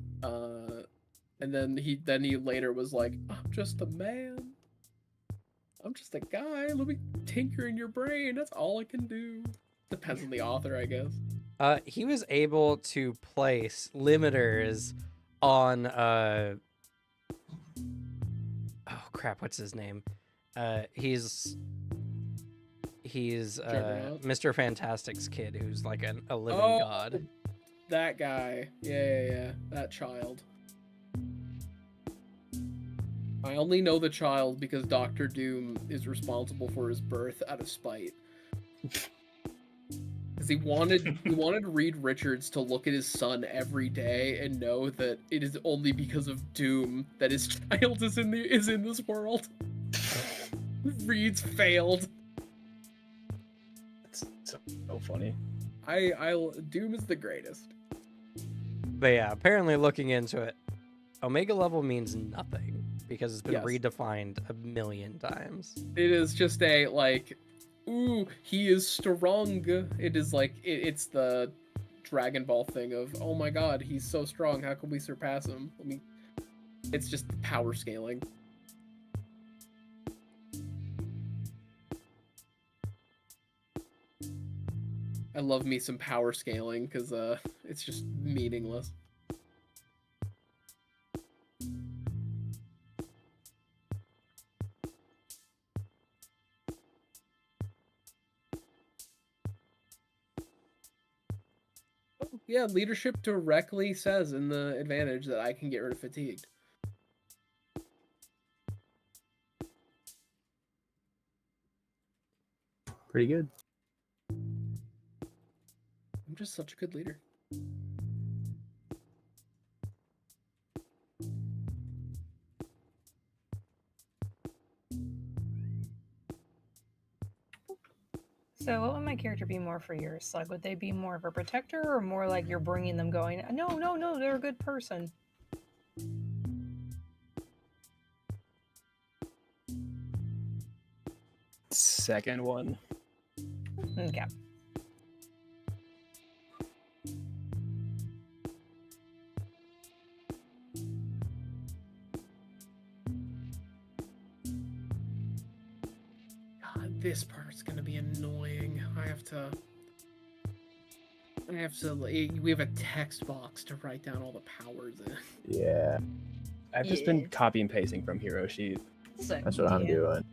Speaker 3: he later was like, I'm just a man. I'm just a guy. Let me tinker in your brain. That's all I can do. Depends on the author, I guess.
Speaker 2: He was able to place limiters on oh crap, what's his name? He's
Speaker 3: Juggernaut?
Speaker 2: Mr. Fantastic's kid, who's like a living
Speaker 3: Oh,
Speaker 2: god.
Speaker 3: That guy. Yeah. That child. I only know the child because Doctor Doom is responsible for his birth out of spite. Because he wanted Reed Richards to look at his son every day and know that it is only because of Doom that his child is in this world. Reed's failed.
Speaker 4: It's so funny.
Speaker 3: Doom is the greatest.
Speaker 2: But yeah, apparently looking into it, Omega level means nothing because it's been
Speaker 3: Yes.
Speaker 2: redefined a million times.
Speaker 3: It is just a like, ooh, he is strong. It is like it's the Dragon Ball thing of, oh my god, he's so strong. How can we surpass him? It's just power scaling. I love me some power scaling because it's just meaningless. Yeah, leadership directly says in the advantage that I can get rid of fatigued.
Speaker 5: Pretty good.
Speaker 3: I'm just such a good leader.
Speaker 7: So, what would my character be more for yours? Like, would they be more of a protector or more like you're bringing them going, no, they're a good person?
Speaker 4: Second one.
Speaker 7: Okay.
Speaker 3: God, this part's gonna be annoying. I have to. Absolutely. We have a text box to write down all the powers in.
Speaker 5: Yeah,
Speaker 4: I've just
Speaker 7: Yeah.
Speaker 4: been copy and pasting from Hero Sheet.
Speaker 5: that's what I'm doing.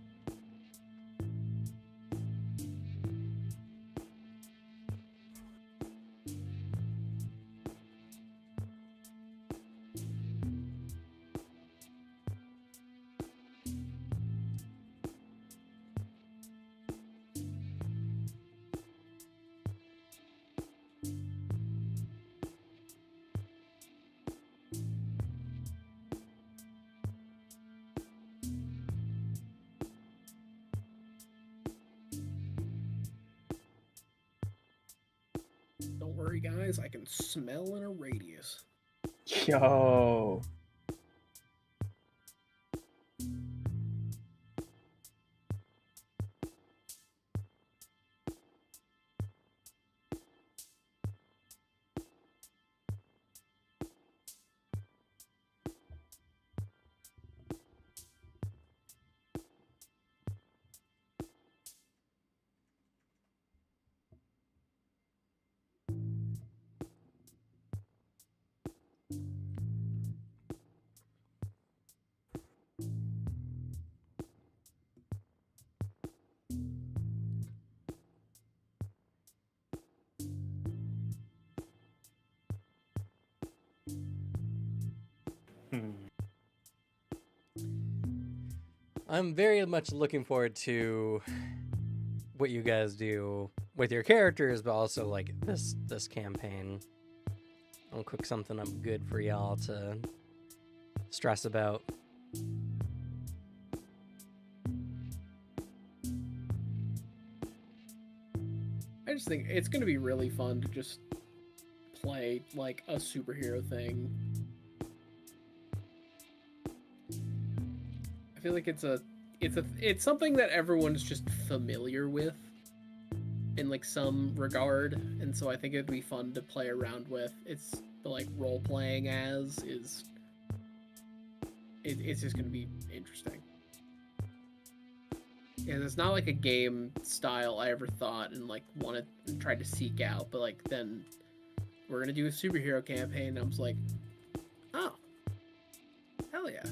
Speaker 3: Don't worry, guys. I can smell in a radius.
Speaker 4: Yo.
Speaker 1: Hmm.
Speaker 2: I'm very much looking forward to what you guys do with your characters, but also like this campaign. I'll cook something up good for y'all to stress about.
Speaker 3: I just think it's gonna be really fun to just play like a superhero thing. I feel like it's something that everyone's just familiar with in like some regard, and so I think it'd be fun to play around with. It's like role playing it's just gonna be interesting. And it's not like a game style I ever thought and like wanted and tried to seek out, but like then we're gonna do a superhero campaign, and I was like, oh, hell yeah.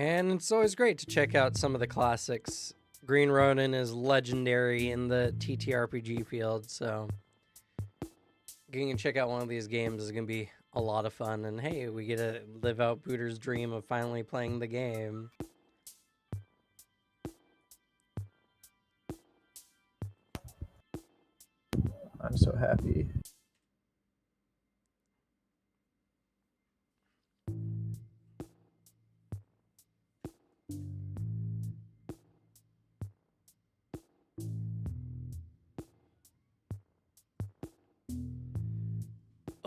Speaker 2: And it's always great to check out some of the classics. Green Ronin is legendary in the TTRPG field, so getting to check out one of these games is going to be a lot of fun. And hey, we get to live out Booter's dream of finally playing the game.
Speaker 5: I'm so happy.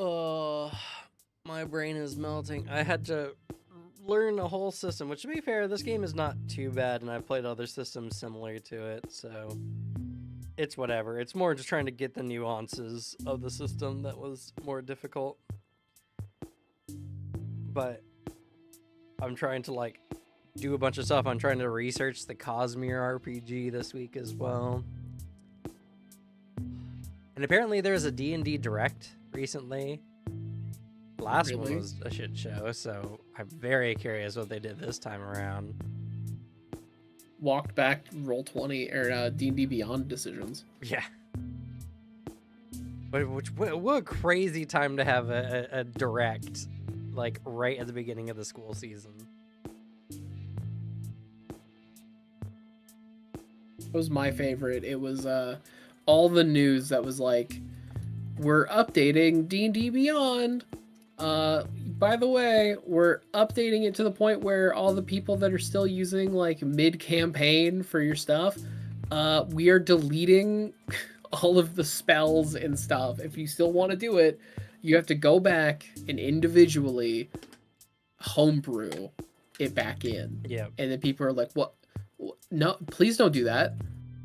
Speaker 2: Oh, my brain is melting. I had to learn a whole system, which to be fair, this game is not too bad, and I've played other systems similar to it, so it's whatever. It's more just trying to get the nuances of the system that was more difficult. But I'm trying to like do a bunch of stuff. I'm trying to research the Cosmere RPG this week as well. And apparently there's a D&D Direct recently. Last one
Speaker 3: Really?
Speaker 2: was a shit show, so I'm very curious what they did this time around.
Speaker 3: Walked back Roll20 or D&D Beyond decisions.
Speaker 2: Yeah. What a crazy time to have a direct, like, right at the beginning of the school season.
Speaker 3: It was my favorite. It was all the news that was like, we're updating D&D Beyond. By the way, we're updating it to the point where all the people that are still using like mid-campaign for your stuff, we are deleting all of the spells and stuff. If you still want to do it, you have to go back and individually homebrew it back in.
Speaker 2: Yeah.
Speaker 3: And then people are like, what? No, please don't do that.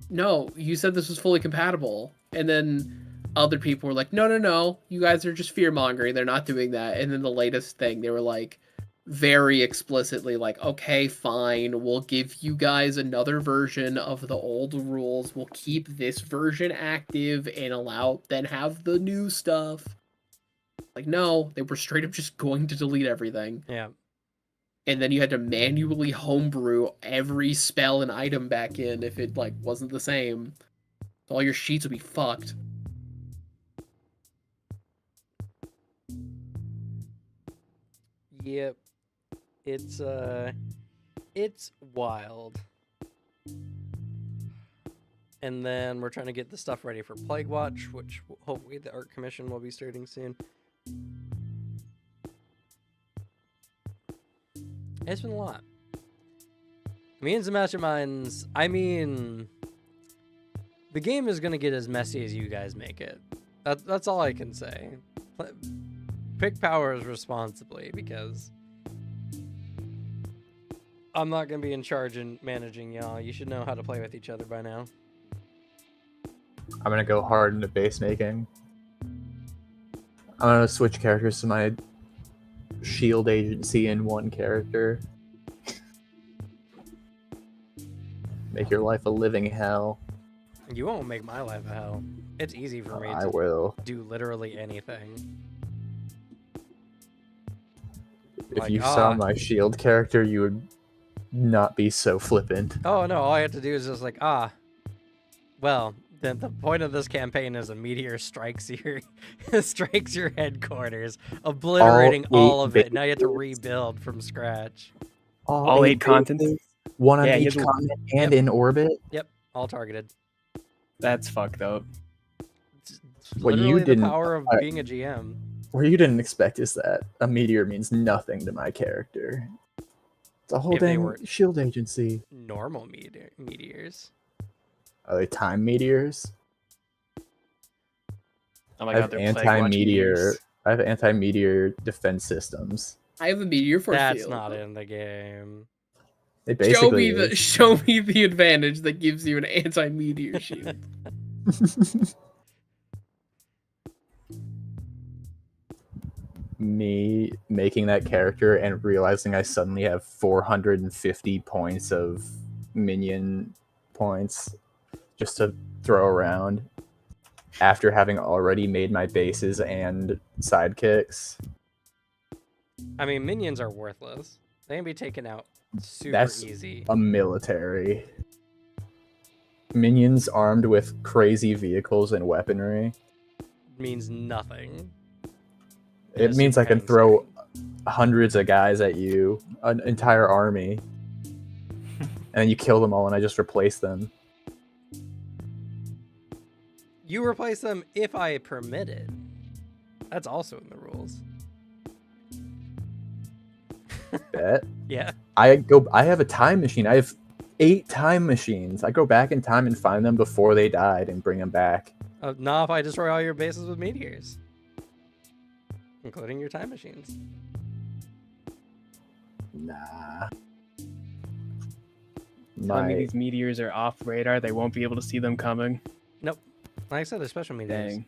Speaker 3: No, you said this was fully compatible. And then other people were like, no, you guys are just fear mongering. They're not doing that. And then the latest thing, they were like, very explicitly like, okay, fine, we'll give you guys another version of the old rules. We'll keep this version active and then have the new stuff. Like, no, they were straight up just going to delete everything.
Speaker 2: Yeah.
Speaker 3: And then you had to manually homebrew every spell and item back in if it like wasn't the same. So all your sheets would be fucked.
Speaker 2: Yep. It's wild. And then we're trying to get the stuff ready for Plague Watch, which hopefully the art commission will be starting soon. It's been a lot. Mutants and Masterminds, I mean, the game is going to get as messy as you guys make it. That's all I can say. Pick powers responsibly, because I'm not going to be in charge and managing y'all. You should know how to play with each other by now.
Speaker 5: I'm gonna go hard into base making. I'm gonna switch characters to my shield agency in one character. Make your life a living hell.
Speaker 2: You won't make my life a hell. It's easy for me
Speaker 5: I
Speaker 2: to
Speaker 5: will.
Speaker 2: do literally anything.
Speaker 5: If
Speaker 2: Like,
Speaker 5: you saw my shield character, you would not be so flippant.
Speaker 2: Oh no, all I have to do is just like, well, then the point of this campaign is a meteor strikes your strikes your headquarters, obliterating all of it. Now you have to rebuild from scratch.
Speaker 4: All 8 continents?
Speaker 5: One on
Speaker 4: Yeah,
Speaker 5: each
Speaker 4: you have to-
Speaker 5: continent and in orbit?
Speaker 2: Yep, all targeted.
Speaker 4: That's fucked up.
Speaker 2: It's
Speaker 5: What you
Speaker 2: literally the
Speaker 5: didn't-
Speaker 2: power of being a GM.
Speaker 5: What you didn't expect is that a meteor means nothing to my character. It's a whole
Speaker 2: If they
Speaker 5: dang
Speaker 2: were-
Speaker 5: shield agency.
Speaker 2: Normal meteors.
Speaker 5: Are they time meteors?
Speaker 4: Oh my
Speaker 5: I
Speaker 4: god,
Speaker 5: have
Speaker 4: they're Plague Watch
Speaker 5: anti-meteor.
Speaker 4: meteors.
Speaker 5: I have anti-meteor defense systems.
Speaker 3: I have a meteor force
Speaker 2: That's
Speaker 3: field.
Speaker 2: not in the game.
Speaker 5: They basically
Speaker 3: Show me the advantage that gives you an anti-meteor shield.
Speaker 5: Me making that character and realizing I suddenly have 450 points of minion points just to throw around after having already made my bases and sidekicks.
Speaker 2: I mean, minions are worthless. They can be taken out super
Speaker 5: That's
Speaker 2: easy.
Speaker 5: a military. Minions armed with crazy vehicles and weaponry.
Speaker 2: Means nothing.
Speaker 5: It
Speaker 2: Just
Speaker 5: means I can
Speaker 2: tanks.
Speaker 5: throw hundreds of guys at you, an entire army, and then you kill them all and I just replace them.
Speaker 2: You replace them if I permit it. That's also in the rules.
Speaker 5: Bet.
Speaker 2: Yeah.
Speaker 5: I have a time machine. I have 8 time machines. I go back in time and find them before they died and bring them back.
Speaker 2: Not if I destroy all your bases with meteors. Including your time machines.
Speaker 5: Nah.
Speaker 4: Telling me
Speaker 5: My
Speaker 4: these meteors are off radar, they won't be able to see them coming.
Speaker 2: Nope. Like I said, they're special meteors.
Speaker 4: Dang.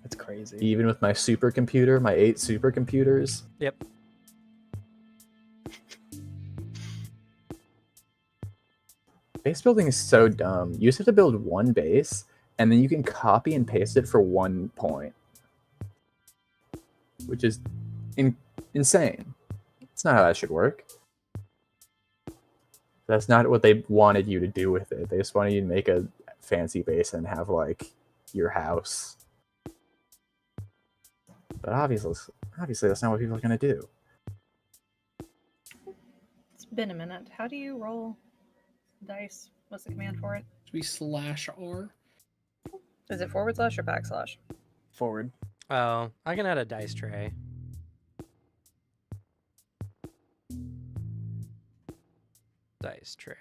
Speaker 4: That's crazy.
Speaker 5: even with my supercomputer, my 8 supercomputers.
Speaker 2: Yep.
Speaker 5: Base building is so dumb. You just have to build one base, and then you can copy and paste it for 1 point. Which is insane. It's not how that should work. That's not what they wanted you to do with it. They just wanted you to make a fancy base and have, like, your house. But obviously that's not what people are going to do.
Speaker 7: It's been a minute. How do you roll dice? What's the command for it?
Speaker 3: Should we /R?
Speaker 7: Is it / or \?
Speaker 4: Forward.
Speaker 2: Oh, I can add a dice tray. Dice tray.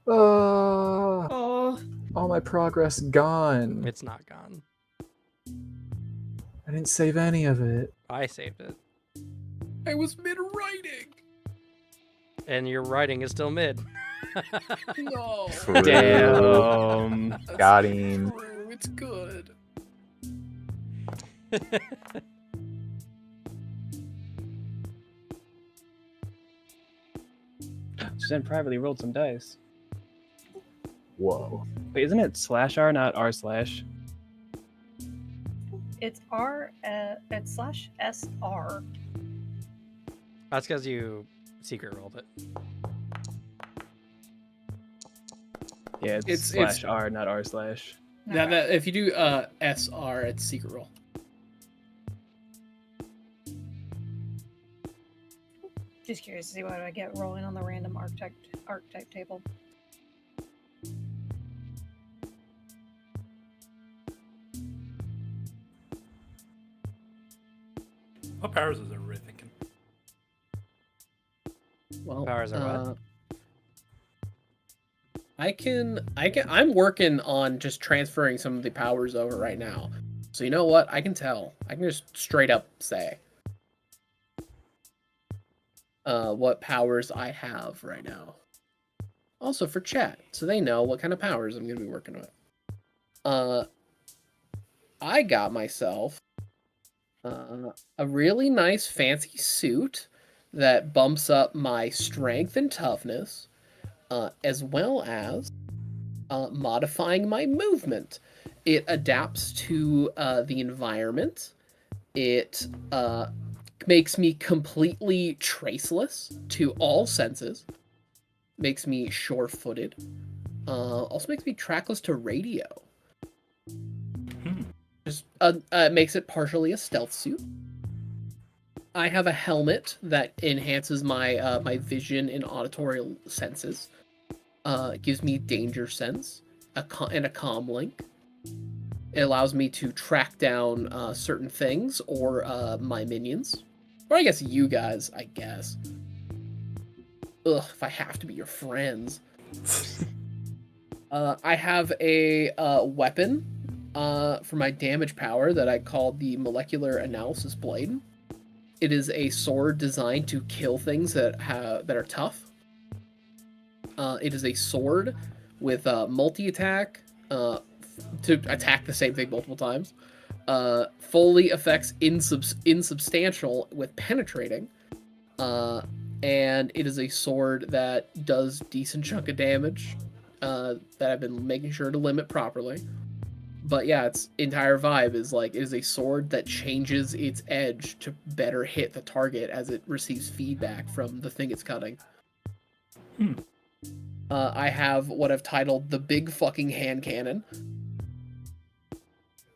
Speaker 6: Oh,
Speaker 5: All my progress gone.
Speaker 2: It's not gone.
Speaker 5: I didn't save any of it.
Speaker 2: I saved it.
Speaker 3: I was mid-writing.
Speaker 2: And your writing is still mid.
Speaker 3: No.
Speaker 5: True.
Speaker 4: Damn.
Speaker 5: Got him.
Speaker 3: True, it's good.
Speaker 4: Suzanne privately rolled some dice.
Speaker 5: Whoa.
Speaker 4: Wait, isn't it /r, not r/?
Speaker 7: It's it's /SR.
Speaker 2: That's because you secret rolled it.
Speaker 4: Yeah, it's /r, not r/.
Speaker 3: Now that if you do SR, it's secret roll.
Speaker 7: Just curious to see what I get rolling on the random archetype table.
Speaker 1: What powers is everybody thinking?
Speaker 3: Well,
Speaker 2: Powers are what?
Speaker 3: I'm working on just transferring some of the powers over right now. So you know what? I can tell. I can just straight up say what powers I have right now. Also for chat, so they know what kind of powers I'm going to be working with. I got myself a really nice fancy suit that bumps up my strength and toughness, as well as modifying my movement. It adapts to the environment. It makes me completely traceless to all senses. Makes me sure-footed. Also makes me trackless to radio. Just makes it partially a stealth suit. I have a helmet that enhances my my vision and auditory senses. It gives me danger sense and a comm link. It allows me to track down certain things or my minions. Or I guess you guys, I guess. Ugh, if I have to be your friends. I have a weapon for my damage power that I call the Molecular Analysis Blade. It is a sword designed to kill things that are tough. It is a sword with multi-attack to attack the same thing multiple times. Fully affects insubstantial with penetrating. And it is a sword that does decent chunk of damage that I've been making sure to limit properly. But yeah, its entire vibe is like, it is a sword that changes its edge to better hit the target as it receives feedback from the thing it's cutting. I have what I've titled the Big Fucking Hand Cannon.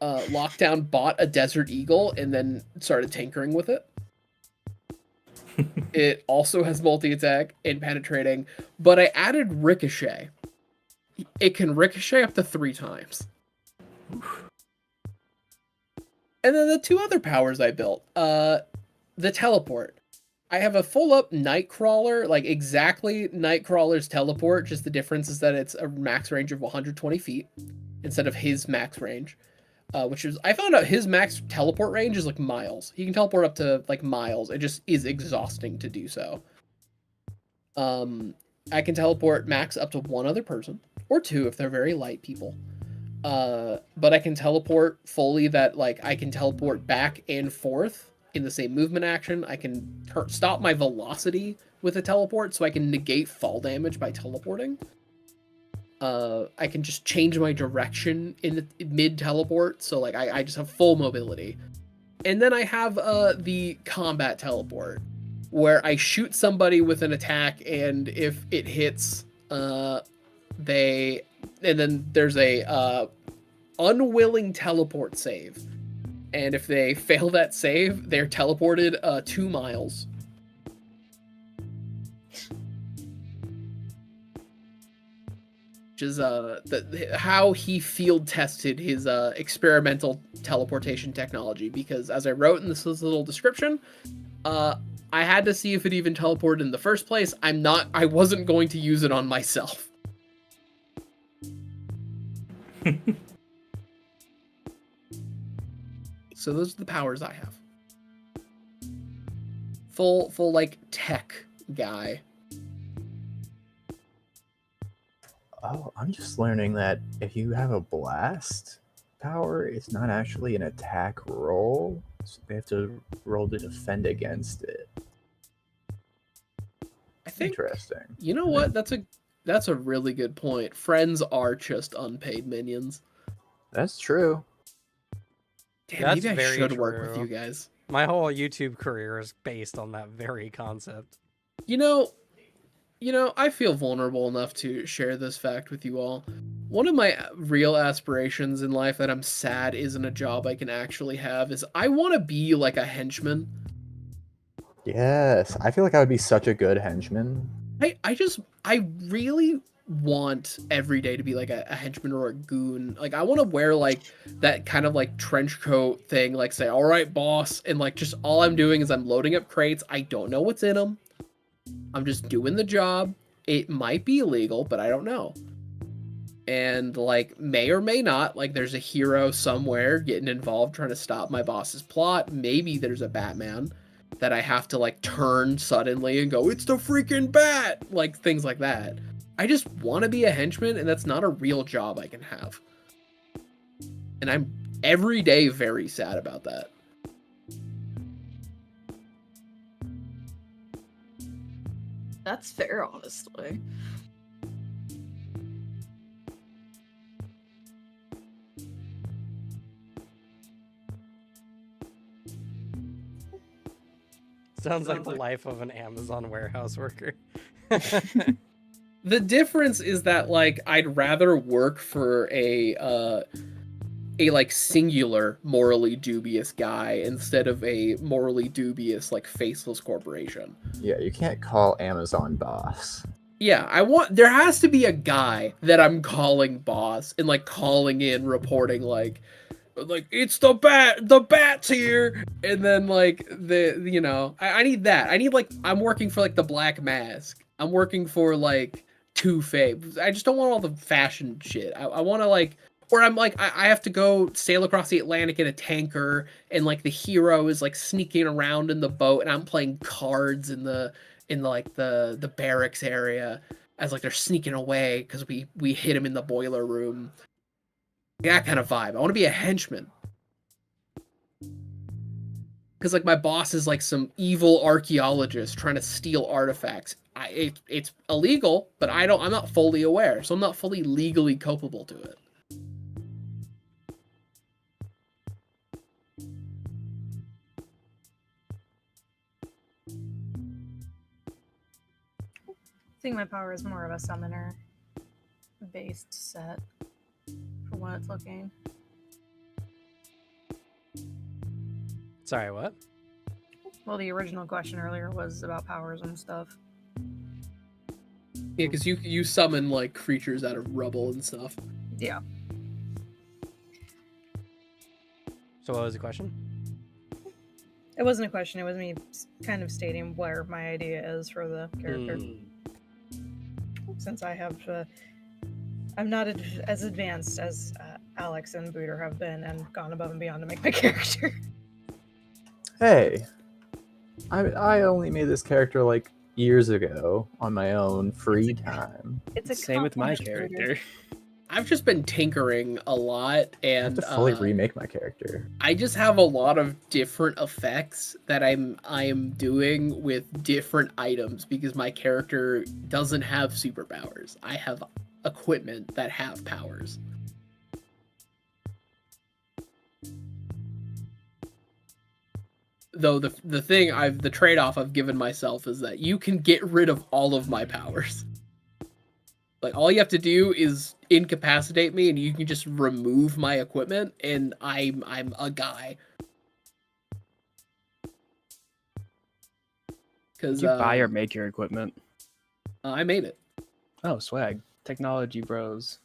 Speaker 3: Lockdown bought a Desert Eagle and then started tinkering with it. It also has multi-attack and penetrating, but I added ricochet. It can ricochet up to 3 times. And then the 2 other powers I built. The teleport. I have a full-up Nightcrawler, like exactly Nightcrawler's teleport, just the difference is that it's a max range of 120 feet instead of his max range. Which is, I found out his max teleport range is like miles. He can teleport up to like miles. It just is exhausting to do so. I can teleport max up to 1 other person, or 2 if they're very light people. But I can teleport fully that, like, I can teleport back and forth in the same movement action. I can stop my velocity with a teleport, so I can negate fall damage by teleporting. I can just change my direction in the mid-teleport, so, like, I just have full mobility. And then I have, the combat teleport, where I shoot somebody with an attack, and if it hits, and then there's a, unwilling teleport save. And if they fail that save, they're teleported, 2 miles. Which is how he field tested his experimental teleportation technology, because as I wrote in this little description, I had to see if it even teleported in the first place. I wasn't going to use it on myself. So those are the powers I have. Full like tech guy.
Speaker 5: Oh, I'm just learning that if you have a blast power, it's not actually an attack roll. So they have to roll to defend against it.
Speaker 3: I think
Speaker 5: Interesting.
Speaker 3: you know what? That's a really good point. Friends are just unpaid minions.
Speaker 5: That's true.
Speaker 3: Damn,
Speaker 2: That's
Speaker 3: maybe I
Speaker 2: very
Speaker 3: should work with
Speaker 2: true.
Speaker 3: you guys.
Speaker 2: My whole YouTube career is based on that very concept.
Speaker 3: You know, I feel vulnerable enough to share this fact with you all. One of my real aspirations in life that I'm sad isn't a job I can actually have is I want to be like a henchman.
Speaker 5: Yes, I feel like I would be such a good henchman.
Speaker 3: I really want every day to be like a henchman or a goon. Like I want to wear like that kind of like trench coat thing, like say, all right, boss. And like just all I'm doing is I'm loading up crates. I don't know what's in them. I'm just doing the job. It might be illegal, but I don't know. And like may or may not, like there's a hero somewhere getting involved trying to stop my boss's plot. Maybe there's a Batman that I have to like turn suddenly and go, it's the freaking bat, like things like that. I just want to be a henchman, and that's not a real job I can have. And I'm every day very sad about that.
Speaker 6: That's fair, honestly.
Speaker 2: Sounds like the life of an Amazon warehouse worker.
Speaker 3: The difference is that like I'd rather work for a like singular morally dubious guy instead of a morally dubious like faceless corporation.
Speaker 5: Yeah, you can't call Amazon boss.
Speaker 3: Yeah, there has to be a guy that I'm calling boss and like calling in reporting like it's the bat's here, and then like I need that. I need like I'm working for like the Black Mask. I'm working for like Two-Face. I just don't want all the fashion shit. I want to like, or I'm like I have to go sail across the Atlantic in a tanker, and like the hero is like sneaking around in the boat, and I'm playing cards in the barracks area as like they're sneaking away because we hit him in the boiler room. That kind of vibe. I want to be a henchman. Because like my boss is like some evil archaeologist trying to steal artifacts. It's illegal, but I'm not fully aware, so I'm not fully legally culpable to it.
Speaker 7: I think my power is more of a summoner based set for what it's looking.
Speaker 2: Sorry, what?
Speaker 7: Well, the original question earlier was about powers and stuff.
Speaker 3: Yeah, because you summon like creatures out of rubble and stuff.
Speaker 7: Yeah.
Speaker 2: So what was the question?
Speaker 7: It wasn't a question, it was me kind of stating where my idea is for the character. Since I have, I'm not as advanced as Alex and Booter have been and gone above and beyond to make my character.
Speaker 5: Hey, I only made this character like years ago on my own free time.
Speaker 7: It's a
Speaker 4: Same with my
Speaker 7: compliment, Booter.
Speaker 4: character.
Speaker 3: I've just been tinkering a lot,
Speaker 5: I have
Speaker 3: and
Speaker 5: to fully remake my character.
Speaker 3: I just have a lot of different effects that I am doing with different items because my character doesn't have superpowers. I have equipment that have powers. Though the trade-off I've given myself is that you can get rid of all of my powers. Like all you have to do is incapacitate me, and you can just remove my equipment, and I'm a guy. Because
Speaker 4: Did you buy or make your equipment?
Speaker 3: I made it.
Speaker 4: Oh, swag. Technology bros.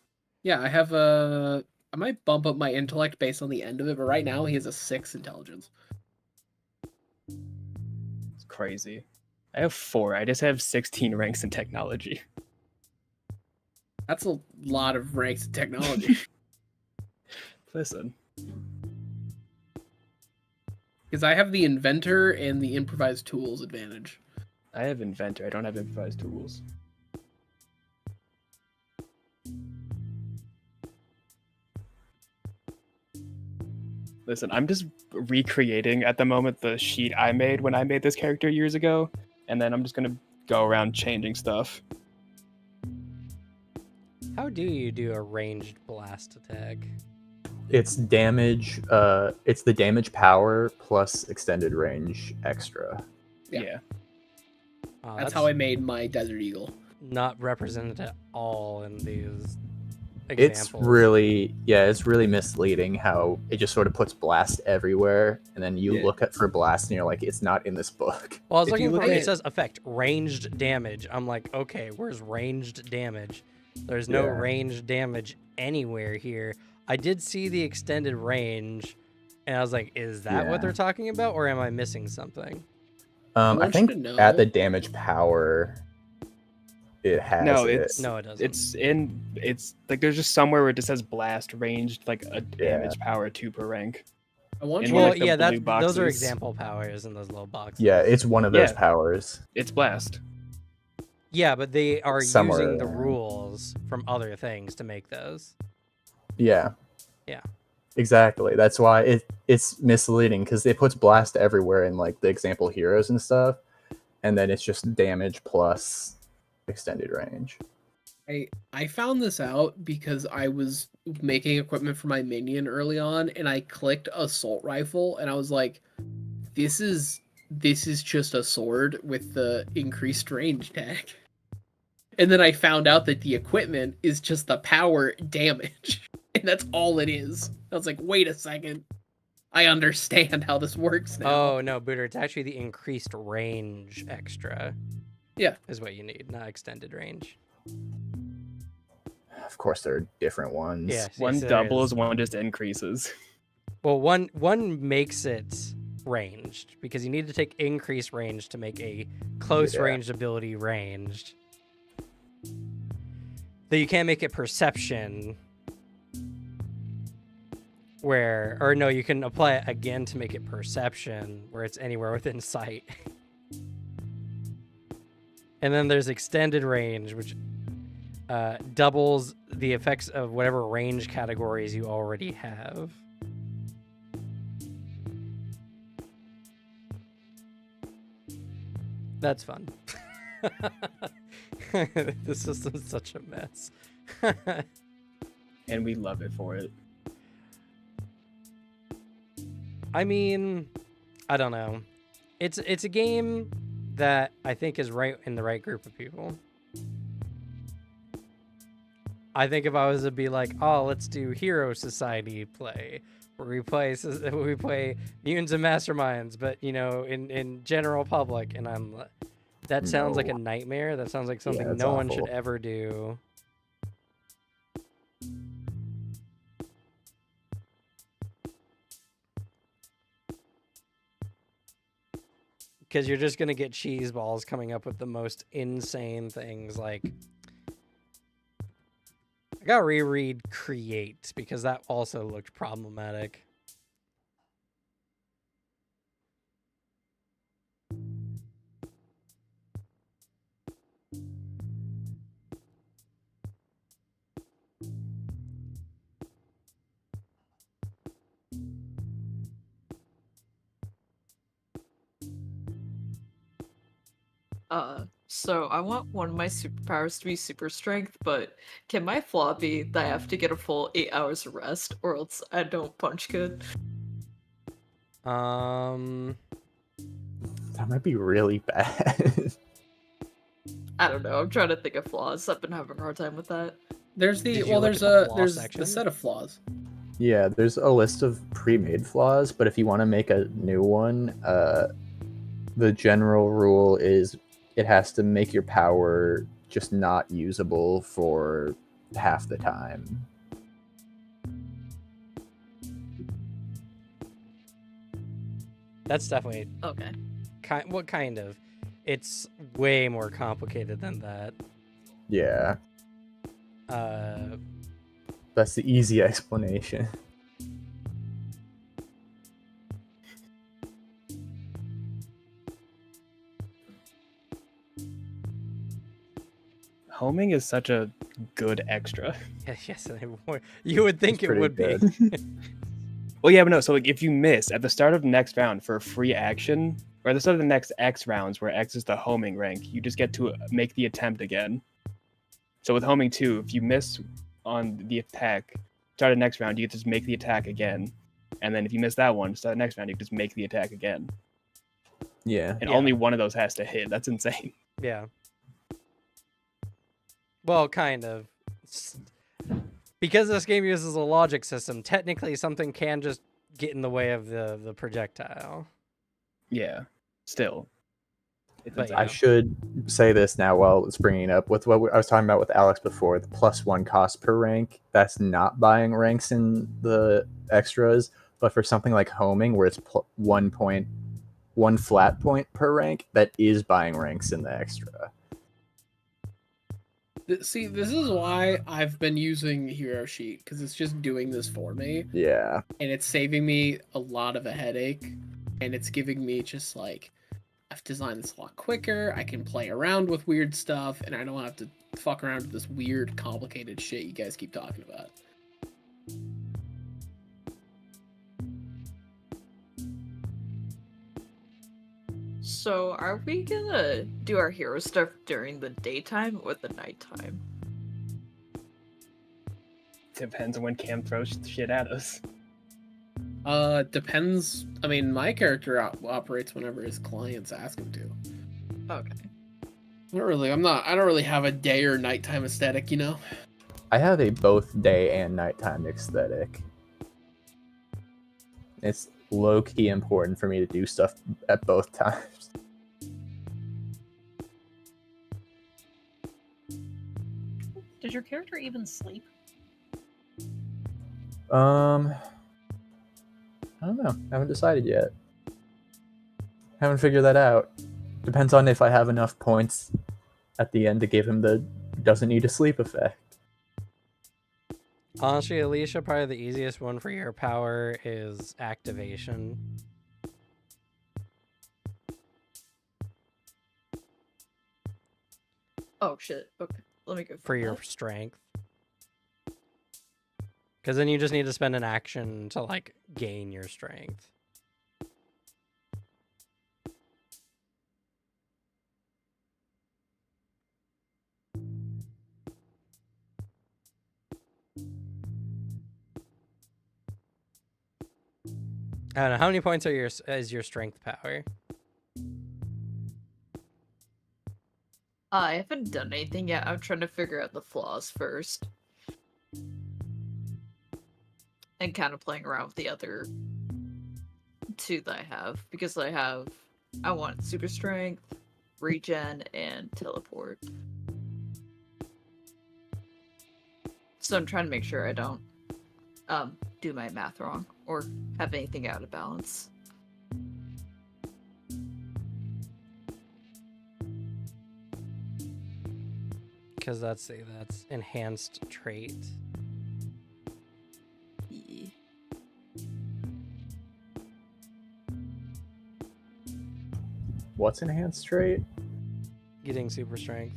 Speaker 3: Yeah, I have a. I might bump up my intellect based on the end of it, but right now he has a 6 intelligence.
Speaker 4: It's crazy. I have 4. I just have 16 ranks in technology.
Speaker 3: That's a lot of ranks in technology.
Speaker 4: Listen.
Speaker 3: Because I have the inventor and the improvised tools advantage.
Speaker 4: I have inventor. I don't have improvised tools. Listen, I'm just recreating at the moment the sheet I made when I made this character years ago, and then I'm just gonna go around changing stuff.
Speaker 2: How do you do a ranged blast attack?
Speaker 5: It's damage. It's the damage power plus extended range extra.
Speaker 3: Yeah.
Speaker 4: Yeah.
Speaker 2: Oh,
Speaker 3: That's how I made my Desert Eagle.
Speaker 2: not represented at all in these
Speaker 5: It's
Speaker 2: examples.
Speaker 5: it's really misleading how it just sort of puts blast everywhere, and then you
Speaker 4: Yeah.
Speaker 5: look at for blast and you're like, it's not in this book.
Speaker 2: Well, I was
Speaker 4: if you
Speaker 2: looking for
Speaker 4: look
Speaker 2: it.
Speaker 4: at-
Speaker 2: It says effect ranged damage. I'm like, okay, where's ranged damage? There's no
Speaker 5: Yeah.
Speaker 2: ranged damage anywhere here. I did see the extended range, and I was like, is that what
Speaker 5: Yeah.
Speaker 2: they're talking about, or am I missing something?
Speaker 5: I
Speaker 3: want
Speaker 5: think
Speaker 3: you to know-
Speaker 5: at the damage power, it has
Speaker 4: No,
Speaker 5: it.
Speaker 4: it's
Speaker 2: No, it doesn't.
Speaker 4: it's like there's just somewhere where it just says blast ranged like a damage power 2 per rank.
Speaker 3: I want
Speaker 4: In
Speaker 3: you
Speaker 4: one
Speaker 2: Well,
Speaker 4: of the
Speaker 2: yeah,
Speaker 4: blue
Speaker 2: those are
Speaker 4: boxes.
Speaker 2: example powers in those little boxes.
Speaker 5: Yeah, it's one of those
Speaker 4: Yeah.
Speaker 5: powers.
Speaker 4: It's blast.
Speaker 2: Yeah, but they are
Speaker 5: Somewhere
Speaker 2: using the
Speaker 5: around.
Speaker 2: rules from other things to make those.
Speaker 5: Yeah.
Speaker 2: Yeah.
Speaker 5: Exactly. That's why it's misleading because it puts blast everywhere in like the example heroes and stuff, and then it's just damage plus extended range.
Speaker 3: I found this out because I was making equipment for my minion early on, and I clicked assault rifle, and I was like, this is just a sword with the increased range tag. And then I found out that the equipment is just the power damage, and that's all it is. I was like, wait a second, I understand how this works now.
Speaker 2: Oh no, Booter, it's actually the increased range extra.
Speaker 3: Yeah.
Speaker 2: Is what you need, not extended range.
Speaker 5: Of course, there are different ones.
Speaker 2: Yeah.
Speaker 4: One
Speaker 2: yes, there
Speaker 4: doubles,
Speaker 2: is.
Speaker 4: one just increases.
Speaker 2: Well, one makes it ranged because you need to take increased range to make a close
Speaker 5: Yeah.
Speaker 2: ranged ability ranged. Though you can't make it perception. Or no, you can apply it again to make it perception, where it's anywhere within sight. And then there's extended range, which doubles the effects of whatever range categories you already have. That's fun. The system's such a mess.
Speaker 4: And we love it for it.
Speaker 2: I mean, I don't know. It's a game that I think is right in the right group of people. I think if I was to be like, oh, let's do Hero Society play, where we play Mutants and Masterminds, but in general public, and that sounds like a
Speaker 5: No.
Speaker 2: nightmare. That sounds like something
Speaker 5: that's
Speaker 2: no one should
Speaker 5: awful.
Speaker 2: ever do. Because you're just gonna get cheese balls coming up with the most insane things. Like, I gotta reread Create because that also looked problematic.
Speaker 6: So I want one of my superpowers to be super strength, but can my flaw be that I have to get a full 8 hours of rest, or else I don't punch good?
Speaker 2: Um,
Speaker 5: That might be really bad.
Speaker 6: I don't know. I'm trying to think of flaws. I've been having a hard time with that.
Speaker 3: There's
Speaker 2: Did
Speaker 3: the
Speaker 2: you look
Speaker 3: there's
Speaker 2: at the
Speaker 3: a
Speaker 2: flaw
Speaker 3: there's
Speaker 2: section?
Speaker 3: the set of flaws.
Speaker 5: Yeah, there's a list of pre-made flaws, but if you want to make a new one, the general rule is it has to make your power just not usable for half the time.
Speaker 2: that's definitely
Speaker 6: Okay.
Speaker 2: what kind of? It's way more complicated than that.
Speaker 5: Yeah,
Speaker 2: Uh,
Speaker 5: that's the easy explanation.
Speaker 4: Homing is such a good extra.
Speaker 2: yes, you would think
Speaker 5: It's
Speaker 2: it
Speaker 5: pretty
Speaker 2: would be.
Speaker 5: good.
Speaker 4: Well, yeah, but no. So like, if you miss at the start of the next round for a free action, or at the start of the next X rounds, where X is the homing rank, you just get to make the attempt again. So with homing 2, if you miss on the attack, start the next round, you get to just make the attack again. And then if you miss that one, start the next round, you just make the attack again.
Speaker 5: Yeah.
Speaker 4: And
Speaker 2: Yeah.
Speaker 4: only one of those has to hit. That's insane.
Speaker 2: Yeah. Well, kind of. Because this game uses a logic system, technically something can just get in the way of the projectile.
Speaker 4: Yeah. Still. It's
Speaker 2: But
Speaker 4: insane.
Speaker 5: I should say this now while it's bringing it up with what I was talking about with Alex before, the +1 cost per rank. That's not buying ranks in the extras, but for something like homing, where it's 1 flat point per rank, that is buying ranks in the extra.
Speaker 3: See, this is why I've been using Hero Sheet, because it's just doing this for me,
Speaker 5: Yeah.
Speaker 3: and it's saving me a lot of a headache, and it's giving me just like, I've designed this a lot quicker, I can play around with weird stuff, and I don't have to fuck around with this weird, complicated shit you guys keep talking about.
Speaker 6: So, are we gonna do our hero stuff during the daytime or the nighttime?
Speaker 4: Depends on when Cam throws shit at us.
Speaker 3: Depends. I mean, my character operates whenever his clients ask him to.
Speaker 6: Okay.
Speaker 3: I don't really have a day or nighttime aesthetic, you know?
Speaker 5: I have a both day and nighttime aesthetic. It's low-key important for me to do stuff at both times.
Speaker 7: Does your character even sleep?
Speaker 5: I don't know. Haven't decided yet. Haven't figured that out. Depends on if I have enough points at the end to give him the doesn't need to sleep effect.
Speaker 2: Honestly, Alicia, probably the easiest one for your power is activation.
Speaker 6: Oh shit. Okay. Let me go
Speaker 2: For
Speaker 6: find
Speaker 2: your
Speaker 6: that.
Speaker 2: strength. Because then you just need to spend an action to, like, gain your strength. I don't know. How many points are is your strength power?
Speaker 6: I haven't done anything yet. I'm trying to figure out the flaws first. And kind of playing around with the other two that I have. Because I want super strength, regen, and teleport. So I'm trying to make sure I don't do my math wrong or have anything out of balance.
Speaker 2: Because that's enhanced trait.
Speaker 6: Yeah.
Speaker 5: What's enhanced trait?
Speaker 2: Getting super strength.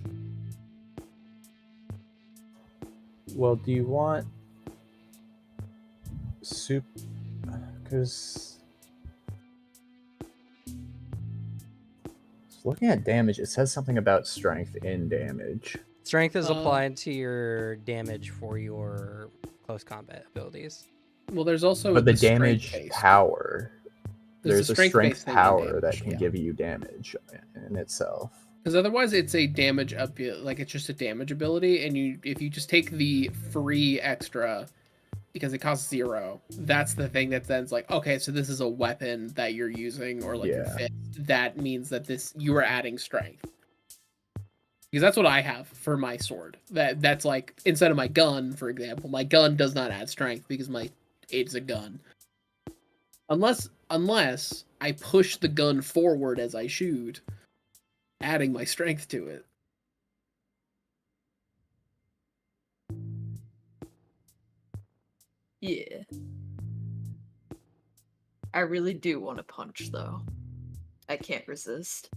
Speaker 5: Well, do you want soup? Because looking at damage, it says something about strength in damage.
Speaker 2: Strength is applied to your damage for your close combat abilities.
Speaker 3: Well, there's also
Speaker 5: But the
Speaker 3: the
Speaker 5: damage
Speaker 3: strength-based.
Speaker 5: power, there's a strength
Speaker 3: strength-based thing in
Speaker 5: power that
Speaker 3: damage,
Speaker 5: can
Speaker 3: yeah.
Speaker 5: give you damage in itself.
Speaker 3: Because otherwise, it's a damage up, like it's just a damage ability, and if you just take the free extra, because it costs 0, that's the thing that then's like, okay, so this is a weapon that you're using, or like your
Speaker 5: Yeah.
Speaker 3: fist. That means that you are adding strength. Because that's what I have for my sword. That's like, instead of my gun, for example, my gun does not add strength because it's a gun. Unless I push the gun forward as I shoot, adding my strength to it.
Speaker 6: Yeah. I really do want to punch, though. I can't resist.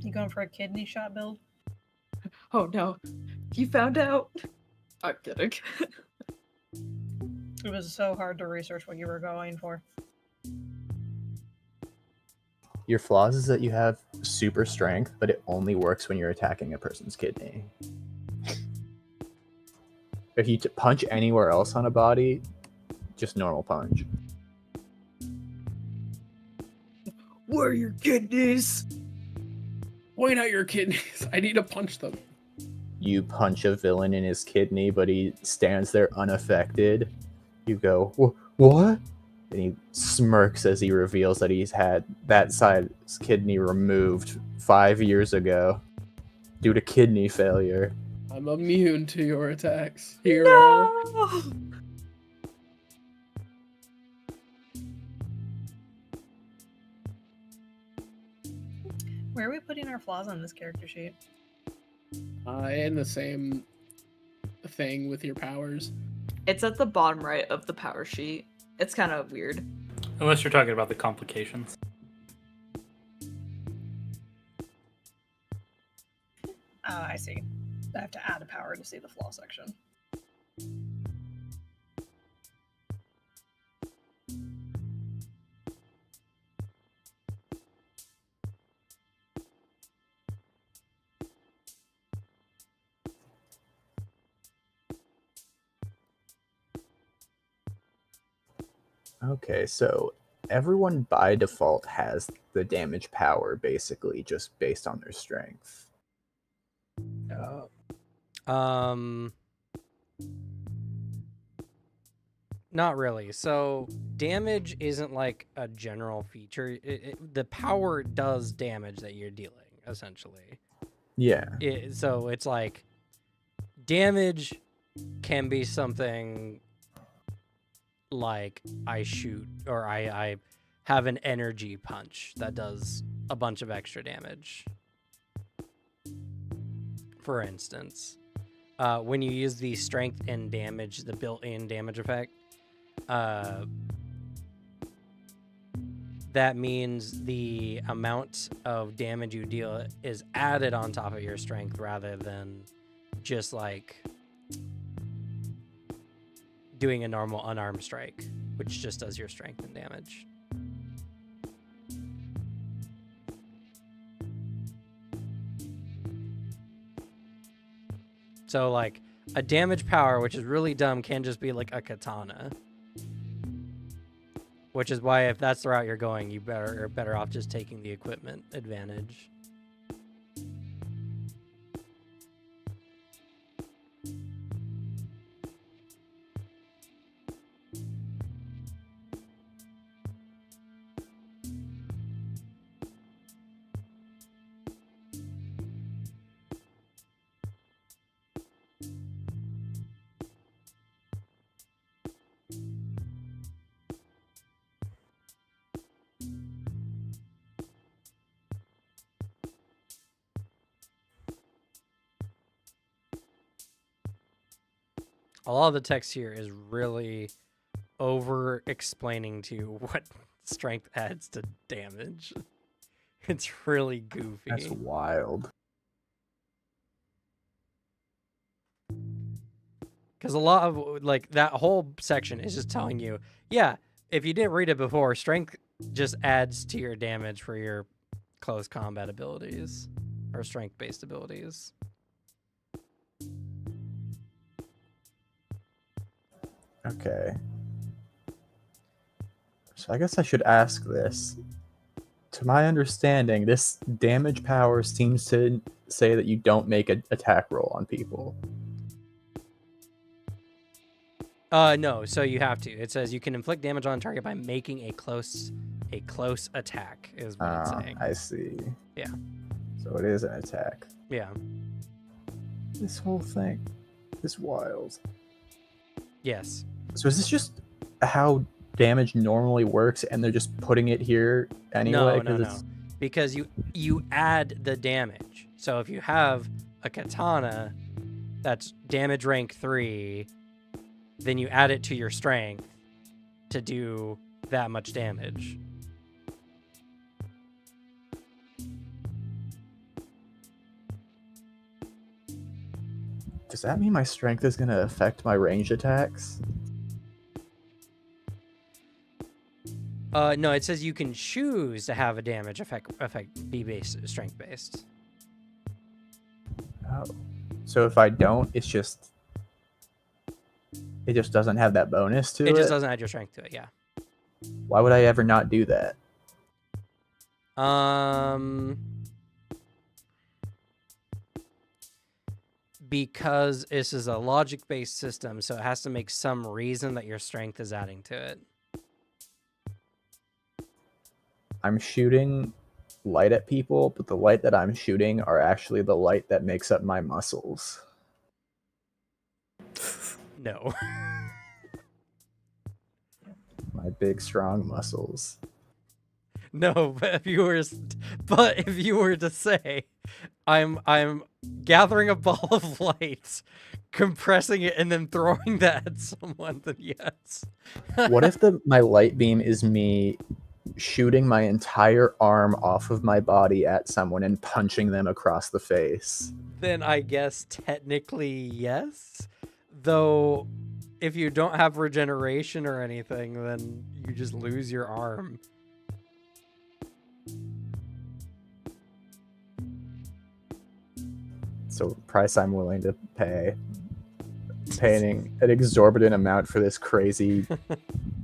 Speaker 7: You going for a kidney shot build?
Speaker 6: Oh no. You found out? I'm kidding.
Speaker 7: It was so hard to research what you were going for.
Speaker 5: Your flaws is that you have super strength, but it only works when you're attacking a person's kidney. If you punch anywhere else on a body, just normal punch.
Speaker 6: Where are your kidneys?
Speaker 3: Point out your kidneys. I need to punch them.
Speaker 5: You punch a villain in his kidney, but he stands there unaffected. You go, what? And he smirks as he reveals that he's had that side's kidney removed 5 years ago due to kidney failure.
Speaker 3: I'm immune to your attacks, hero.
Speaker 6: No!
Speaker 7: Where are we putting our flaws on this character sheet?
Speaker 3: In the same thing with your powers.
Speaker 6: It's at the bottom right of the power sheet. It's kind of weird.
Speaker 1: Unless you're talking about the complications.
Speaker 7: I see. I have to add a power to see the flaw section.
Speaker 5: Okay, so everyone by default has the damage power, basically, just based on their strength.
Speaker 2: Not really. So damage isn't like a general feature. The power does damage that you're dealing, essentially.
Speaker 5: Yeah.
Speaker 2: So it's like damage can be something like I shoot or I have an energy punch that does a bunch of extra damage. For instance, when you use the strength and damage, the built-in damage effect, that means the amount of damage you deal is added on top of your strength rather than just like doing a normal unarmed strike, which just does your strength and damage. So like a damage power, which is really dumb, can just be like a katana. Which is why if that's the route you're going, you are better off just taking the equipment advantage. A lot of the text here is really over explaining to you what strength adds to damage. It's really goofy.
Speaker 5: That's wild.
Speaker 2: Because a lot of like that whole section is just telling you, yeah, if you didn't read it before, strength just adds to your damage for your close combat abilities or strength-based abilities.
Speaker 5: Okay. So I guess I should ask this. To my understanding, this damage power seems to say that you don't make an attack roll on people.
Speaker 2: No, so you have to. It says you can inflict damage on a target by making a close attack, is what it's saying.
Speaker 5: I see.
Speaker 2: Yeah.
Speaker 5: So it is an attack.
Speaker 2: Yeah.
Speaker 5: This whole thing is wild.
Speaker 2: Yes.
Speaker 5: So is this just how damage normally works and they're just putting it here anyway?
Speaker 2: No. Because you add the damage. So if you have a katana that's damage rank 3, then you add it to your strength to do that much damage.
Speaker 5: Does that mean my strength is gonna affect my ranged attacks?
Speaker 2: No, it says you can choose to have a damage effect be strength based.
Speaker 5: Oh. So if I don't, it just doesn't have that bonus to it?
Speaker 2: It just doesn't add your strength to it, yeah.
Speaker 5: Why would I ever not do that?
Speaker 2: Because this is a logic-based system, so it has to make some reason that your strength is adding to it.
Speaker 5: I'm shooting light at people, but the light that I'm shooting are actually the light that makes up my muscles.
Speaker 2: No.
Speaker 5: My big, strong muscles.
Speaker 2: No, but if you were to say, I'm gathering a ball of light, compressing it, and then throwing that at someone, then yes.
Speaker 5: What if my light beam is me shooting my entire arm off of my body at someone and punching them across the face?
Speaker 2: Then I guess technically yes. Though if you don't have regeneration or anything, then you just lose your arm.
Speaker 5: So price I'm willing to pay. Paying an exorbitant amount for this crazy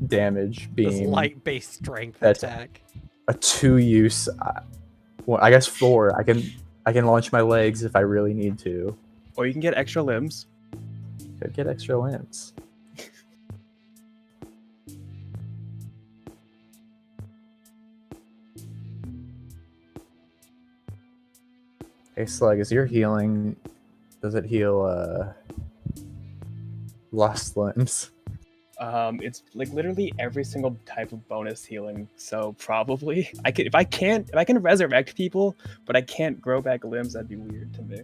Speaker 5: damage beam.
Speaker 2: This light-based strength
Speaker 5: That's
Speaker 2: attack.
Speaker 5: A 2-use. Well, I guess 4. I can launch my legs if I really need to.
Speaker 4: Or you can get extra limbs.
Speaker 5: Could get extra limbs. Hey Slug, is your healing, does it heal lost limbs?
Speaker 4: It's like literally every single type of bonus healing. So probably if I can resurrect people, but I can't grow back limbs, that'd be weird to me.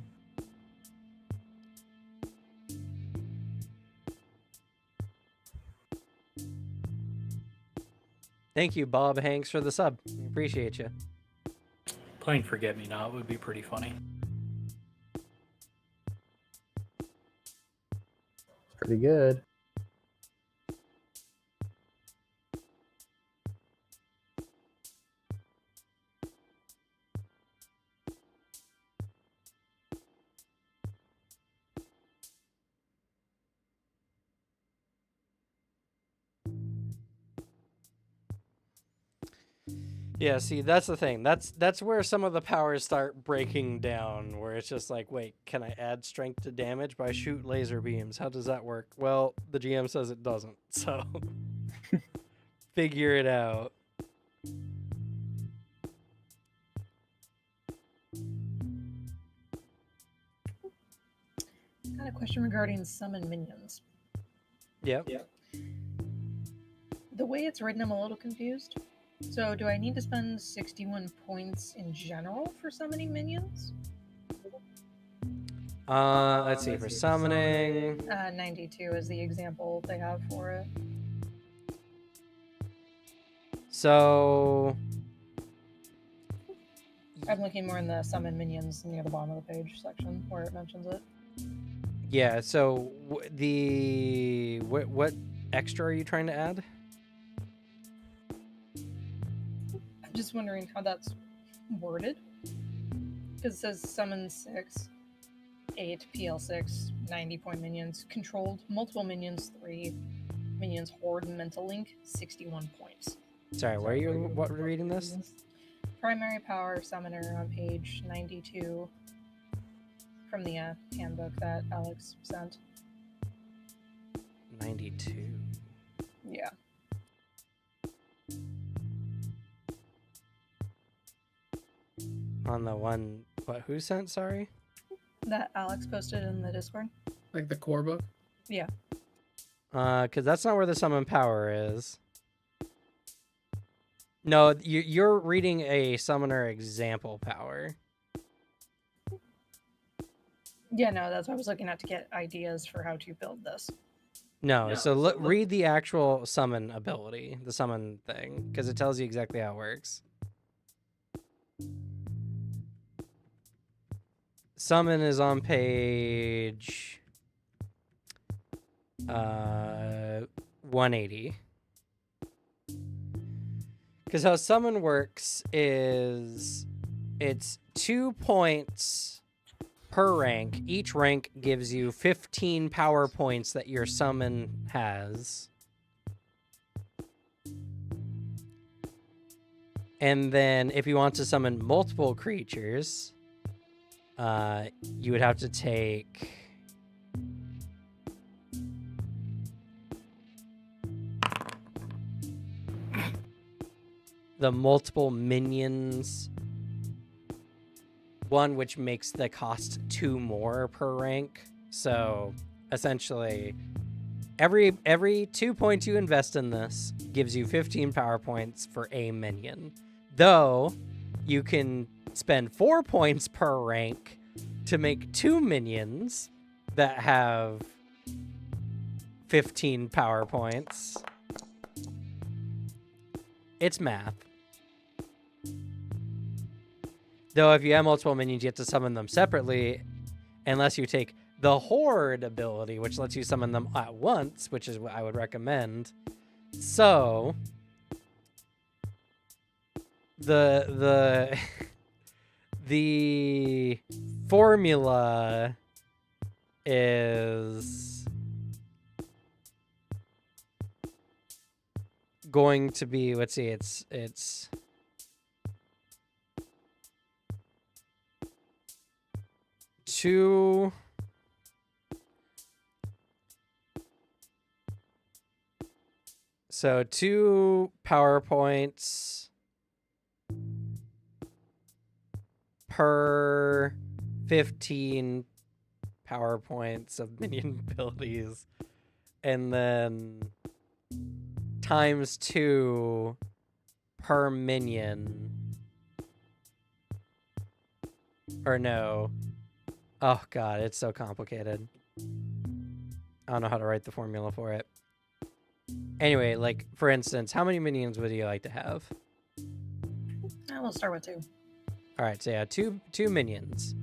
Speaker 2: Thank you, Bob Hanks, for the sub. Appreciate you.
Speaker 1: Playing Forget Me Not would be pretty funny.
Speaker 5: Pretty good.
Speaker 2: Yeah, see, that's the thing. That's where some of the powers start breaking down, where it's just like, wait, can I add strength to damage by shoot laser beams? How does that work? Well, the GM says it doesn't, so figure it out.
Speaker 7: Got a question regarding summon minions.
Speaker 2: Yep.
Speaker 7: The way it's written, I'm a little confused. So, do I need to spend 61 points in general for summoning minions?
Speaker 2: Let's see, for summoning.
Speaker 7: 92 is the example they have for it.
Speaker 2: So
Speaker 7: I'm looking more in the summon minions near the bottom of the page section where it mentions it.
Speaker 2: yeah, so what extra are you trying to add?
Speaker 7: I'm just wondering how that's worded. Because it says summon 6, 8, PL6, 90 point minions, controlled, multiple minions, 3, minions, horde, mental link, 61 points.
Speaker 2: Sorry, where are you reading this?
Speaker 7: Primary power summoner on page 92 from the handbook that Alex sent.
Speaker 2: 92.
Speaker 7: Yeah.
Speaker 2: On the one, who sent, sorry?
Speaker 7: That Alex posted in the Discord.
Speaker 3: Like the core book?
Speaker 7: Yeah.
Speaker 2: Because that's not where the summon power is. No, you're reading a summoner example power.
Speaker 7: Yeah, no, that's what I was looking at to get ideas for how to build this.
Speaker 2: No, so read the actual summon ability, the summon thing, because it tells you exactly how it works. Summon is on page 180. Because how summon works is it's 2 points per rank. Each rank gives you 15 power points that your summon has. And then if you want to summon multiple creatures, you would have to take... the multiple minions one, which makes the cost 2 more per rank. So essentially every 2 points you invest in this gives you 15 power points for a minion, though you can spend 4 points per rank to make 2 minions that have 15 power points. It's math. Though if you have multiple minions, you have to summon them separately, unless you take the Horde ability, which lets you summon them at once, which is what I would recommend. So the the formula is going to be, let's see, it's two power points per 15 power points of minion abilities, and then times 2 per minion. Or no. Oh god, it's so complicated. I don't know how to write the formula for it. Anyway, like, for instance, how many minions would you like to have?
Speaker 7: We'll start with 2.
Speaker 2: Alright, so yeah, two minions.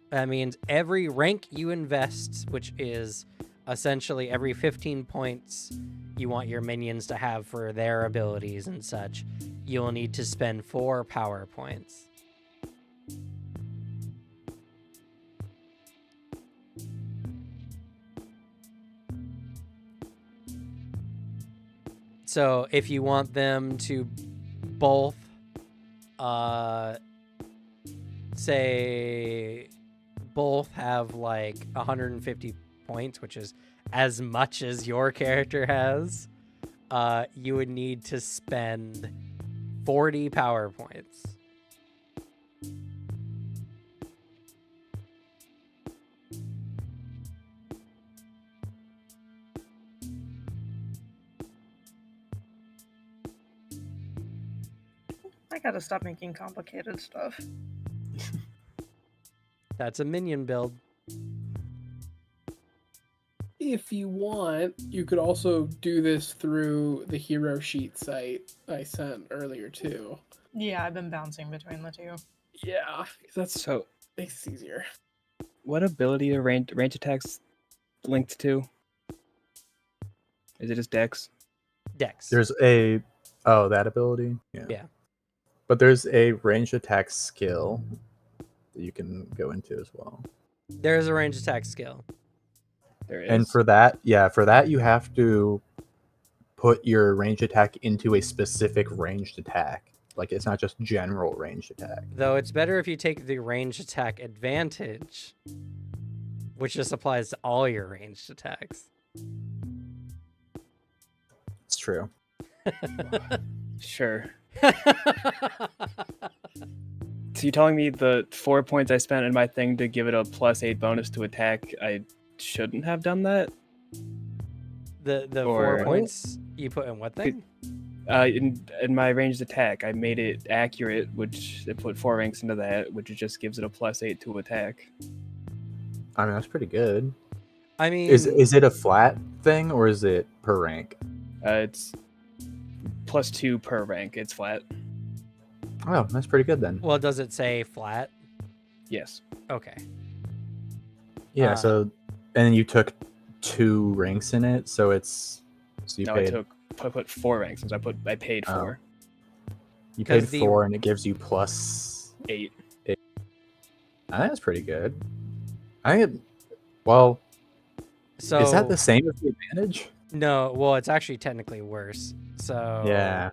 Speaker 2: That means every rank you invest, which is essentially every 15 points you want your minions to have for their abilities and such, you'll need to spend 4 power points. So if you want them to both, say, both have like 150 points, which is as much as your character has, you would need to spend 40 power points.
Speaker 7: I gotta stop making complicated stuff.
Speaker 2: That's a minion build.
Speaker 3: If you want, you could also do this through the hero sheet site I sent earlier too.
Speaker 7: Yeah, I've been bouncing between the 2.
Speaker 3: Yeah, 'cause that's
Speaker 4: So,
Speaker 3: makes it easier.
Speaker 4: what ability are range attacks linked to? Is it just Dex?
Speaker 2: Dex.
Speaker 5: There's a that ability.
Speaker 2: Yeah.
Speaker 5: But there's a ranged attack skill that you can go into as well.
Speaker 2: There's a range attack skill.
Speaker 4: There is.
Speaker 5: And for that you have to put your ranged attack into a specific ranged attack. Like, it's not just general ranged attack.
Speaker 2: Though it's better if you take the ranged attack advantage, which just applies to all your ranged attacks.
Speaker 5: It's true.
Speaker 4: Sure. So you're telling me the 4 points I spent in my thing to give it a +8 bonus to attack, I shouldn't have done that?
Speaker 2: The 4
Speaker 4: Or-
Speaker 2: points you put in what thing?
Speaker 4: In my ranged attack, I made it accurate, which I put 4 ranks into that, which just gives it a +8 to attack.
Speaker 5: I mean, that's pretty good.
Speaker 2: I mean,
Speaker 5: Is it a flat thing or is it per rank?
Speaker 4: It's +2 per rank. It's flat.
Speaker 5: Oh, that's pretty good then.
Speaker 2: well, does it say flat?
Speaker 4: Yes.
Speaker 2: Okay.
Speaker 5: Yeah, so and then you took 2 ranks in it, so it's so you
Speaker 4: No,
Speaker 5: paid
Speaker 4: I put 4 ranks. So I paid
Speaker 5: Oh.
Speaker 4: 4,
Speaker 5: you
Speaker 2: 'Cause
Speaker 5: paid
Speaker 2: the-
Speaker 5: 4 and it gives you plus
Speaker 4: 8.
Speaker 5: I think that's pretty good. I think well,
Speaker 2: So
Speaker 5: is that the same as the advantage?
Speaker 2: no, well, it's actually technically worse. So
Speaker 5: Yeah.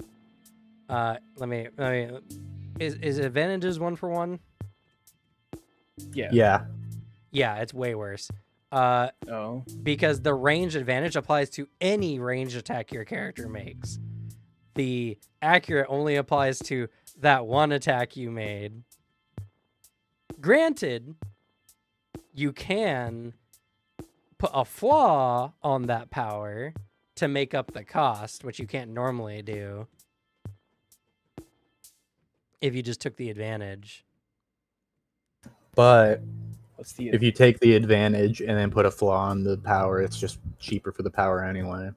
Speaker 2: let me is advantages 1-for-1?
Speaker 4: Yeah.
Speaker 5: Yeah.
Speaker 2: Yeah, it's way worse.
Speaker 4: Oh.
Speaker 2: Because the range advantage applies to any ranged attack your character makes. The accurate only applies to that one attack you made. Granted, you can put a flaw on that power to make up the cost, which you can't normally do if you just took the advantage.
Speaker 5: But
Speaker 4: What's the
Speaker 5: if you take the advantage and then put a flaw on the power, it's just cheaper for the power anyway,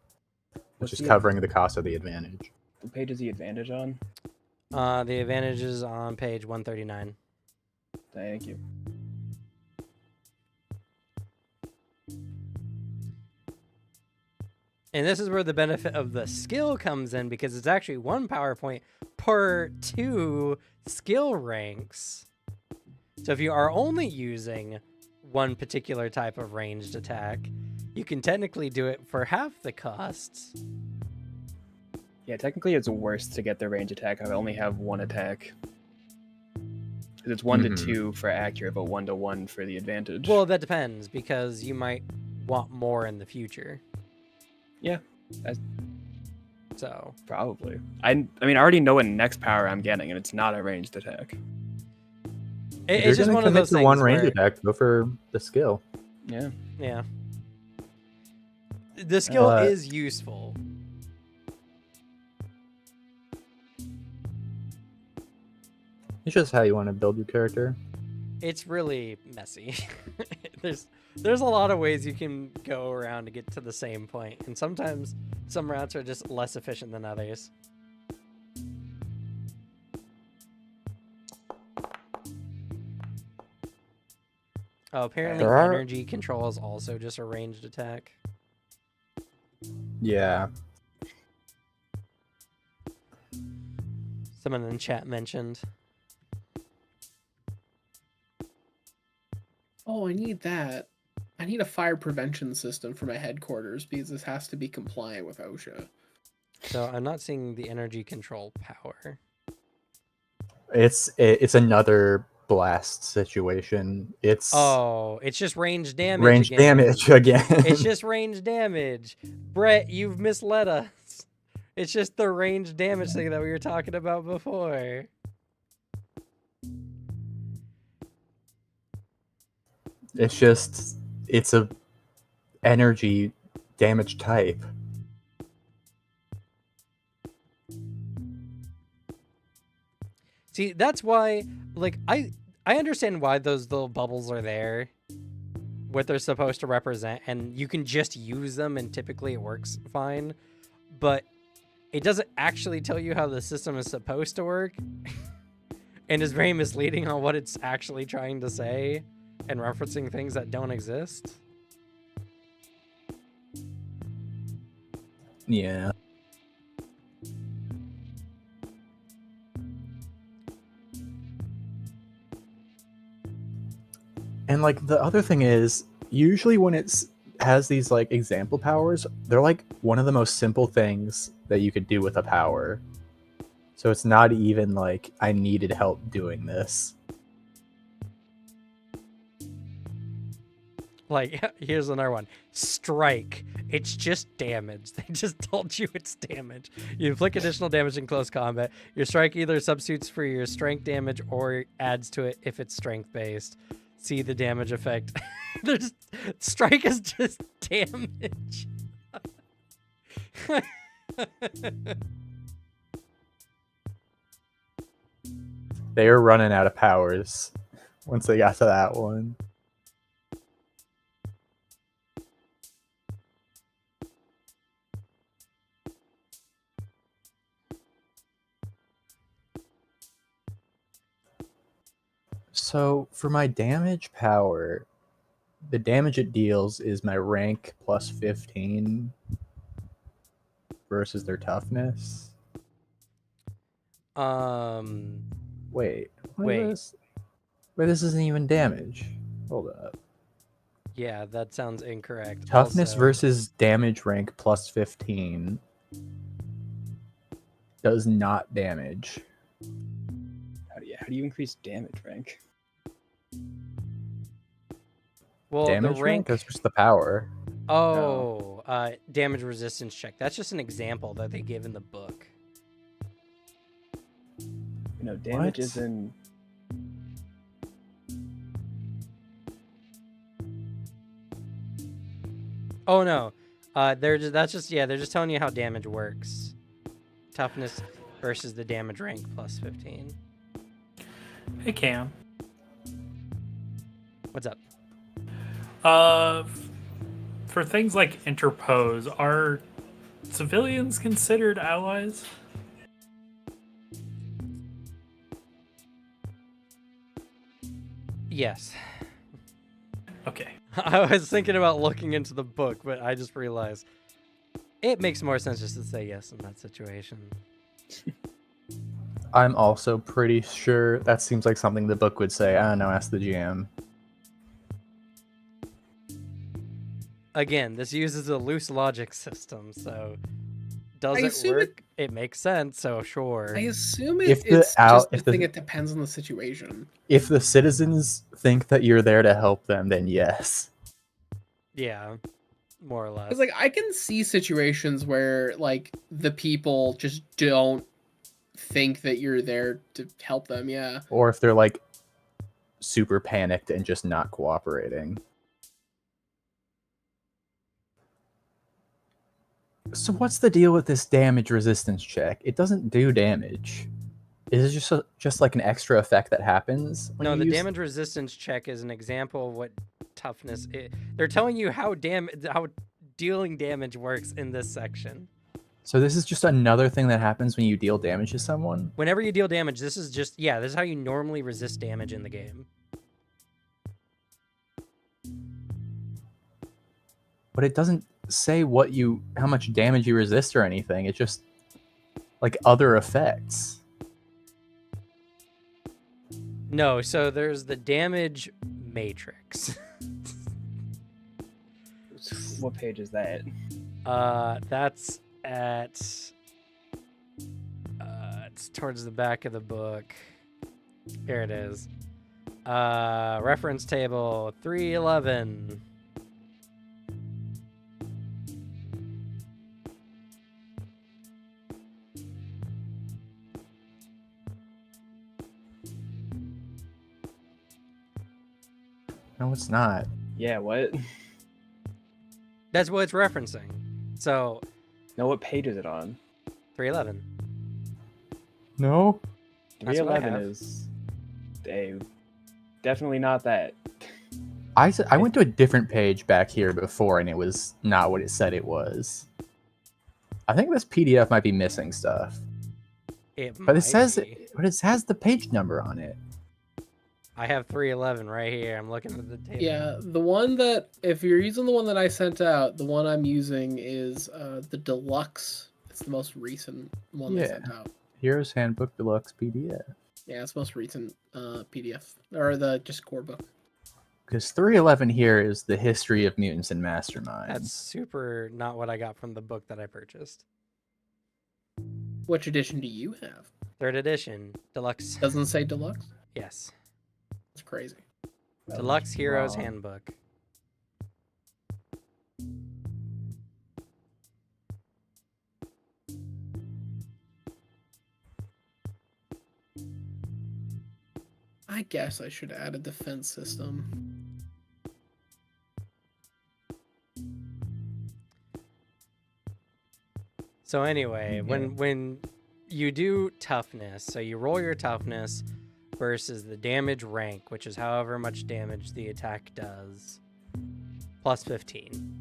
Speaker 5: which
Speaker 4: What's
Speaker 5: is
Speaker 4: the-
Speaker 5: covering the cost of the advantage.
Speaker 4: what page is the advantage on?
Speaker 2: The advantage is on page 139.
Speaker 4: Thank you.
Speaker 2: And this is where the benefit of the skill comes in, because it's actually 1 power point per 2 skill ranks. So if you are only using one particular type of ranged attack, you can technically do it for half the costs.
Speaker 4: Yeah, technically it's worse to get the range attack. I only have 1 attack. Because it's 1 to 2 for accurate, but 1 to 1 for the advantage.
Speaker 2: Well, that depends, because you might want more in the future.
Speaker 4: Yeah, that's-
Speaker 2: So
Speaker 4: probably. I mean, I already know what next power I'm getting, and it's not a ranged attack.
Speaker 5: If
Speaker 2: it's just
Speaker 5: gonna
Speaker 2: one of
Speaker 5: commit
Speaker 2: those
Speaker 5: to
Speaker 2: things
Speaker 5: one range
Speaker 2: where,
Speaker 5: attack, go for the skill.
Speaker 4: Yeah.
Speaker 2: yeah, the skill
Speaker 5: But-
Speaker 2: is useful.
Speaker 5: It's just how you want to build your character.
Speaker 2: It's really messy. There's a lot of ways you can go around to get to the same point, and sometimes some routes are just less efficient than others. Oh, apparently
Speaker 5: There are-
Speaker 2: energy control is also just a ranged attack.
Speaker 5: Yeah.
Speaker 2: Someone in chat mentioned.
Speaker 3: Oh, I need that. I need a fire prevention system for my headquarters because this has to be compliant with OSHA.
Speaker 2: So I'm not seeing the energy control power.
Speaker 5: It's another blast situation. It's
Speaker 2: Oh, it's just range damage.
Speaker 5: range
Speaker 2: again.
Speaker 5: damage again.
Speaker 2: It's just range damage. Brett, you've misled us. It's just the range damage thing that we were talking about before.
Speaker 5: it's a energy damage type.
Speaker 2: See, that's why, like, I understand why those little bubbles are there, what they're supposed to represent, and you can just use them and typically it works fine, but it doesn't actually tell you how the system is supposed to work and is very misleading on what it's actually trying to say and referencing things that don't exist.
Speaker 5: Yeah. And like the other thing is, usually when it's has these like example powers, they're like one of the most simple things that you could do with a power. So it's not even like I needed help doing this.
Speaker 2: Like, here's another one. Strike. It's just damage. They just told you it's damage. You inflict additional damage in close combat. Your strike either substitutes for your strength damage or adds to it if it's strength based. See the damage effect. There's strike is just damage.
Speaker 5: They were running out of powers once they got to that one. So for my damage power, the damage it deals is my rank plus 15 versus their toughness. Wait, what is
Speaker 2: Wait.
Speaker 5: this? Wait, this isn't even damage. Hold up.
Speaker 2: Yeah, that sounds incorrect.
Speaker 5: Toughness
Speaker 2: Also,
Speaker 5: versus damage rank plus 15 does not damage.
Speaker 4: How do you increase damage rank?
Speaker 2: well,
Speaker 5: Damage
Speaker 2: the
Speaker 5: rank?
Speaker 2: rank.
Speaker 5: That's just the power.
Speaker 2: Oh, damage resistance check. That's just an example that they give in the book.
Speaker 4: You know, damage
Speaker 5: What?
Speaker 4: is in.
Speaker 2: Oh no, they're just telling you how damage works. Toughness versus the damage rank plus 15.
Speaker 1: Hey, Cam.
Speaker 2: What's up?
Speaker 1: For things like interpose, are civilians considered allies?
Speaker 2: Yes.
Speaker 1: Okay.
Speaker 2: I was thinking about looking into the book, but I just realized it makes more sense just to say yes in that situation.
Speaker 5: I'm also pretty sure that seems like something the book would say. I don't know, ask the GM.
Speaker 2: Again, this uses a loose logic system, so does
Speaker 3: I
Speaker 2: it
Speaker 3: assume
Speaker 2: work? It makes sense, so sure.
Speaker 3: I assume
Speaker 5: If the
Speaker 3: it's
Speaker 5: out-
Speaker 3: just
Speaker 5: if
Speaker 3: a
Speaker 5: the-
Speaker 3: thing. It depends on the situation.
Speaker 5: If the citizens think that you're there to help them, then yes.
Speaker 2: Yeah, more or less.
Speaker 3: It's like I can see situations where like the people just don't think that you're there to help them. Yeah.
Speaker 5: Or if they're like super panicked and just not cooperating. So what's the deal with this damage resistance check? It doesn't do damage. Is it just like an extra effect that happens? when
Speaker 2: No,
Speaker 5: you
Speaker 2: the
Speaker 5: use-
Speaker 2: damage resistance check is an example of what toughness is. They're telling you how dealing damage works in this section.
Speaker 5: So this is just another thing that happens when you deal damage to someone?
Speaker 2: Whenever you deal damage, this is how you normally resist damage in the game.
Speaker 5: But it doesn't say how much damage you resist or anything. It's just like other effects.
Speaker 2: No, so there's the damage matrix.
Speaker 4: What page is that?
Speaker 2: That's at it's towards the back of the book. Here it is. Reference table 311.
Speaker 5: No, it's not.
Speaker 4: Yeah, what?
Speaker 2: That's what it's referencing. So
Speaker 4: No, what page is it on?
Speaker 2: 311.
Speaker 5: No?
Speaker 2: That's what I
Speaker 4: 311
Speaker 2: have.
Speaker 4: is. Definitely not that.
Speaker 5: I went to a different page back here before and it was not what it said it was. I think this PDF might be missing stuff. But it has the page number on it.
Speaker 2: I have 311 right here. I'm looking at the table.
Speaker 3: Yeah, the one that if you're using the one that I sent out, the one I'm using is the deluxe. It's the most recent one they sent out.
Speaker 5: Heroes Handbook Deluxe PDF.
Speaker 3: Yeah, it's the most recent PDF or the just core book.
Speaker 5: Because 311 here is the history of mutants and masterminds.
Speaker 2: That's super not what I got from the book that I purchased.
Speaker 3: Which edition do you have?
Speaker 2: 3rd edition, deluxe.
Speaker 3: Doesn't say deluxe.
Speaker 2: Yes,
Speaker 3: It's crazy.
Speaker 2: deluxe Heroes
Speaker 5: Wow.
Speaker 2: Handbook.
Speaker 3: I guess I should add a defense system.
Speaker 2: So anyway, when you do toughness, so you roll your toughness versus the damage rank, which is however much damage the attack does, plus 15.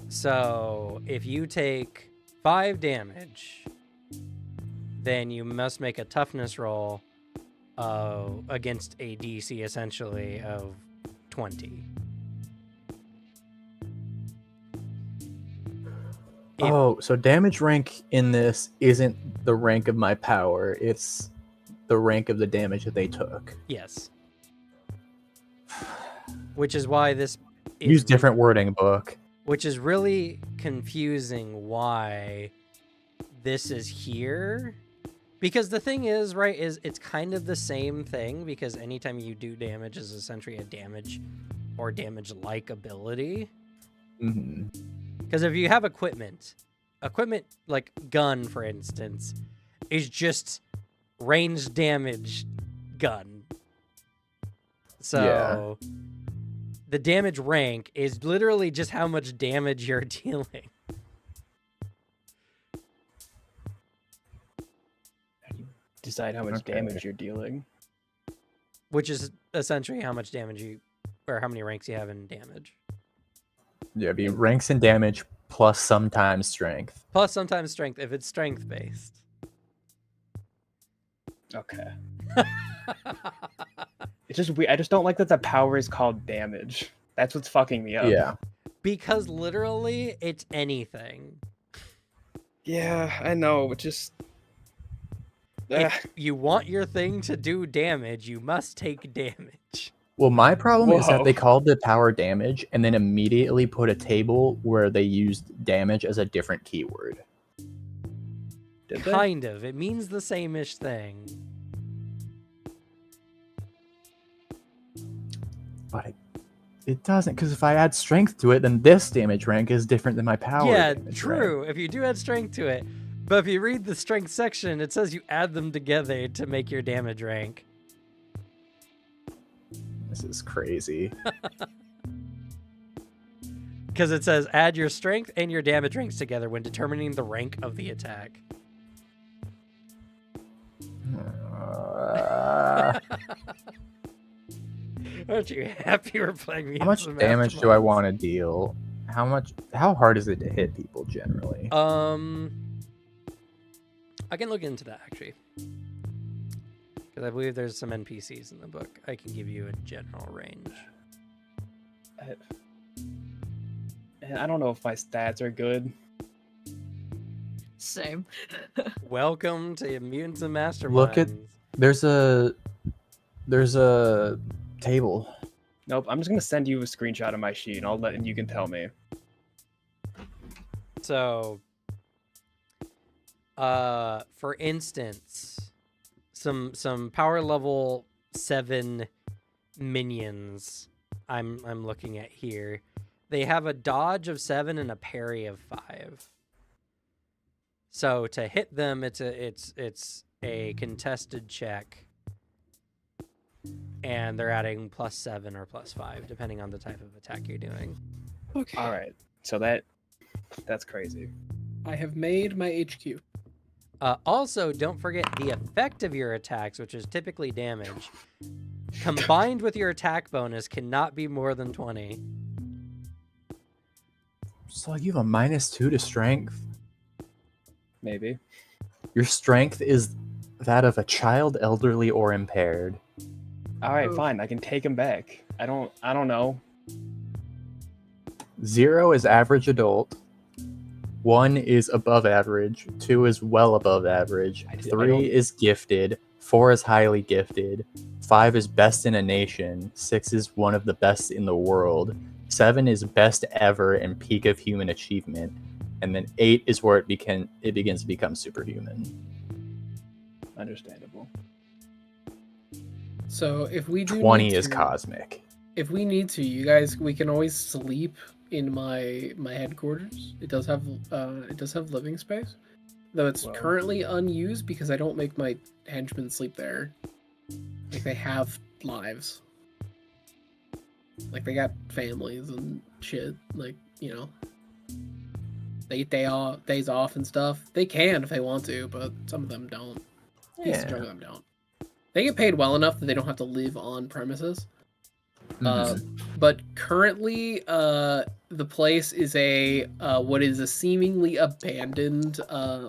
Speaker 2: So if you take 5 damage, then you must make a toughness roll against a DC essentially of 20. If-
Speaker 5: Oh, so damage rank in this isn't the rank of my power, it's the rank of the damage that they took.
Speaker 2: Yes. Which is why this is
Speaker 5: Use different wording, book.
Speaker 2: which is really confusing why this is here. Because the thing is, right, is it's kind of the same thing, because anytime you do damage is essentially a damage or damage-like ability.
Speaker 5: Mm-hmm.
Speaker 2: Because if you have equipment like gun, for instance, is just range damage gun. So the damage rank is literally just how much damage you're dealing.
Speaker 4: Decide how much damage you're dealing.
Speaker 2: Which is essentially how much damage or how many ranks you have in damage.
Speaker 5: Yeah, it'd be ranks and damage plus sometimes strength.
Speaker 2: Plus sometimes strength if it's strength based.
Speaker 4: Okay. It's just weird. I just don't like that the power is called damage. That's what's fucking me up.
Speaker 5: Yeah.
Speaker 2: Because literally it's anything.
Speaker 4: Yeah, I know, but just
Speaker 2: If you want your thing to do damage, you must take damage.
Speaker 5: Well, my problem is that
Speaker 4: Whoa.
Speaker 5: they called the power damage and then immediately put a table where they used damage as a different keyword.
Speaker 4: Did they?
Speaker 2: Kind of. It means the same-ish thing.
Speaker 5: But it doesn't, because if I add strength to it, then this damage rank is different than my power.
Speaker 2: Yeah,
Speaker 5: damage
Speaker 2: true.
Speaker 5: rank.
Speaker 2: If you do add strength to it. But if you read the strength section, it says you add them together to make your damage rank.
Speaker 5: This is crazy.
Speaker 2: Because it says add your strength and your damage ranks together when determining the rank of the attack. Aren't you happy we're playing
Speaker 5: How much damage do I want to deal? How hard is it to hit people generally?
Speaker 2: I can look into that actually. Because I believe there's some NPCs in the book. I can give you a general range.
Speaker 4: And I don't know if my stats are good.
Speaker 6: Same.
Speaker 2: Welcome to Mutants and Masterminds.
Speaker 5: Look at- There's a table.
Speaker 4: Nope, I'm just gonna send you a screenshot of my sheet and you can tell me.
Speaker 2: So, for instance, some power level 7 minions I'm looking at here. They have a dodge of 7 and a parry of 5. So to hit them, it's a contested check, and they're adding +7 or +5 depending on the type of attack you're doing.
Speaker 3: Okay.
Speaker 4: All right, so that's crazy.
Speaker 3: I have made my HQ.
Speaker 2: Also, don't forget the effect of your attacks, which is typically damage, combined with your attack bonus, cannot be more than 20.
Speaker 5: So you have a -2 to strength.
Speaker 4: Maybe.
Speaker 5: Your strength is that of a child, elderly, or impaired.
Speaker 4: All right,
Speaker 6: Oof.
Speaker 4: fine. I can take him back. I don't know.
Speaker 5: 0 is average adult. 1 is above average. 2 is well above average.
Speaker 4: I
Speaker 5: 3
Speaker 4: don't-
Speaker 5: is gifted. 4 is highly gifted. 5 is best in a nation. 6 is one of the best in the world. 7 is best ever and peak of human achievement. And then 8 is where it begins to become superhuman.
Speaker 4: Understandable.
Speaker 3: So if we do
Speaker 5: 20
Speaker 3: need
Speaker 5: is
Speaker 3: to-
Speaker 5: cosmic.
Speaker 3: If we need to, you guys, we can always sleep in my headquarters. It does have living space, though it's
Speaker 4: Well.
Speaker 3: currently unused because I don't make my henchmen sleep there. Like they have lives. Like they got families and shit. Like, you know, they get days off and stuff. They can if they want to, but some of them don't. At least a chunk of them don't. They get paid well enough that they don't have to live on premises. But currently, the place is what is a seemingly abandoned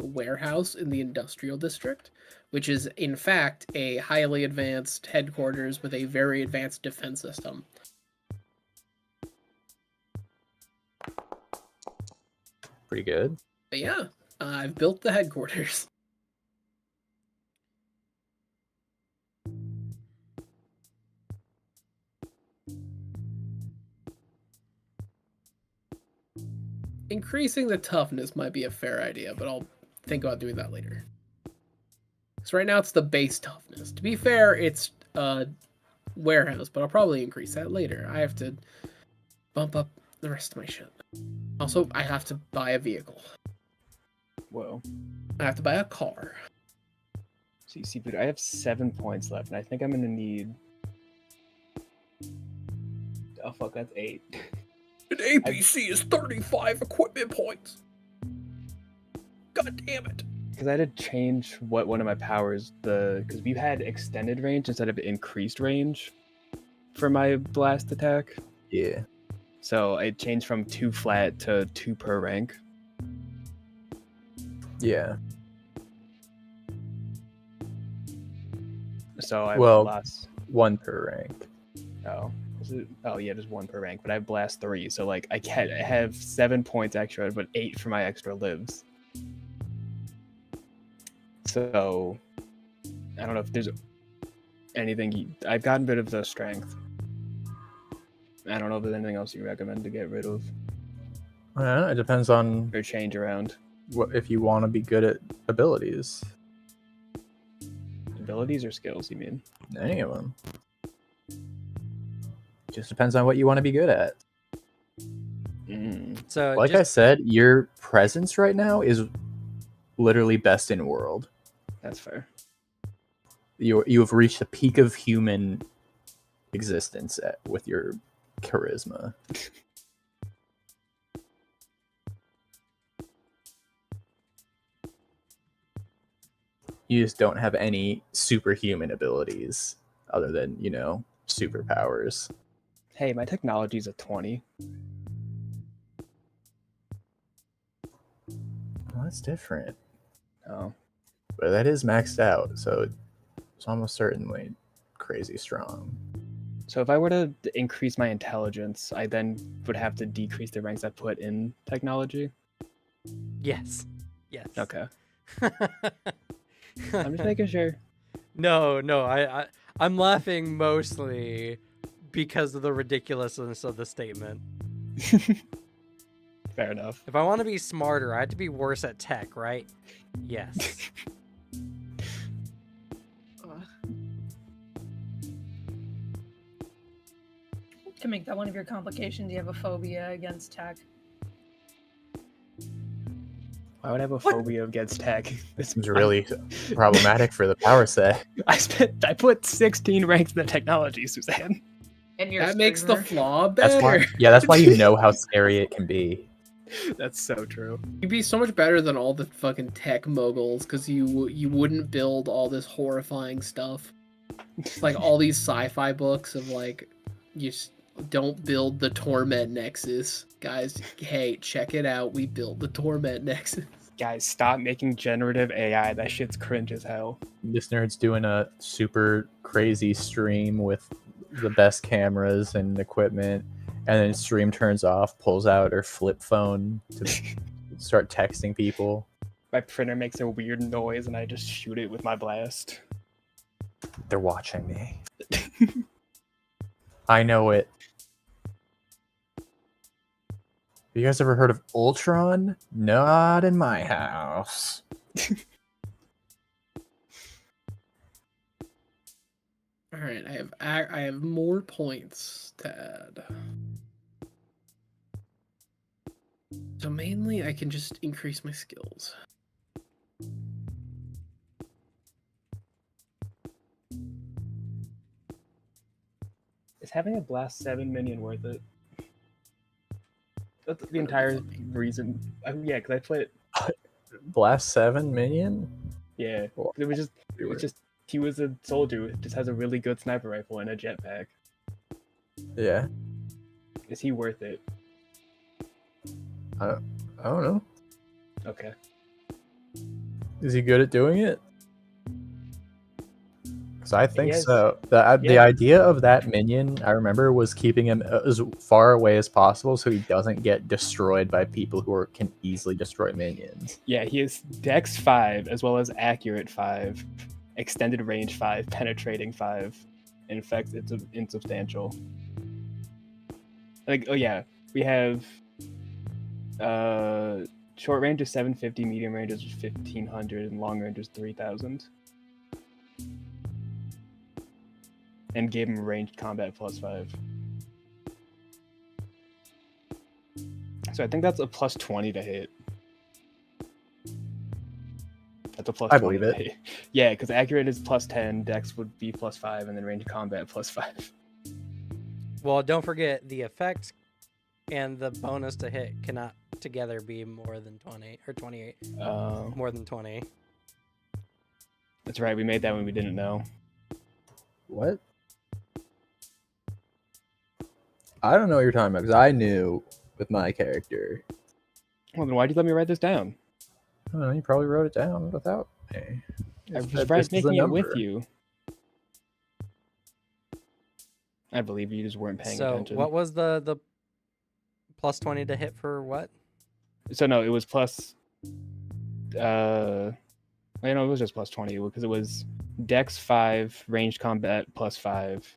Speaker 3: warehouse in the industrial district, which is in fact a highly advanced headquarters with a very advanced defense system.
Speaker 5: Pretty good.
Speaker 3: But yeah, I've built the headquarters. Increasing the toughness might be a fair idea, but I'll think about doing that later. So right now it's the base toughness. To be fair, it's warehouse, but I'll probably increase that later. I have to bump up the rest of my shit. Also, I have to buy a vehicle.
Speaker 4: Whoa.
Speaker 3: I have to buy a car.
Speaker 4: See, but I have 7 points left, and I think I'm gonna need. Oh fuck, that's 8.
Speaker 3: An APC is 35 equipment points. God damn it.
Speaker 4: Because I had to change what one of my powers, because we had extended range instead of increased range for my blast attack.
Speaker 5: Yeah.
Speaker 4: So it changed from 2 flat to 2 per rank.
Speaker 5: Yeah.
Speaker 4: So I
Speaker 5: Well,
Speaker 4: lost.
Speaker 5: 1 per rank.
Speaker 4: Oh. Oh yeah, just 1 per rank, but I have blast 3, so like I have 7 points extra, but 8 for my extra lives. So I don't know if there's anything. I've gotten rid of the strength. I don't know if there's anything else you recommend to get rid of
Speaker 5: I don't know, it depends on
Speaker 4: or change around.
Speaker 5: what if you want to be good at abilities.
Speaker 4: Abilities or skills, you mean?
Speaker 5: Any of them. Just depends on what you want to be good at.
Speaker 2: So
Speaker 5: Like I said, your presence right now is literally best in world.
Speaker 4: That's fair.
Speaker 5: You have reached the peak of human existence with your charisma. You just don't have any superhuman abilities other than, superpowers.
Speaker 4: Hey, my technology's a 20.
Speaker 5: Well, that's different.
Speaker 4: Oh.
Speaker 5: But that is maxed out, so it's almost certainly crazy strong.
Speaker 4: So if I were to increase my intelligence, I then would have to decrease the ranks I put in technology?
Speaker 2: yes.
Speaker 4: Okay. I'm just making sure.
Speaker 2: No, I'm laughing mostly because of the ridiculousness of the statement.
Speaker 4: Fair enough.
Speaker 2: If I want to be smarter, I have to be worse at tech, right? Yes.
Speaker 7: To make that one of your complications, you have a phobia against tech.
Speaker 4: Why would I have a phobia against tech?
Speaker 5: This seems really problematic for the power set.
Speaker 4: I put 16 ranks in the technology, Suzanne.
Speaker 6: And you're
Speaker 3: That makes the flaw better.
Speaker 5: That's why you know how scary it can be.
Speaker 4: That's so true.
Speaker 3: You'd be so much better than all the fucking tech moguls because you wouldn't build all this horrifying stuff. Like all these sci-fi books of like, you don't build the Torment Nexus. Guys, hey, check it out. We built the Torment Nexus.
Speaker 4: Guys, stop making generative AI. That shit's cringe as hell.
Speaker 5: This nerd's doing a super crazy stream with the best cameras and equipment, and then stream turns off, pulls out her flip phone to start texting people.
Speaker 4: My printer makes a weird noise and I just shoot it with my blast.
Speaker 5: They're watching me. I know it. Have you guys ever heard of Ultron? Not in my house.
Speaker 3: All right, I have more points to add. So mainly, I can just increase my skills.
Speaker 4: Is having a blast 7 minion worth it? That's the entire reason. Yeah, because I played it.
Speaker 5: Blast 7 minion?
Speaker 4: Yeah, it was just he was a soldier who just has a really good sniper rifle and a jetpack.
Speaker 5: Yeah.
Speaker 4: Is he worth it?
Speaker 5: I don't know.
Speaker 4: Okay.
Speaker 5: Is he good at doing it? So I think
Speaker 4: Yes.
Speaker 5: so. The
Speaker 4: Yeah.
Speaker 5: idea of that minion, I remember, was keeping him as far away as possible so he doesn't get destroyed by people who can easily destroy minions.
Speaker 4: Yeah, he is Dex 5 as well as Accurate 5, Extended Range 5, Penetrating 5. In fact, it's insubstantial. Like, oh yeah, we have short range is 750, medium range is 1500, and long range is 3000. And gave him ranged combat +5. So I think that's a +20 to hit. That's a +20
Speaker 5: I believe
Speaker 4: to
Speaker 5: it.
Speaker 4: hit. Yeah, because accurate is +10, dex would be +5, and then ranged combat +5.
Speaker 2: Well, don't forget the effect and the bonus to hit cannot together be more than 20 or 28. More than 20.
Speaker 4: That's right, we made that when we didn't know.
Speaker 5: What? I don't know what you're talking about because I knew with my character.
Speaker 4: Well, then why'd you let me write this down?
Speaker 5: I don't know. You probably wrote it down without me.
Speaker 4: I
Speaker 5: Just
Speaker 4: was
Speaker 5: that this is
Speaker 4: making
Speaker 5: the
Speaker 4: it with
Speaker 5: number.
Speaker 4: you. I believe you just weren't paying
Speaker 2: So
Speaker 4: attention.
Speaker 2: what was the +20 to hit for what?
Speaker 4: So no, it was plus. It was just +20 because it was Dex 5, ranged combat +5,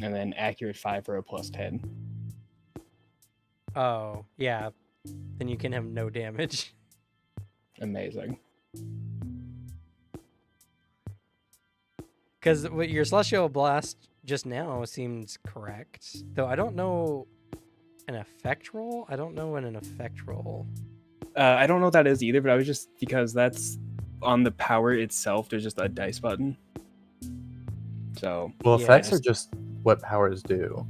Speaker 4: and then accurate 5 for a +10.
Speaker 2: Oh, yeah. Then you can have no damage.
Speaker 4: Amazing.
Speaker 2: Because your Celestial Blast just now seems correct. Though I don't know an effect roll. I don't know an effect roll.
Speaker 4: I don't know what that is either, but I was just because that's on the power itself. There's just a dice button. So
Speaker 5: Well,
Speaker 2: Yeah,
Speaker 5: effects
Speaker 2: just-
Speaker 5: are just what powers do.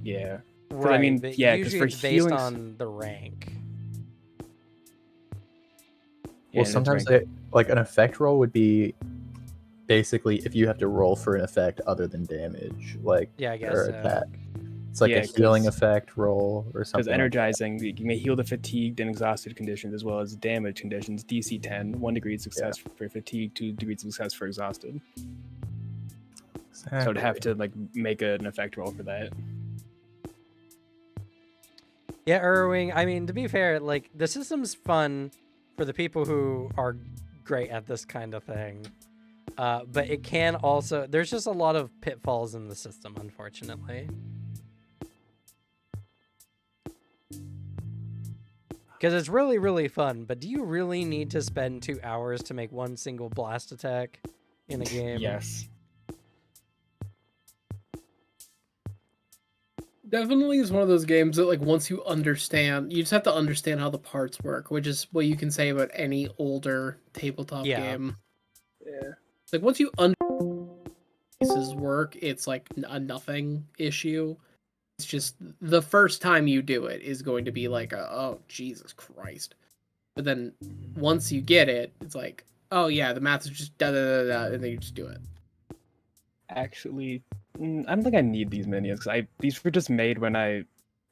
Speaker 4: yeah,
Speaker 2: Right,
Speaker 4: I mean,
Speaker 2: but
Speaker 4: yeah, 'cause
Speaker 2: usually
Speaker 4: for
Speaker 2: it's based
Speaker 4: healings-
Speaker 2: on the rank.
Speaker 4: Yeah,
Speaker 5: Well,
Speaker 4: and it's
Speaker 5: sometimes
Speaker 4: ranked.
Speaker 5: like an effect roll would be basically if you have to roll for an effect other than damage, like
Speaker 2: Yeah, I guess
Speaker 5: or
Speaker 2: so.
Speaker 5: attack. It's like
Speaker 4: Yeah,
Speaker 5: a healing
Speaker 4: 'cause-
Speaker 5: effect roll or
Speaker 4: Because
Speaker 5: something. like that.
Speaker 4: energizing, you may heal the fatigued and exhausted conditions as well as damage conditions. DC 10, 1 degree of success for fatigue, 2 degrees of success for exhausted. So I'd have
Speaker 5: Exactly.
Speaker 4: to like make an effect roll for that.
Speaker 2: Yeah, Irwing, I mean, to be fair, like, the system's fun for the people who are great at this kind of thing. But it can also... There's just a lot of pitfalls in the system, unfortunately. Because it's really, really fun, but do you really need to spend 2 hours to make one single blast attack in a game?
Speaker 4: Yes.
Speaker 3: Definitely is one of those games that, like, once you understand, you just have to understand how the parts work, which is what you can say about any older tabletop
Speaker 2: Yeah.
Speaker 3: game.
Speaker 4: Yeah.
Speaker 3: Like, once you understand pieces work, it's like a nothing issue. It's just the first time you do it is going to be like, oh, Jesus Christ. But then once you get it, it's like, oh, yeah, the math is just da-da-da-da, and then you just do it.
Speaker 4: Actually, I don't think I need these minions because these were just made when I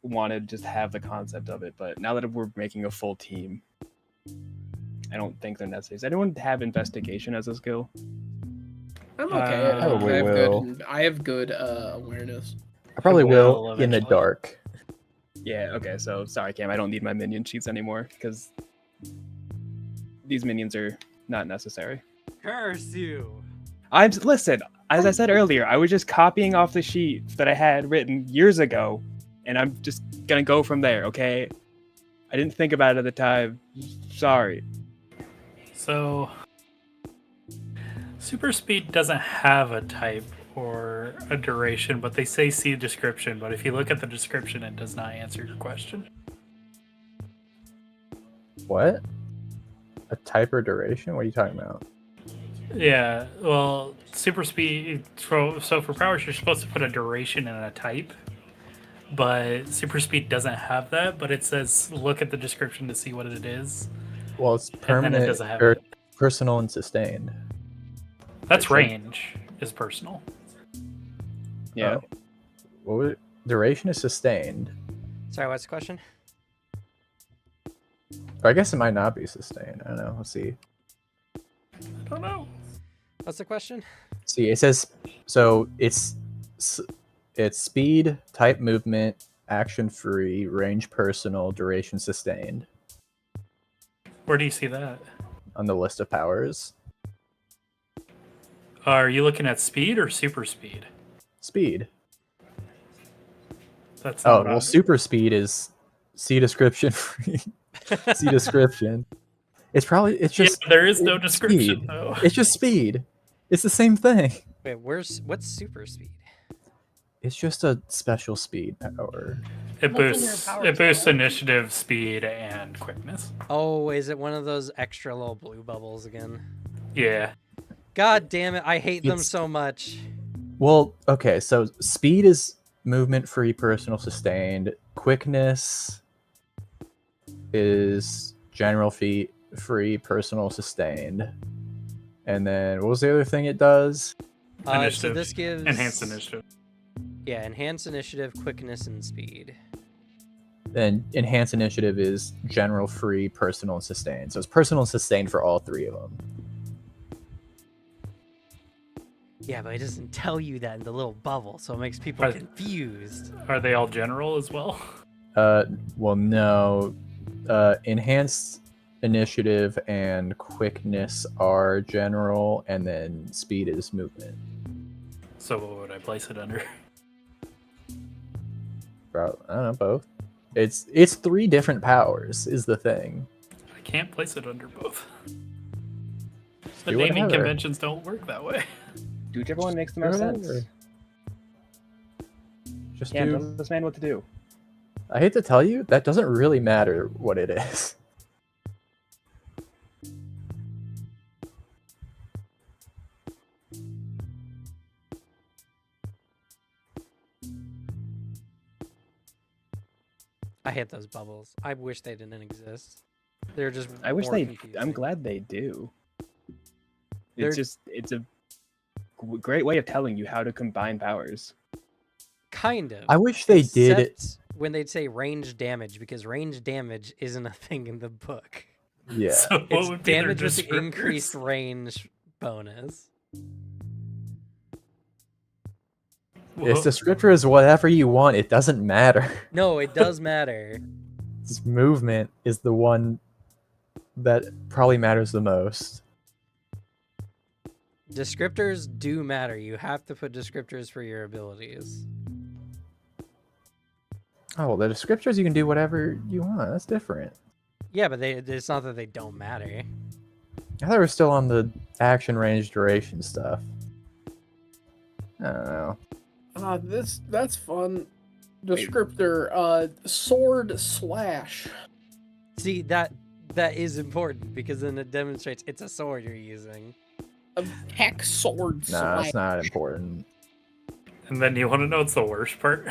Speaker 4: wanted to just have the concept of it. But now that we're making a full team, I don't think they're necessary. Does anyone have investigation as a skill?
Speaker 3: I'm okay at it.
Speaker 5: Probably will.
Speaker 3: I have good awareness.
Speaker 5: I probably
Speaker 1: will
Speaker 5: will in the
Speaker 1: eventually.
Speaker 5: dark.
Speaker 4: Yeah. Okay. So sorry, Cam. I don't need my minion sheets anymore because these minions are not necessary.
Speaker 2: Curse you!
Speaker 4: Listen. As I said earlier, I was just copying off the sheet that I had written years ago, and I'm just gonna go from there. Okay. I didn't think about it at the time. Sorry.
Speaker 1: So, super speed doesn't have a type or a duration, but they say see description. But if you look at the description, it does not answer your question.
Speaker 5: What? A type or duration? What are you talking about?
Speaker 1: Yeah, well, super speed. So for powers, you're supposed to put a duration and a type, but super speed doesn't have that. But it says look at the description to see what it is.
Speaker 5: Well, it's
Speaker 1: And then
Speaker 5: permanent
Speaker 1: it doesn't have
Speaker 5: or
Speaker 1: it.
Speaker 5: personal and sustained.
Speaker 1: That's
Speaker 5: Duration.
Speaker 1: range is personal.
Speaker 4: Yeah.
Speaker 5: Oh. What was it? Duration is sustained.
Speaker 2: Sorry, what's the question?
Speaker 5: Or I guess it might not be sustained. I don't know. Let's see.
Speaker 1: I don't know.
Speaker 2: What's the question?
Speaker 5: See, it says so. It's speed, type movement, action free, range personal, duration sustained
Speaker 1: Where do you see that?
Speaker 5: on the list of powers.
Speaker 1: Are you looking at speed or super speed?
Speaker 5: Speed.
Speaker 1: That's
Speaker 5: Oh
Speaker 1: not
Speaker 5: well,
Speaker 1: on-
Speaker 5: super speed is see description free. See description. It's just
Speaker 1: yeah, there is no
Speaker 5: it's
Speaker 1: description
Speaker 5: speed.
Speaker 1: though.
Speaker 5: It's just speed. It's the same thing.
Speaker 2: Wait, what's super speed?
Speaker 5: It's just a special speed power.
Speaker 1: It
Speaker 7: What's in your
Speaker 1: boosts
Speaker 7: power
Speaker 1: it boosts
Speaker 7: tool?
Speaker 1: initiative, speed, and quickness.
Speaker 2: Oh, is it one of those extra little blue bubbles again?
Speaker 1: Yeah.
Speaker 2: God damn it! I hate them
Speaker 5: It's-
Speaker 2: so much.
Speaker 5: Well, okay, so speed is movement free, personal sustained. Quickness is general feat free, personal sustained. And then what was the other thing it does?
Speaker 2: So
Speaker 1: Initiative.
Speaker 2: this gives
Speaker 1: Enhanced initiative.
Speaker 2: Yeah, enhance initiative, quickness, and speed.
Speaker 5: Then enhanced initiative is general free, personal, and sustained. So it's personal and sustained for all three of them.
Speaker 2: Yeah, but it doesn't tell you that in the little bubble, so it makes people
Speaker 1: Right.
Speaker 2: confused.
Speaker 1: Are they all general as well?
Speaker 5: Well, no. Enhanced initiative and quickness are general, and then speed is movement.
Speaker 1: So what would I place it under?
Speaker 5: Bro, I don't know, both. It's three different powers is the thing.
Speaker 1: I can't place it under both. The
Speaker 5: do
Speaker 1: naming
Speaker 5: whatever.
Speaker 1: conventions don't work that way.
Speaker 4: Do whichever one makes the most sense.
Speaker 5: Whatever. Just
Speaker 4: Can't
Speaker 5: do.
Speaker 4: tell this man what to do.
Speaker 5: I hate to tell you, that doesn't really matter what it is.
Speaker 2: I hate those bubbles. I wish they didn't exist. They're just.
Speaker 4: I wish
Speaker 2: more
Speaker 4: they.
Speaker 2: confusing.
Speaker 4: I'm glad they do.
Speaker 2: They're-
Speaker 4: It's a great way of telling you how to combine powers.
Speaker 2: Kind of.
Speaker 5: I wish they did it.
Speaker 2: Except when they'd say range damage, because range damage isn't a thing in the book.
Speaker 5: Yeah.
Speaker 1: So what
Speaker 2: It's
Speaker 1: would be their
Speaker 2: damage with the
Speaker 1: descriptors?
Speaker 2: increased range bonus.
Speaker 5: Its descriptor is whatever you want. It doesn't matter.
Speaker 2: No, it does matter.
Speaker 5: Its movement is the one that probably matters the most.
Speaker 2: Descriptors do matter. You have to put descriptors for your abilities.
Speaker 5: Oh, well, the descriptors you can do whatever you want. That's different.
Speaker 2: Yeah, but it's not that they don't matter.
Speaker 5: I thought we were still on the action, range, duration stuff. I don't know.
Speaker 3: That's fun. Descriptor, sword slash.
Speaker 2: See, that is important because then it demonstrates it's a sword you're using.
Speaker 3: Hex sword
Speaker 5: Nah,
Speaker 3: slash.
Speaker 5: that's not important.
Speaker 1: And then you want to know what's the worst part?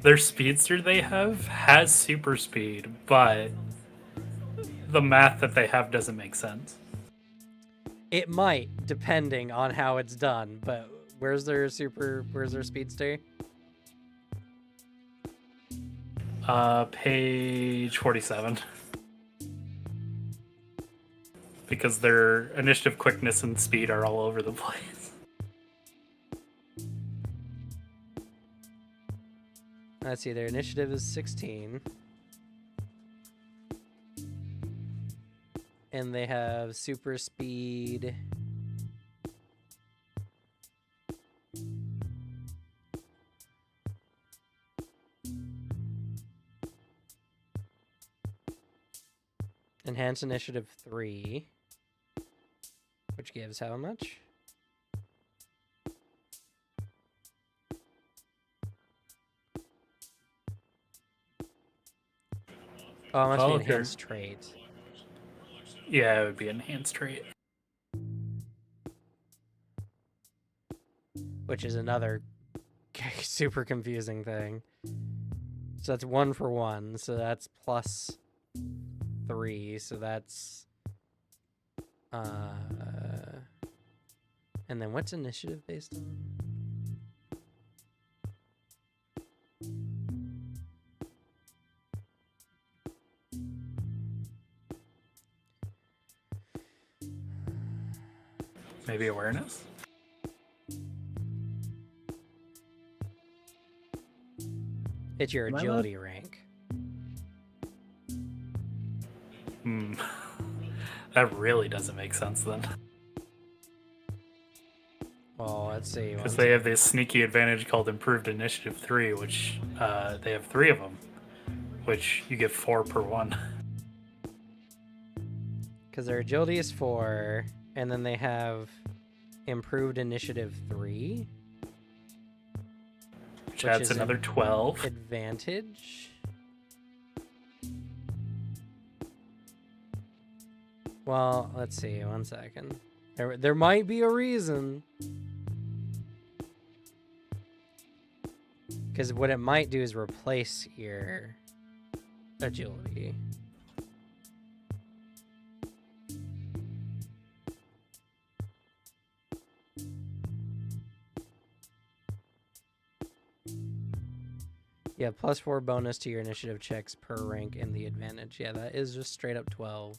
Speaker 1: Their speedster they have has super speed, but the math that they have doesn't make sense.
Speaker 2: It might, depending on how it's done, but where's their speedster?
Speaker 1: Page 47. Because their initiative, quickness, and speed are all over the place.
Speaker 2: Let's see, their initiative is 16. And they have super speed. Enhanced initiative 3. Which gives how much? Oh, it must be
Speaker 1: Oh, okay.
Speaker 2: enhanced trait.
Speaker 1: Yeah, it would be enhanced trait.
Speaker 2: Which is another super confusing thing. So that's 1 for 1, so that's plus 3, so that's and then what's initiative based on?
Speaker 1: Maybe awareness?
Speaker 2: It's your
Speaker 4: Am I allowed-
Speaker 2: agility rank.
Speaker 1: Hmm. That really doesn't make sense then.
Speaker 2: Well, let's see.
Speaker 1: Because they have this sneaky advantage called Improved Initiative 3, which they have 3 of them, which you get 4 per one.
Speaker 2: Because their agility is 4, and then they have improved initiative 3,
Speaker 1: Which adds
Speaker 2: is
Speaker 1: another 12.
Speaker 2: advantage. Well, let's see. 1 second. There might be a reason. Because what it might do is replace your agility. Yeah, +4 bonus to your initiative checks per rank in the advantage. Yeah, that is just straight up 12.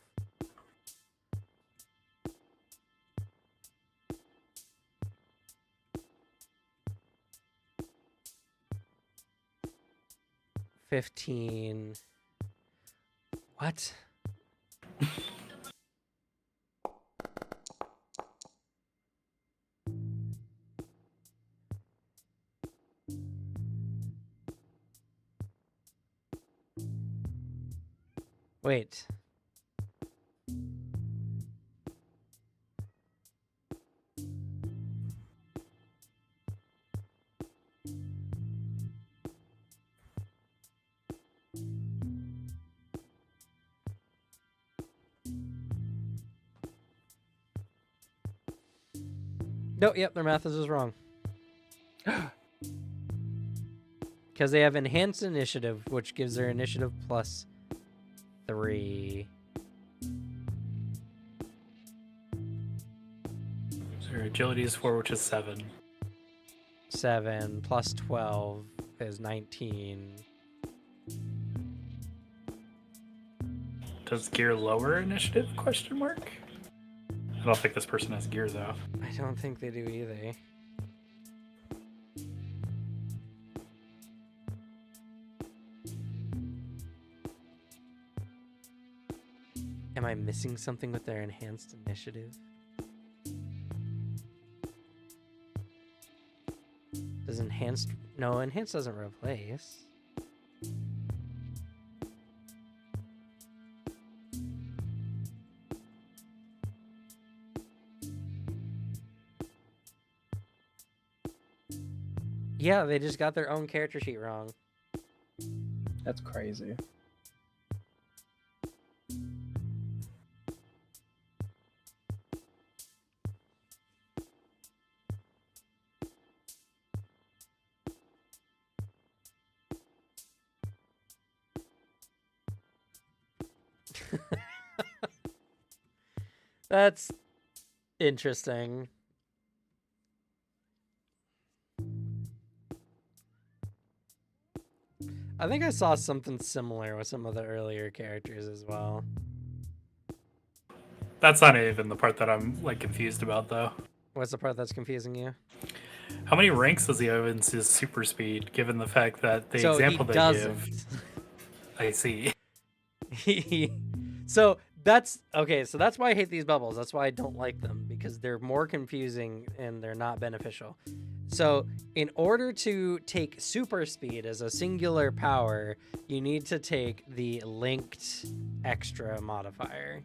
Speaker 2: $15. What? Wait. No, yep, their math is just wrong. Because they have enhanced initiative, which gives their initiative +3.
Speaker 1: So your agility is 4, which is 7.
Speaker 2: 7 plus 12 is 19.
Speaker 1: Does gear lower initiative? Question mark. I don't think this person has gear though.
Speaker 2: I don't think they do either. Am I missing something with their enhanced initiative? Does enhanced... No, enhanced doesn't replace. Yeah, they just got their own character sheet wrong.
Speaker 4: That's crazy.
Speaker 2: That's interesting. I think I saw something similar with some of the earlier characters as well.
Speaker 1: That's not even the part that I'm like confused about though.
Speaker 2: What's the part that's confusing you?
Speaker 1: How many ranks does he have in his super speed, given the fact that the
Speaker 2: So
Speaker 1: example
Speaker 2: he
Speaker 1: they
Speaker 2: doesn't.
Speaker 1: give... I see.
Speaker 2: So that's okay. So that's why I hate these bubbles. That's why I don't like them, because they're more confusing and they're not beneficial. So in order to take super speed as a singular power, you need to take the linked extra modifier.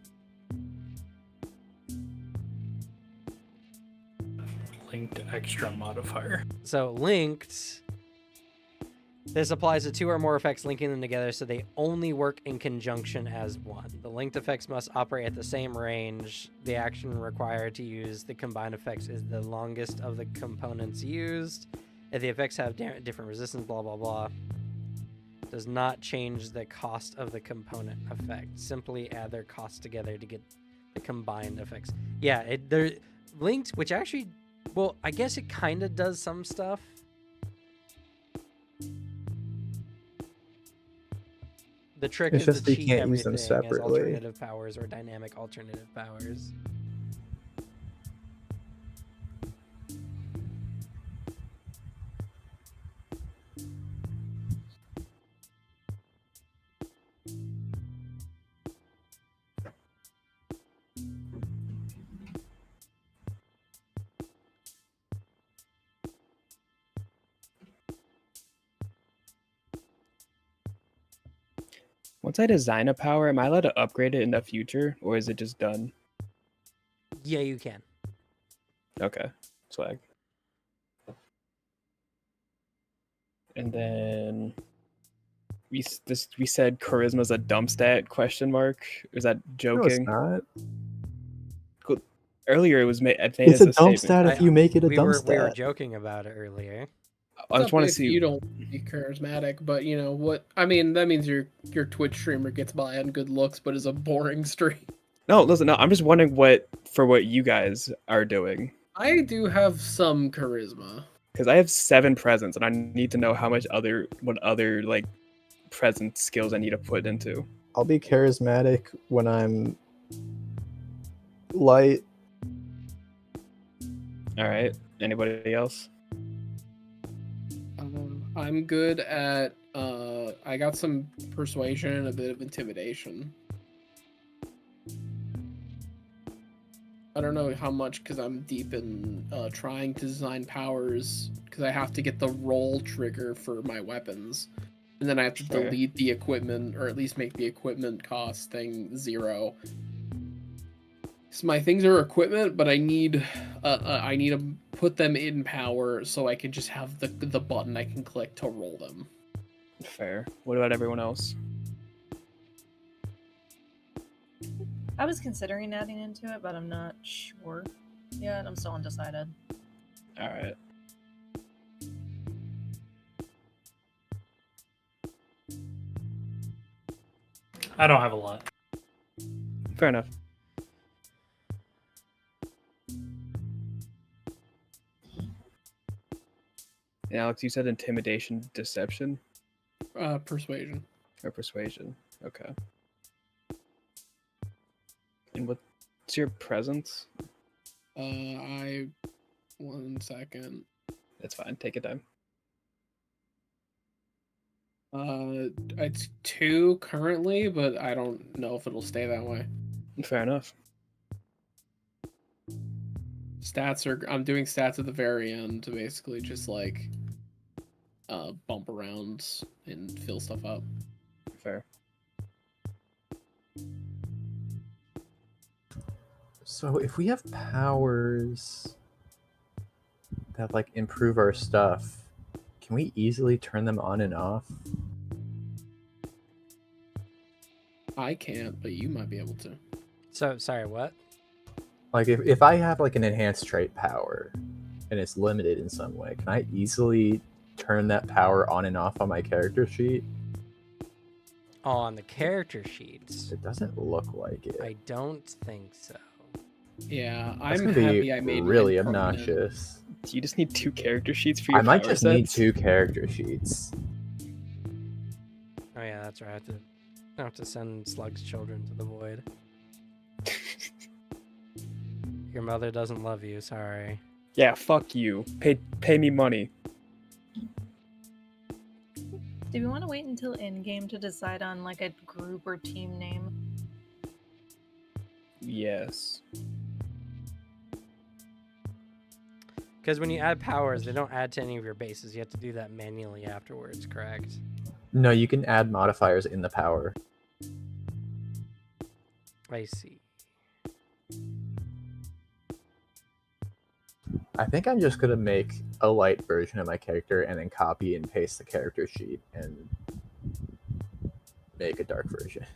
Speaker 1: Linked extra modifier.
Speaker 2: So linked, this applies to 2 or more effects, linking them together so they only work in conjunction as one. The linked effects must operate at the same range. The action required to use the combined effects is the longest of the components used. If the effects have different resistance, blah, blah, blah. Does not change the cost of the component effect. Simply add their costs together to get the combined effects. Yeah, they're linked, which actually, well, I guess it kind of does some stuff. The trick
Speaker 5: It's
Speaker 2: is
Speaker 5: just
Speaker 2: to
Speaker 5: you
Speaker 2: cheat
Speaker 5: can't use them
Speaker 2: everything as
Speaker 5: separately.
Speaker 2: alternative powers or dynamic alternative powers.
Speaker 4: Once I design a power, am I allowed to upgrade it in the future, or is it just done?
Speaker 2: Yeah, you can.
Speaker 4: Okay, swag. And then we said charisma's a dump stat ? Is that
Speaker 5: No, it's
Speaker 4: joking?
Speaker 5: not.
Speaker 4: Earlier it was made
Speaker 5: It's
Speaker 4: as
Speaker 5: a
Speaker 4: a
Speaker 5: dump
Speaker 4: statement.
Speaker 5: stat if you make it a
Speaker 2: we
Speaker 5: dump
Speaker 2: were
Speaker 5: stat.
Speaker 2: joking about it earlier.
Speaker 4: I just want to
Speaker 3: if
Speaker 4: see.
Speaker 3: you don't be charismatic, but you know what? I mean, that means your Twitch streamer gets by on good looks, but is a boring stream.
Speaker 4: No, listen. No, I'm just wondering what you guys are doing,
Speaker 3: I do have some charisma.
Speaker 4: because I have 7 presents, and I need to know what other like present skills I need to put into.
Speaker 8: I'll be charismatic when I'm light.
Speaker 4: All right. Anybody else?
Speaker 3: I'm good at. I got some persuasion and a bit of intimidation. I don't know how much because I'm deep in trying to design powers because I have to get the roll trigger for my weapons, and then I have to
Speaker 4: Sure.
Speaker 3: delete the equipment or at least make the equipment cost thing 0. So my things are equipment, but I need to put them in power so I can just have the button I can click to roll them.
Speaker 4: Fair. What about everyone else?
Speaker 7: I was considering adding into it, but I'm not sure yet. I'm still undecided.
Speaker 4: All right.
Speaker 1: I don't have a lot.
Speaker 4: Fair enough. And Alex, you said intimidation, deception,
Speaker 3: Persuasion.
Speaker 4: or persuasion. Okay. And what's your presence?
Speaker 3: One second.
Speaker 4: That's fine. Take your time.
Speaker 3: It's 2 currently, but I don't know if it'll stay that way.
Speaker 4: Fair enough.
Speaker 3: I'm doing stats at the very end to basically just like bump around and fill stuff up.
Speaker 4: Fair.
Speaker 5: So if we have powers that like improve our stuff, can we easily turn them on and off?
Speaker 3: I can't, but you might be able to.
Speaker 2: So sorry, what?
Speaker 5: Like if I have like an enhanced trait power and it's limited in some way, can I easily turn that power on and off on my character sheet?
Speaker 2: Oh, on the character sheets.
Speaker 5: It doesn't look like it.
Speaker 2: I don't think so.
Speaker 3: Yeah,
Speaker 5: That's
Speaker 3: I'm
Speaker 5: gonna
Speaker 3: happy
Speaker 5: be
Speaker 3: I made
Speaker 5: really
Speaker 3: mine permanent.
Speaker 5: obnoxious.
Speaker 4: Do you just need 2 character sheets for your
Speaker 5: I might
Speaker 4: power
Speaker 5: just need
Speaker 4: sets?
Speaker 5: 2 character sheets.
Speaker 2: Oh yeah, that's right. I have to send Slug's children to the void. Your mother doesn't love you. Sorry.
Speaker 4: Yeah, fuck you. Pay me money.
Speaker 7: Do we want to wait until endgame to decide on like a group or team name?
Speaker 4: Yes.
Speaker 2: Because when you add powers, they don't add to any of your bases. You have to do that manually afterwards, correct?
Speaker 5: No, you can add modifiers in the power.
Speaker 2: I see.
Speaker 5: I think I'm just gonna make a light version of my character and then copy and paste the character sheet and make a dark version.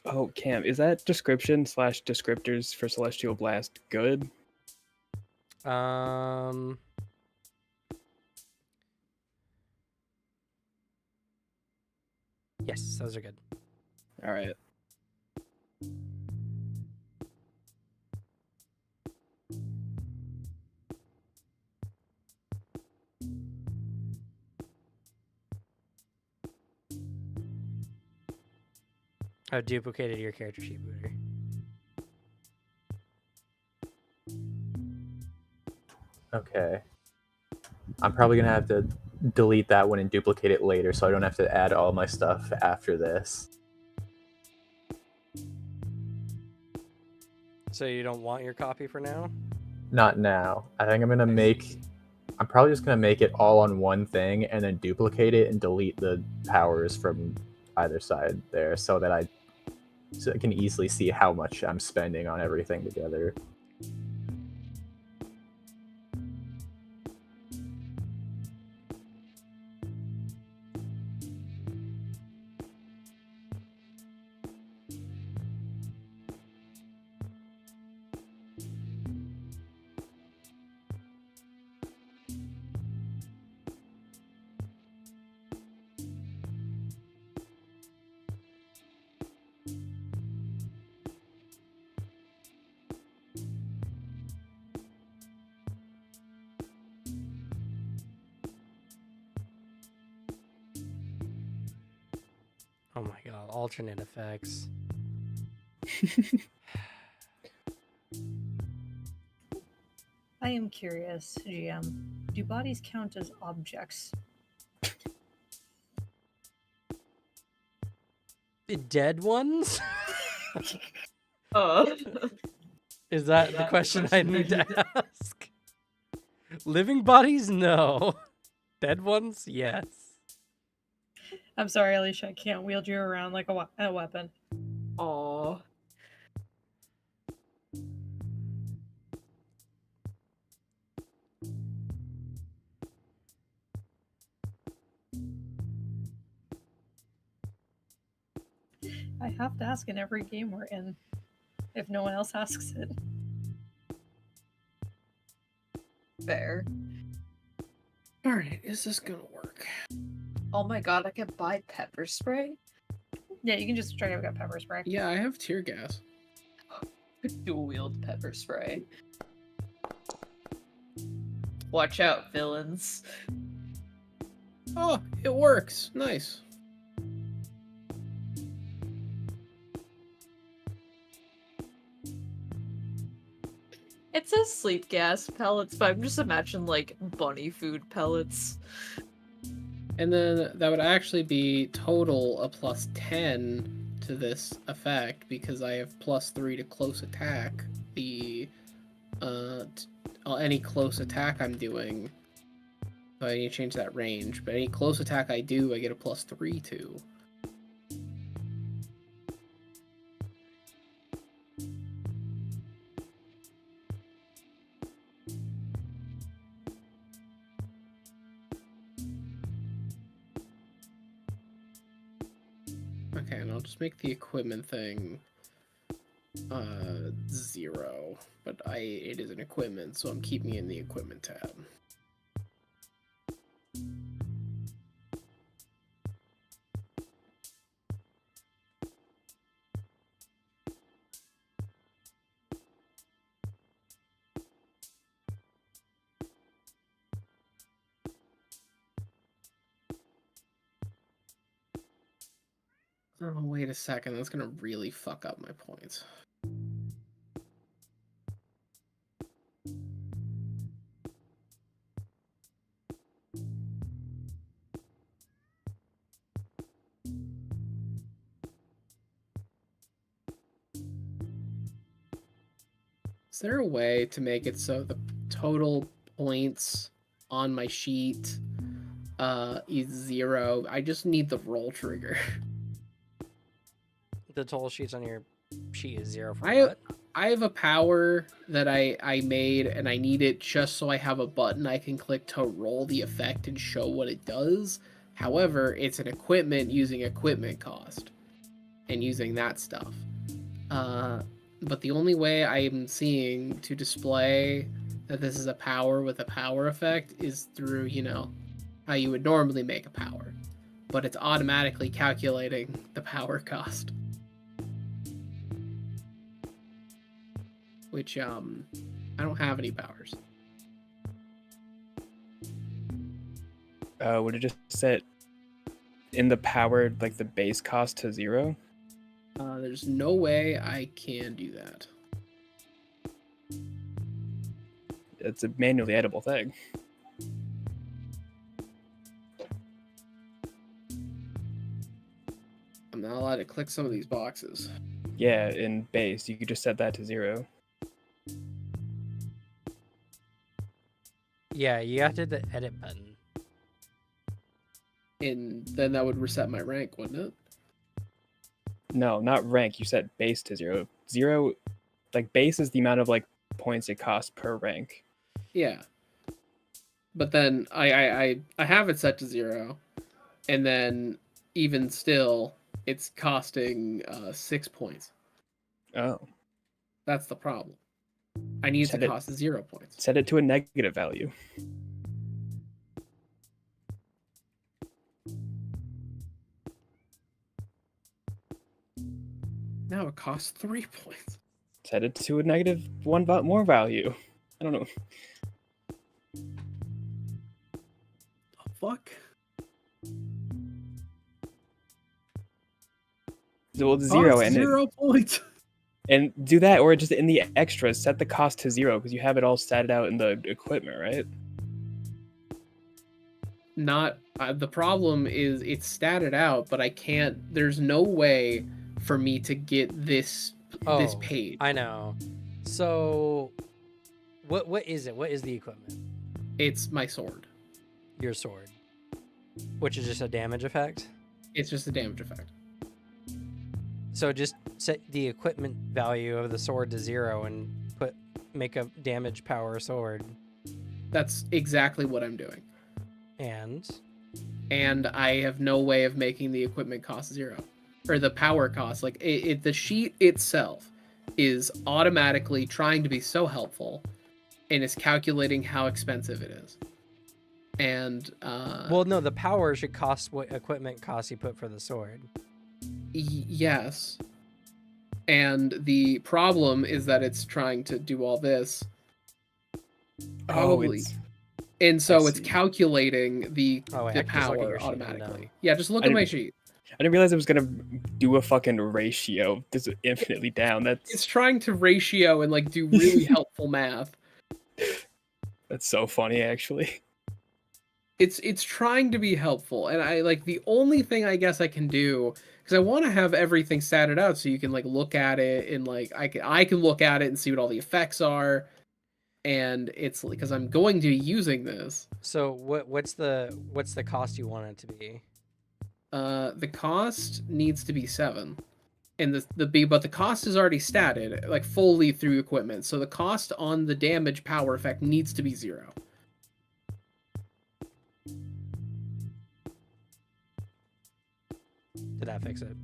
Speaker 4: Oh, Cam, is that description / descriptors for Celestial Blast good?
Speaker 2: Yes, those are good.
Speaker 4: All right.
Speaker 2: I've duplicated your character sheet, Booter.
Speaker 5: Okay. I'm probably gonna have to delete that one and duplicate it later so I don't have to add all my stuff after this.
Speaker 2: So you don't want your copy for now?
Speaker 5: Not now. I think I'm gonna make I'm probably just gonna make it all on one thing and then duplicate it and delete the powers from either side there, so I can easily see how much I'm spending on everything together.
Speaker 2: Oh my god, alternate effects.
Speaker 7: I am curious, GM. Do bodies count as objects?
Speaker 2: The dead ones?
Speaker 6: Uh,
Speaker 2: Is that the question I need to ask? Living bodies? No. Dead ones? Yes.
Speaker 7: I'm sorry, Alicia. I can't wield you around like a weapon.
Speaker 6: Aw.
Speaker 7: I have to ask in every game we're in, if no one else asks it.
Speaker 6: Fair.
Speaker 3: Alright, is this gonna work?
Speaker 6: Oh my god, I can buy pepper spray?
Speaker 7: Yeah, you can just try to get pepper spray.
Speaker 3: Yeah, I have tear gas.
Speaker 6: Dual wield pepper spray. Watch out, villains.
Speaker 3: Oh, it works. Nice.
Speaker 6: It says sleep gas pellets, but I'm just imagining like bunny food pellets.
Speaker 3: And then that would actually be total a plus 10 to this effect because I have plus 3 to close attack. The any close attack I'm doing, so I need to change that range. But any close attack I do, I get a plus 3 to. Okay, and I'll just make the equipment thing 0, but it is an equipment, so I'm keeping it in the equipment tab. Oh, wait a second, that's gonna really fuck up my points. Is there a way to make it so the total points on my sheet is 0? I just need the roll trigger.
Speaker 2: The total sheets on your sheet is 0 for
Speaker 3: I
Speaker 2: what?
Speaker 3: I have a power that I made, and I need it just so I have a button I can click to roll the effect and show what it does. However, it's an equipment using equipment cost and using that stuff. But the only way I'm seeing to display that this is a power with a power effect is through, you know, how you would normally make a power. But it's automatically calculating the power cost. Which, I don't have any powers.
Speaker 4: Would it just set in the power, like the base cost to 0?
Speaker 3: There's no way I can do that.
Speaker 4: It's a manually editable thing.
Speaker 3: I'm not allowed to click some of these boxes.
Speaker 4: Yeah, in base, you could just set that to 0.
Speaker 2: Yeah, you have to hit the edit button.
Speaker 3: And then that would reset my rank, wouldn't it?
Speaker 4: No, not rank. You set base to 0. 0, like base is the amount of like points it costs per rank.
Speaker 3: Yeah. But then I have it set to 0, and then even still, it's costing 6 points.
Speaker 4: Oh,
Speaker 3: That's the problem. I need
Speaker 4: Set
Speaker 3: to
Speaker 4: it-
Speaker 3: cost 0 points.
Speaker 4: set it to a negative value.
Speaker 3: Now it costs 3 points.
Speaker 4: Set it to a negative 1 more value. I don't know.
Speaker 3: The fuck?
Speaker 4: Well, 0
Speaker 3: Costs
Speaker 4: and
Speaker 3: 0 points.
Speaker 4: and do that, or just in the extras, set the cost to 0 because you have it all statted out in the equipment, right?
Speaker 3: Not the problem is it's statted out, but I can't. There's no way for me to get this
Speaker 2: Oh,
Speaker 3: page.
Speaker 2: I know. So, what is it? What is the equipment?
Speaker 3: It's my sword.
Speaker 2: Your sword, which is just a damage effect.
Speaker 3: It's just a damage effect.
Speaker 2: So just set the equipment value of the sword to 0 and make a damage power sword.
Speaker 3: That's exactly what I'm doing.
Speaker 2: And
Speaker 3: I have no way of making the equipment cost 0, or the power cost. Like the sheet itself is automatically trying to be so helpful, and is calculating how expensive it is. And
Speaker 2: well, no, the power should cost what equipment costs you put for the sword.
Speaker 3: Yes. And the problem is that it's trying to do all this. Probably. And so it's
Speaker 4: see.
Speaker 3: calculating the
Speaker 2: Oh, wait, I can just look at
Speaker 3: power
Speaker 2: your sheet, I'm
Speaker 3: automatically.
Speaker 2: dumb.
Speaker 3: Yeah, just look
Speaker 4: I
Speaker 3: at my
Speaker 4: didn't-
Speaker 3: sheet.
Speaker 4: I didn't realize it was gonna do a fucking ratio. This is infinitely down.
Speaker 3: It's trying to ratio and like do really helpful math.
Speaker 4: That's so funny, actually.
Speaker 3: It's trying to be helpful, and I like the only thing I guess I can do, because I want to have everything statted out so you can like look at it, and like I can look at it and see what all the effects are, and it's because I'm going to be using this.
Speaker 2: So what's the cost you want it to be?
Speaker 3: The cost needs to be 7, and but the cost is already statted like fully through equipment, so the cost on the damage power effect needs to be 0.
Speaker 2: Did that fix it?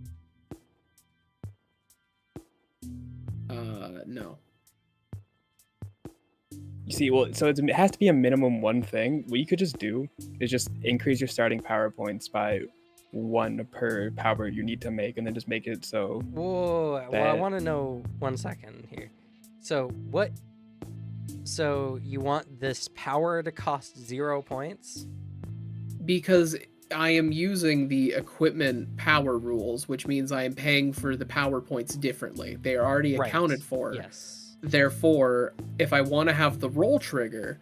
Speaker 3: No.
Speaker 4: You see, well, so it has to be a minimum one thing. What you could just do is just increase your starting power points by 1 per power you need to make, and then just make it so.
Speaker 2: Whoa, well, I
Speaker 4: that-
Speaker 2: want to know 1 second here. So what? So you want this power to cost 0 points?
Speaker 3: Because I am using the equipment power rules, which means I am paying for the power points differently. They are already
Speaker 2: Right.
Speaker 3: accounted for.
Speaker 2: Yes.
Speaker 3: Therefore, if I want to have the roll trigger,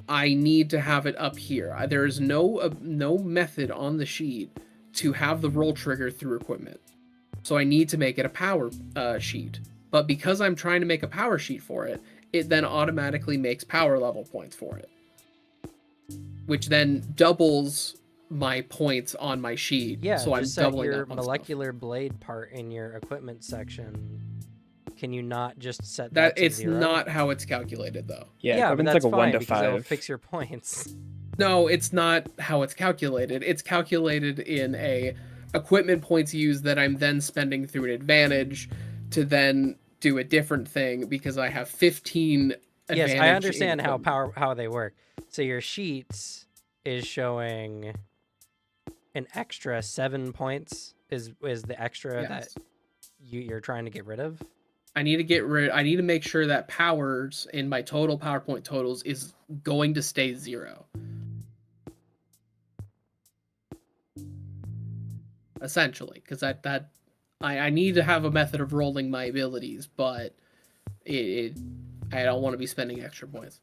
Speaker 3: I need to have it up here. There is no method on the sheet to have the roll trigger through equipment. So I need to make it a power sheet. But because I'm trying to make a power sheet for it, it then automatically makes power level points for it, which then doubles my points on my sheet.
Speaker 2: Yeah.
Speaker 3: So I'm
Speaker 2: just set
Speaker 3: doubling
Speaker 2: your
Speaker 3: up on stuff.
Speaker 2: molecular blade part in your equipment section. Can you not just set
Speaker 3: That
Speaker 2: that to
Speaker 3: it's
Speaker 2: 0?
Speaker 3: not how it's calculated though.
Speaker 4: Yeah,
Speaker 2: but
Speaker 4: equipment's
Speaker 2: that's
Speaker 4: like a
Speaker 2: fine
Speaker 4: 1 to
Speaker 2: because it'll
Speaker 4: 5.
Speaker 2: fix your points.
Speaker 3: No, it's not how it's calculated. It's calculated in a equipment points used that I'm then spending through an advantage to then do a different thing because I have 15 advantage.
Speaker 2: Yes, I
Speaker 3: in
Speaker 2: understand
Speaker 3: equipment.
Speaker 2: how they work. So your sheets is showing an extra 7 points is the extra
Speaker 3: Yes.
Speaker 2: that you're trying to get rid of.
Speaker 3: I need to make sure that powers in my total PowerPoint totals is going to stay 0. Essentially, because I need to have a method of rolling my abilities, but I don't want to be spending extra points.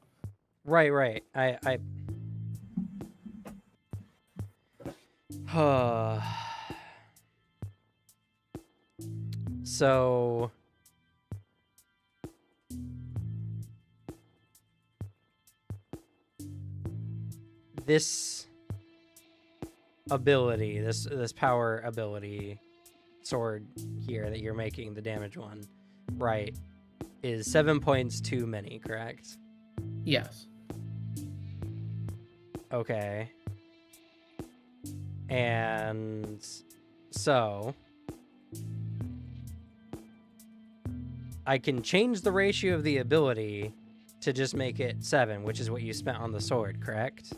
Speaker 2: Right. I So this ability, this power ability sword here that you're making, the damage one, right, is 7 points too many, correct?
Speaker 3: Yes.
Speaker 2: Okay. And so I can change the ratio of the ability to just make it 7, which is what you spent on the sword, correct?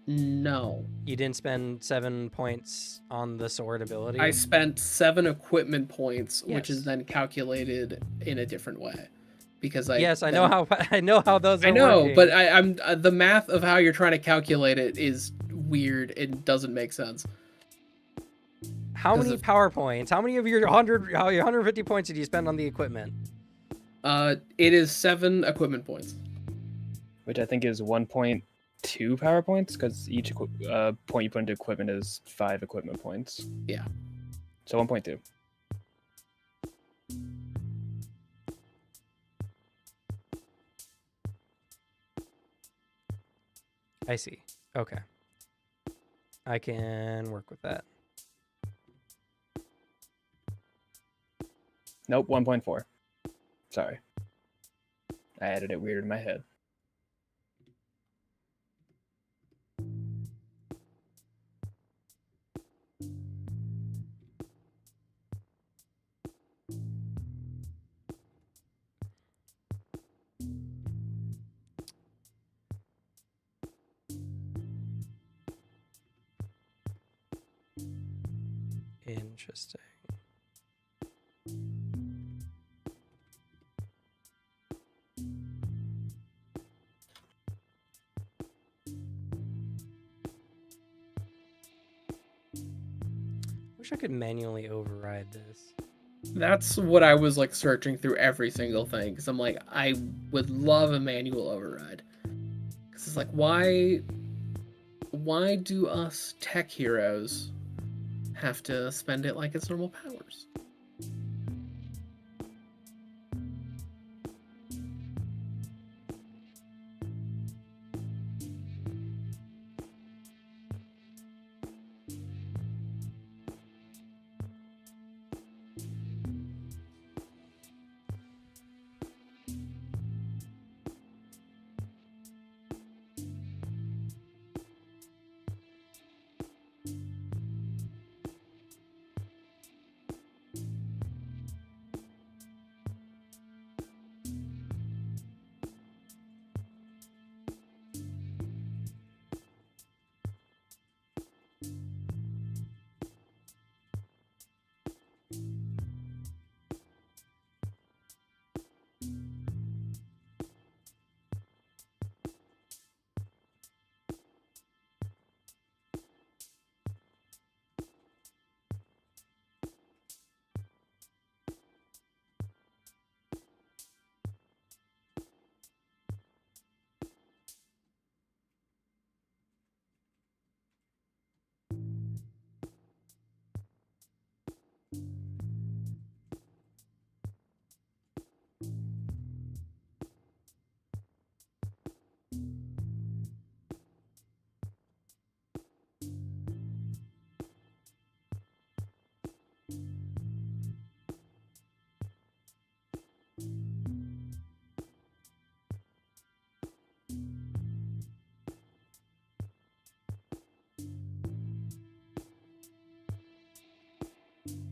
Speaker 3: No.
Speaker 2: You didn't spend 7 points on the sword ability?
Speaker 3: I spent 7 equipment points, which is
Speaker 2: Yes.
Speaker 3: then calculated in a different way. Because
Speaker 2: Yes, I
Speaker 3: then-
Speaker 2: know how I know how those are
Speaker 3: I know,
Speaker 2: working.
Speaker 3: but I'm the math of how you're trying to calculate it is weird. It doesn't make sense.
Speaker 2: How
Speaker 3: 'cause
Speaker 2: many
Speaker 3: of-
Speaker 2: power points? How many of your 150 points did you spend on the equipment?
Speaker 3: It is 7 equipment points.
Speaker 4: Which I think is 1.2 power points, because each point you put into equipment is 5 equipment points.
Speaker 3: Yeah.
Speaker 4: So 1.2.
Speaker 2: I see. Okay. I can work with that.
Speaker 4: Nope, 1.4. Sorry. I added it weird in my head.
Speaker 2: Interesting. Wish I could manually override this.
Speaker 3: That's what I was like searching through every single thing because I'm like, I would love a manual override. Because it's like, why do us tech heroes have to spend it like it's normal powers?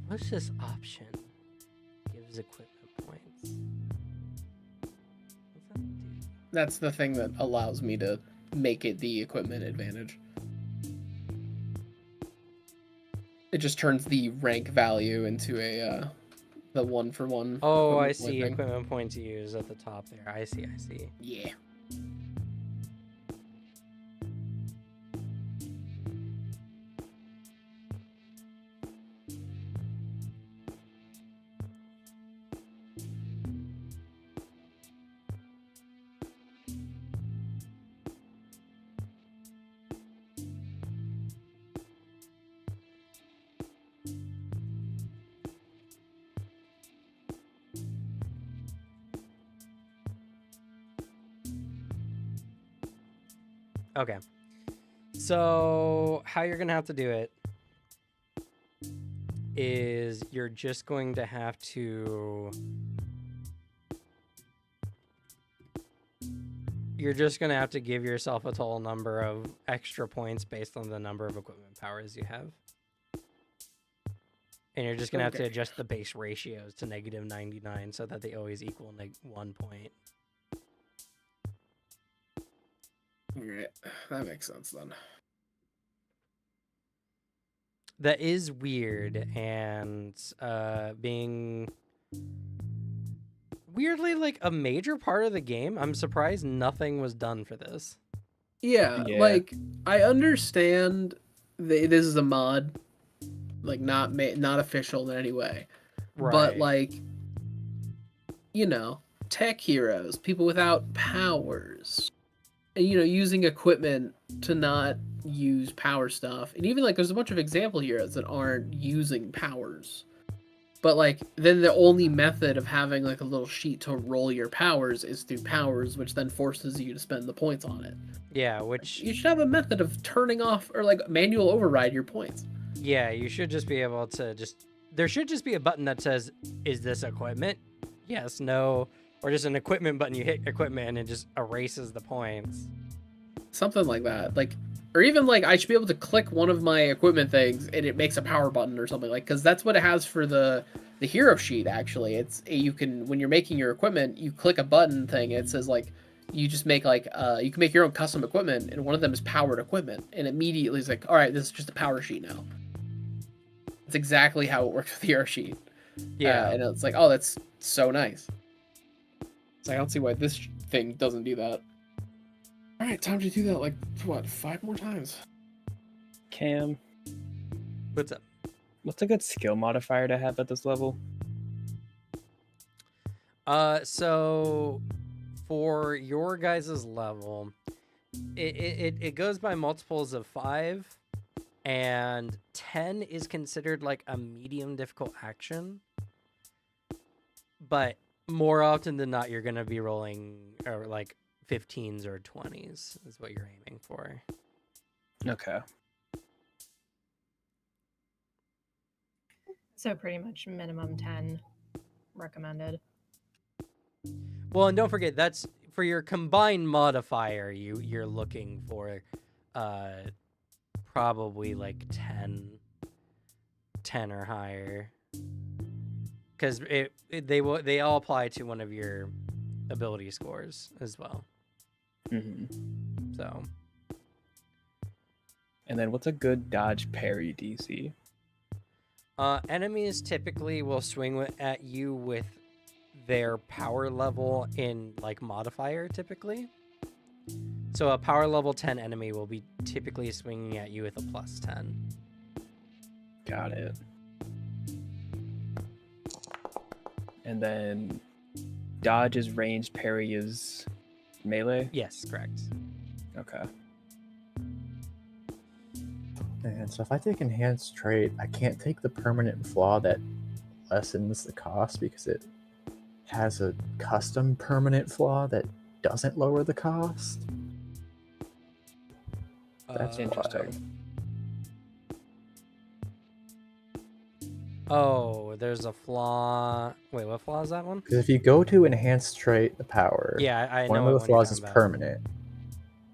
Speaker 2: What's this option? Gives equipment points. What's that do?
Speaker 3: That's the thing that allows me to make it the equipment advantage. It just turns the rank value into a the 1-for-1.
Speaker 2: Oh, I
Speaker 3: equipment
Speaker 2: see.
Speaker 3: thing.
Speaker 2: Equipment points used at the top there. I see.
Speaker 3: Yeah.
Speaker 2: Okay. So how you're gonna have to do it is you're just going to have to give yourself a total number of extra points based on the number of equipment powers you have. And you're just going to have to
Speaker 3: Okay.
Speaker 2: adjust the base ratios to -99 so that they always equal 1 point.
Speaker 3: Alright, that makes sense then.
Speaker 2: That is weird, and being weirdly like a major part of the game. I'm surprised nothing was done for this.
Speaker 3: Yeah,
Speaker 4: Yeah.
Speaker 3: like I understand this is a mod, like not official in any way, but like, you know, tech heroes, people without powers, and you know, using equipment to not use power stuff, and even like there's a bunch of example heroes that aren't using powers. But like then the only method of having like a little sheet to roll your powers is through powers, which then forces you to spend the points on it.
Speaker 2: Yeah, which
Speaker 3: You should have a method of turning off or like manual override your points.
Speaker 2: yeah, you should just be able to there should just be a button that says, is this equipment? Yes, no, or just an equipment button. You hit equipment and it just erases the points.
Speaker 3: Something like that. Like, or even like I should be able to click one of my equipment things and it makes a power button or something, like, because that's what it has for the hero sheet. Actually, it's you can, when you're making your equipment, you click a button thing. It says like you just make like you can make your own custom equipment, and one of them is powered equipment, and immediately it's like, all right, this is just a power sheet now. It's exactly how it works with the hero sheet.
Speaker 2: Yeah,
Speaker 3: and it's like, oh, that's so nice. So I don't see why this thing doesn't do that. All right, time to do that like what, 5 more times?
Speaker 4: Cam,
Speaker 2: what's up?
Speaker 4: what's a good skill modifier to have at this level?
Speaker 2: So for your guys' level, it goes by multiples of 5, and 10 is considered like a medium difficult action. But more often than not, you're gonna be rolling or like 15s or 20s is what you're aiming for.
Speaker 4: Okay.
Speaker 7: So pretty much minimum 10 recommended.
Speaker 2: Well, and don't forget, that's for your combined modifier. You're looking for probably like 10 or higher, because they all apply to one of your ability scores as well.
Speaker 4: Mm-hmm.
Speaker 2: So
Speaker 4: And then what's a good dodge parry DC?
Speaker 2: enemies typically will swing at you with their power level in like modifier typically. So a power level 10 enemy will be typically swinging at you with a +10.
Speaker 4: Got it. And then dodge is ranged, parry is melee?
Speaker 2: Yes, correct.
Speaker 4: Okay.
Speaker 5: And so if I take enhanced trait, I can't take the permanent flaw that lessens the cost because it has a custom permanent flaw that doesn't lower the cost. That's
Speaker 4: Interesting.
Speaker 2: Oh, there's a flaw. Wait, what flaw is that one?
Speaker 5: Because if you go to enhanced trait, the power,
Speaker 2: Yeah, I
Speaker 5: one
Speaker 2: know
Speaker 5: of
Speaker 2: what
Speaker 5: the
Speaker 2: one you're
Speaker 5: flaws is
Speaker 2: talking about.
Speaker 5: permanent,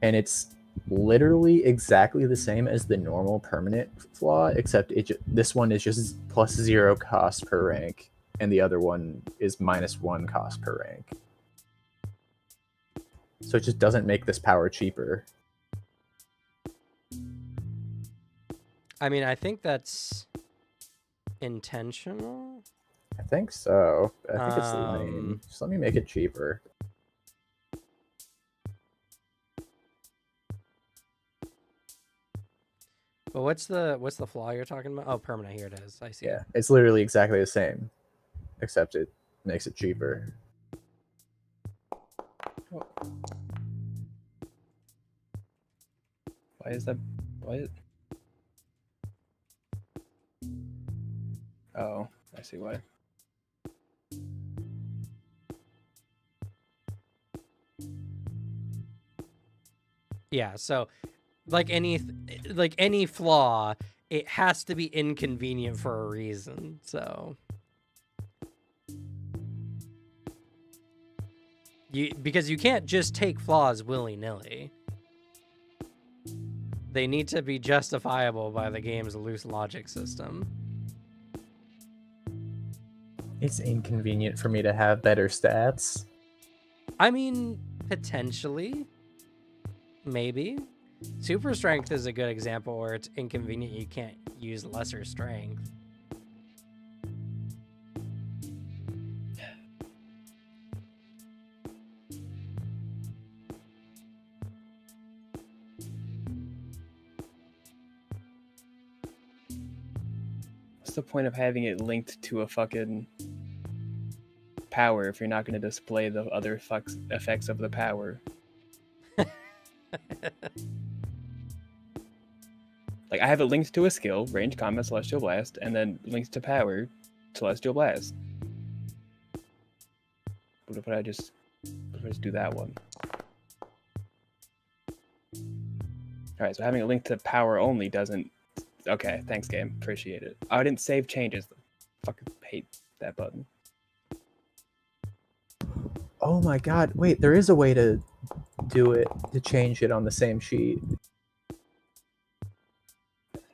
Speaker 5: and it's literally exactly the same as the normal permanent flaw, except this one is just +0 cost per rank, and the other one is -1 cost per rank. So it just doesn't make this power cheaper.
Speaker 2: I mean, I think that's intentional.
Speaker 5: I think so. I think it's the main.
Speaker 2: Um,
Speaker 5: Just let me make it cheaper.
Speaker 2: But what's the flaw you're talking about? Oh, permanent. Here it is. I see.
Speaker 5: Yeah, it's literally exactly the same, except it makes it cheaper.
Speaker 4: Why is that? What? Oh, I see why.
Speaker 2: Yeah, so like any flaw, it has to be inconvenient for a reason. So because you can't just take flaws willy-nilly. They need to be justifiable by the game's loose logic system.
Speaker 8: It's inconvenient for me to have better stats.
Speaker 2: I mean, potentially. Maybe. Super strength is a good example where it's inconvenient you can't use lesser strength.
Speaker 4: What's the point of having it linked to a fucking power if you're not going to display the other effects of the power? Like, I have it linked to a skill, range combat, celestial blast, and then linked to power, celestial blast. What if I just do that one? Alright, so having it linked to power only doesn't... Okay, thanks, game. Appreciate it. Oh, I didn't save changes. Fucking hate that button.
Speaker 8: Oh my god, wait, there is a way to do it, to change it on the same sheet.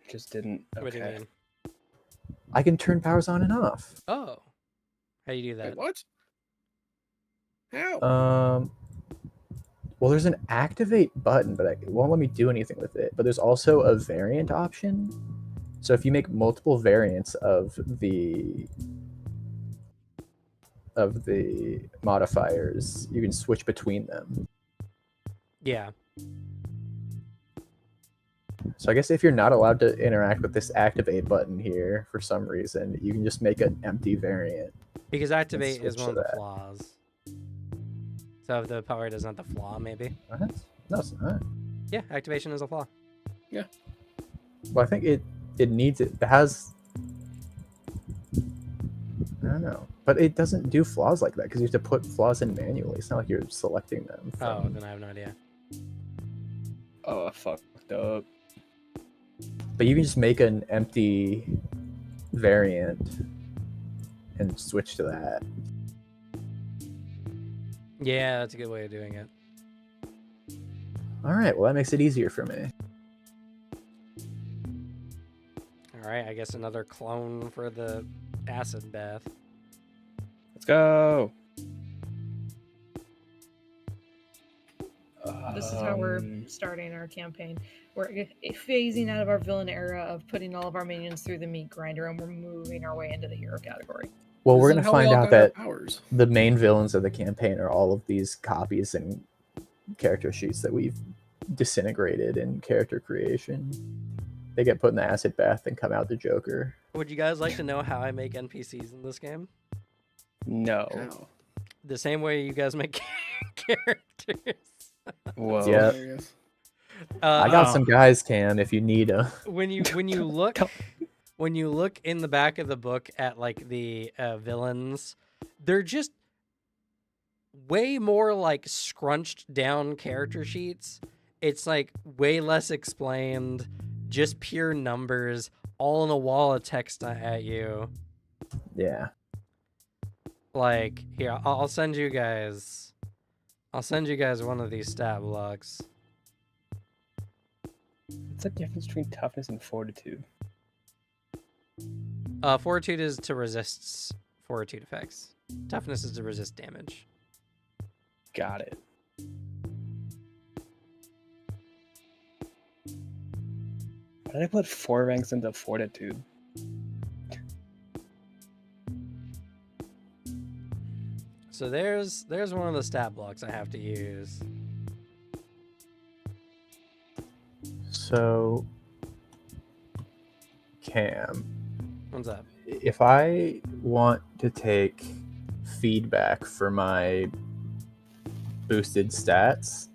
Speaker 4: Just didn't... Okay.
Speaker 2: What do you mean?
Speaker 8: I can turn powers on and off.
Speaker 2: Oh. How do you do that?
Speaker 3: Wait, what? How?
Speaker 8: Well, there's an activate button, but it won't let me do anything with it. But there's also a variant option. So if you make multiple variants of the modifiers, you can switch between them.
Speaker 2: Yeah.
Speaker 8: So I guess if you're not allowed to interact with this activate button here for some reason, you can just make an empty variant.
Speaker 2: Because activate is
Speaker 8: switch
Speaker 2: one of
Speaker 8: to
Speaker 2: the
Speaker 8: that.
Speaker 2: flaws. So if the power doesn't have the flaw, maybe.
Speaker 8: What? No, it's not.
Speaker 2: Yeah, activation is a flaw.
Speaker 8: Well, I think it needs it. It has... I don't know. But it doesn't do flaws like that because you have to put flaws in manually. It's not like you're selecting them.
Speaker 2: Oh,
Speaker 8: From...
Speaker 2: then I have no idea.
Speaker 4: Oh, I fucked up.
Speaker 8: But you can just make an empty variant and switch to that.
Speaker 2: Yeah, that's a good way of doing it.
Speaker 8: All right, well, that makes it easier for me.
Speaker 2: All right, I guess another clone for the acid bath.
Speaker 4: Let's go!
Speaker 7: This is how we're starting our campaign. We're phasing out of our villain era of putting all of our minions through the meat grinder, and we're moving our way into the hero category.
Speaker 8: Well, we're
Speaker 3: This
Speaker 8: going
Speaker 3: is
Speaker 8: to
Speaker 3: how we
Speaker 8: find
Speaker 3: all
Speaker 8: out
Speaker 3: got our
Speaker 8: that
Speaker 3: powers.
Speaker 8: the main villains of the campaign are all of these copies and character sheets that we've disintegrated in character creation. They get put in the acid bath and come out the Joker.
Speaker 2: Would you guys like to know how I make NPCs in this game?
Speaker 4: No.
Speaker 3: How?
Speaker 2: The same way you guys make characters.
Speaker 4: Whoa.
Speaker 8: Yeah.
Speaker 3: Hilarious.
Speaker 8: I got
Speaker 1: Oh.
Speaker 8: some guys, Cam, if you need them.
Speaker 2: When you look in the back of the book at like the villains, they're just way more like scrunched down character sheets. It's like way less explained, just pure numbers, all in a wall of text at you.
Speaker 8: Yeah.
Speaker 2: Like here, I'll send you guys. I'll send you guys one of these stat blocks.
Speaker 4: What's the difference between toughness and fortitude?
Speaker 2: Fortitude is to resist fortitude effects. Toughness is to resist damage.
Speaker 4: Got it. Why did I put 4 ranks into fortitude?
Speaker 2: So there's one of the stat blocks I have to use.
Speaker 8: So, Cam,
Speaker 2: What's up?
Speaker 8: if I want to take feedback for my boosted stats,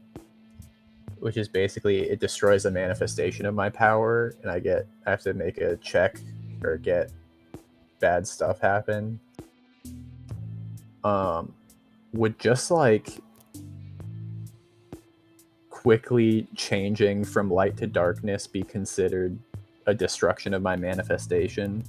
Speaker 8: which is basically it destroys a manifestation of my power, and I have to make a check or get bad stuff happen. Would just like quickly changing from light to darkness be considered a destruction of my manifestation?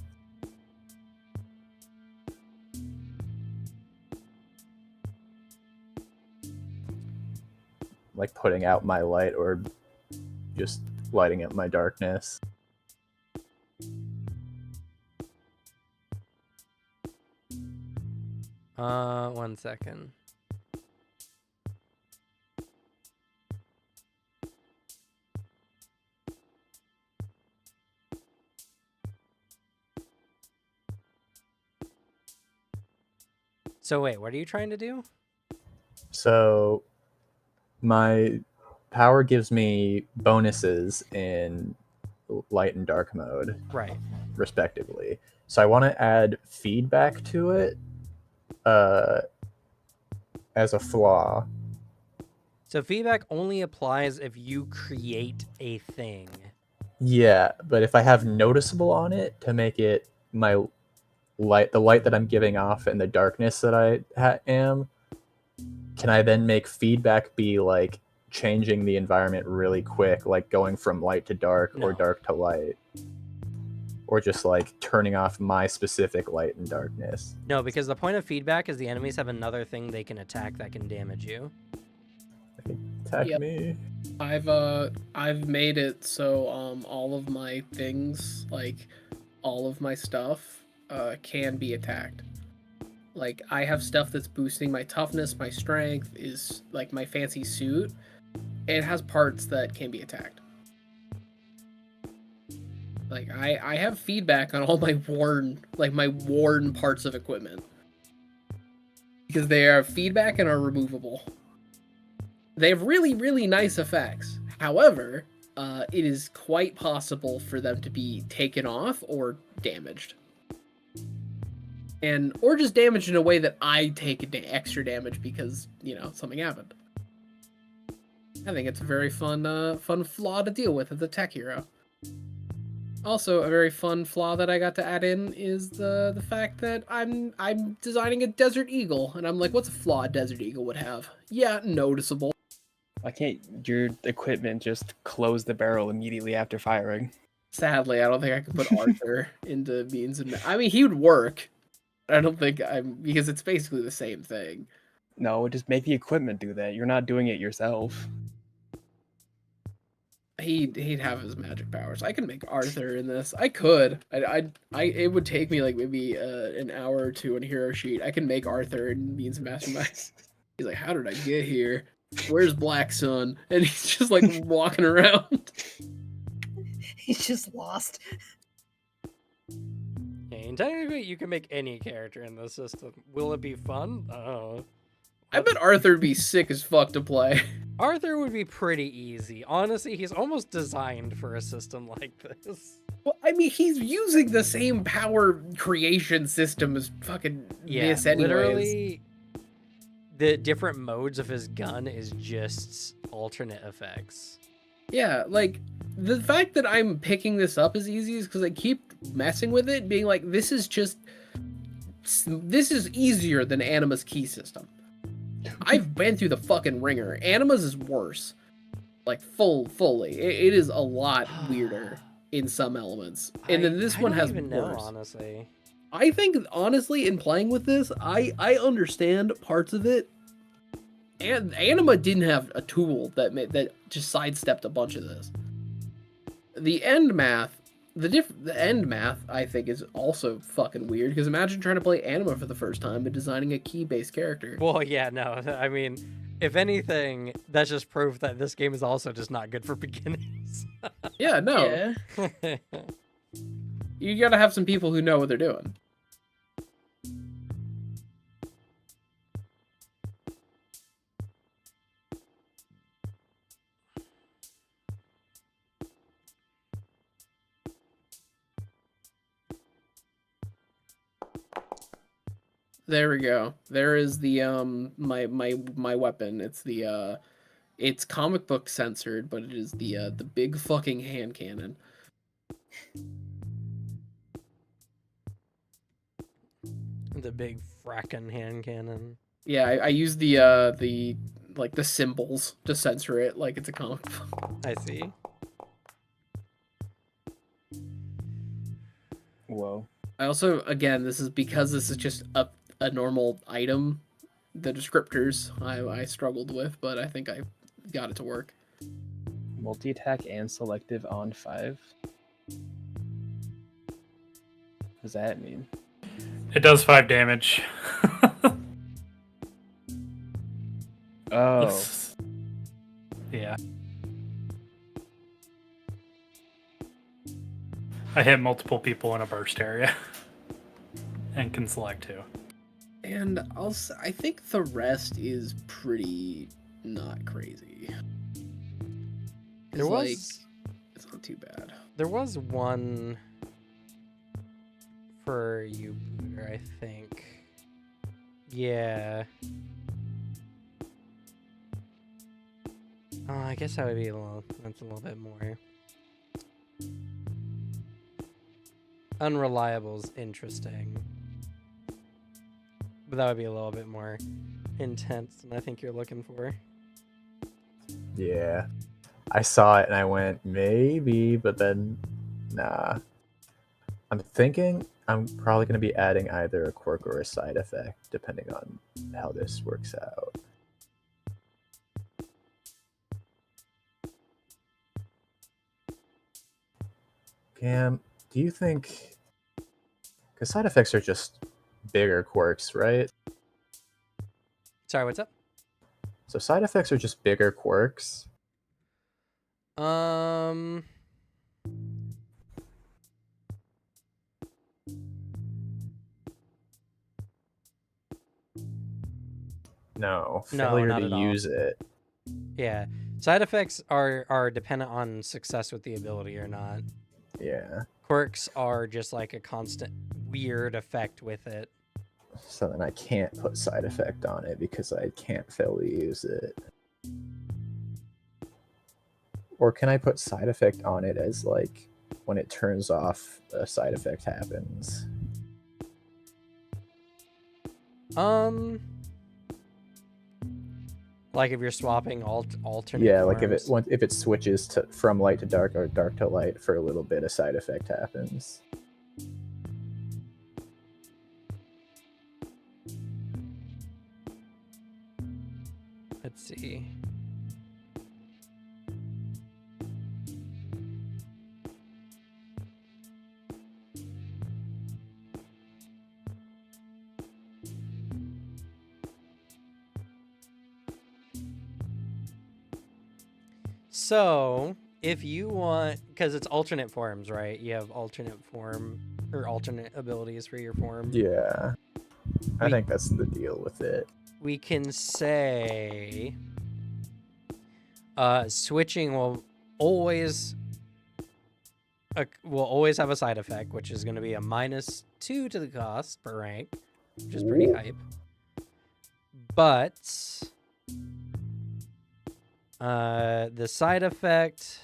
Speaker 8: Like putting out my light or just lighting up my darkness?
Speaker 2: One second. So wait, what are you trying to do?
Speaker 8: So my power gives me bonuses in light and dark mode,
Speaker 2: Right.
Speaker 8: respectively. So I want to add feedback to it as a flaw.
Speaker 2: So feedback only applies if you create a thing.
Speaker 8: Yeah, but if I have noticeable on it to make it my light, the light that I'm giving off and the darkness that I am, can I then make feedback be like changing the environment really quick, like going from light to dark or
Speaker 2: No.
Speaker 8: dark to light? Or just like turning off my specific light and darkness?
Speaker 2: No, because the point of feedback is the enemies have another thing they can attack that can damage you.
Speaker 8: Attack
Speaker 3: Yep.
Speaker 8: me.
Speaker 3: I've made it so all of my things, like all of my stuff, can be attacked. Like I have stuff that's boosting my toughness, my strength, is like my fancy suit. It has parts that can be attacked. Like I have feedback on all my worn parts of equipment. Because they are feedback and are removable. They have really, really nice effects. However, it is quite possible for them to be taken off or damaged. Or just damaged in a way that I take extra damage because, something happened. I think it's a very fun flaw to deal with as a tech hero. Also, a very fun flaw that I got to add in is the fact that I'm designing a Desert Eagle, and I'm like, what's a flaw a Desert Eagle would have? Yeah, noticeable.
Speaker 4: Why can't your equipment just close the barrel immediately after firing?
Speaker 3: Sadly, I don't think I can put Arthur into means and I mean, he would work. I don't think because it's basically the same thing.
Speaker 4: No, just make the equipment do that. You're not doing it yourself.
Speaker 3: He'd have his magic powers. I can make Arthur in this. I could. It would take me like maybe an hour or two on Hero Sheet. I can make Arthur in Means and Masterminds. He's like, how did I get here? Where's Black Sun? And he's just like walking around.
Speaker 7: He's just lost.
Speaker 2: Yeah, and technically, you can make any character in this system. Will it be fun?
Speaker 3: I bet Arthur would be sick as fuck to play.
Speaker 2: Arthur would be pretty easy. Honestly, he's almost designed for a system like this.
Speaker 3: Well, I mean, he's using the same power creation system as fucking this anyways.
Speaker 2: Literally, the different modes of his gun is just alternate effects.
Speaker 3: Yeah, like, the fact that I'm picking this up as easy is because I keep messing with it, being like, this is easier than Anima's key system. I've been through the fucking ringer. Anima's is worse. Like, fully. It is a lot weirder in some elements. And then this one has
Speaker 2: I don't even know, honestly.
Speaker 3: I think, honestly, in playing with this, I understand parts of it. And Anima didn't have a tool that just sidestepped a bunch of this. The end math, the end math, I think, is also fucking weird. Because imagine trying to play Anima for the first time and designing a key-based character.
Speaker 2: Well, yeah, no. I mean, if anything, that's just proof that this game is also just not good for beginners.
Speaker 3: Yeah, no.
Speaker 7: Yeah.
Speaker 3: You gotta have some people who know what they're doing. There we go. There is the my weapon. It's comic book censored, but it is the big fucking hand cannon.
Speaker 2: The big frackin' hand cannon.
Speaker 3: Yeah, I use the like the symbols to censor it like it's a comic book.
Speaker 2: I see.
Speaker 4: Whoa.
Speaker 3: I also, again, this is just a normal item. The descriptors I struggled with, but I think I got it to work.
Speaker 4: Multi-attack and selective on 5. What does that mean?
Speaker 1: It does 5 damage.
Speaker 4: Oh.
Speaker 1: It's- yeah. I hit multiple people in a burst area. And can select 2.
Speaker 3: And I think the rest is pretty not crazy.
Speaker 2: There was
Speaker 3: it's not too bad.
Speaker 2: There was one for you, Booter, I think. Yeah. Oh, I guess that would be that's a little bit more. Unreliable's interesting. But that would be a little bit more intense than I think you're looking for.
Speaker 8: Yeah. I saw it and I went, maybe, but then, nah. I'm thinking I'm probably going to be adding either a quirk or a side effect, depending on how this works out. Cam, do you think... Because side effects are just bigger quirks, right?
Speaker 2: Sorry, what's up?
Speaker 8: So side effects are just bigger quirks. No, failure
Speaker 2: not
Speaker 8: to
Speaker 2: at all.
Speaker 8: use it.
Speaker 2: Yeah. Side effects are dependent on success with the ability or not.
Speaker 8: Yeah.
Speaker 2: Quirks are just like a constant weird effect with it.
Speaker 8: So then I can't put side effect on it because I can't fail to use it. Or can I put side effect on it as like when it turns off, a side effect happens?
Speaker 2: Like if you're swapping alternate
Speaker 8: Yeah,
Speaker 2: forms.
Speaker 8: like if it switches to from light to dark or dark to light for a little bit, a side effect happens.
Speaker 2: Let's see. So, if you want, because it's alternate forms, right? You have alternate form or alternate abilities for your form.
Speaker 8: Yeah. I think that's the deal with it.
Speaker 2: We can say switching will always have a side effect, which is going to be a -2 to the cost per rank, which is pretty hype. But the side effect,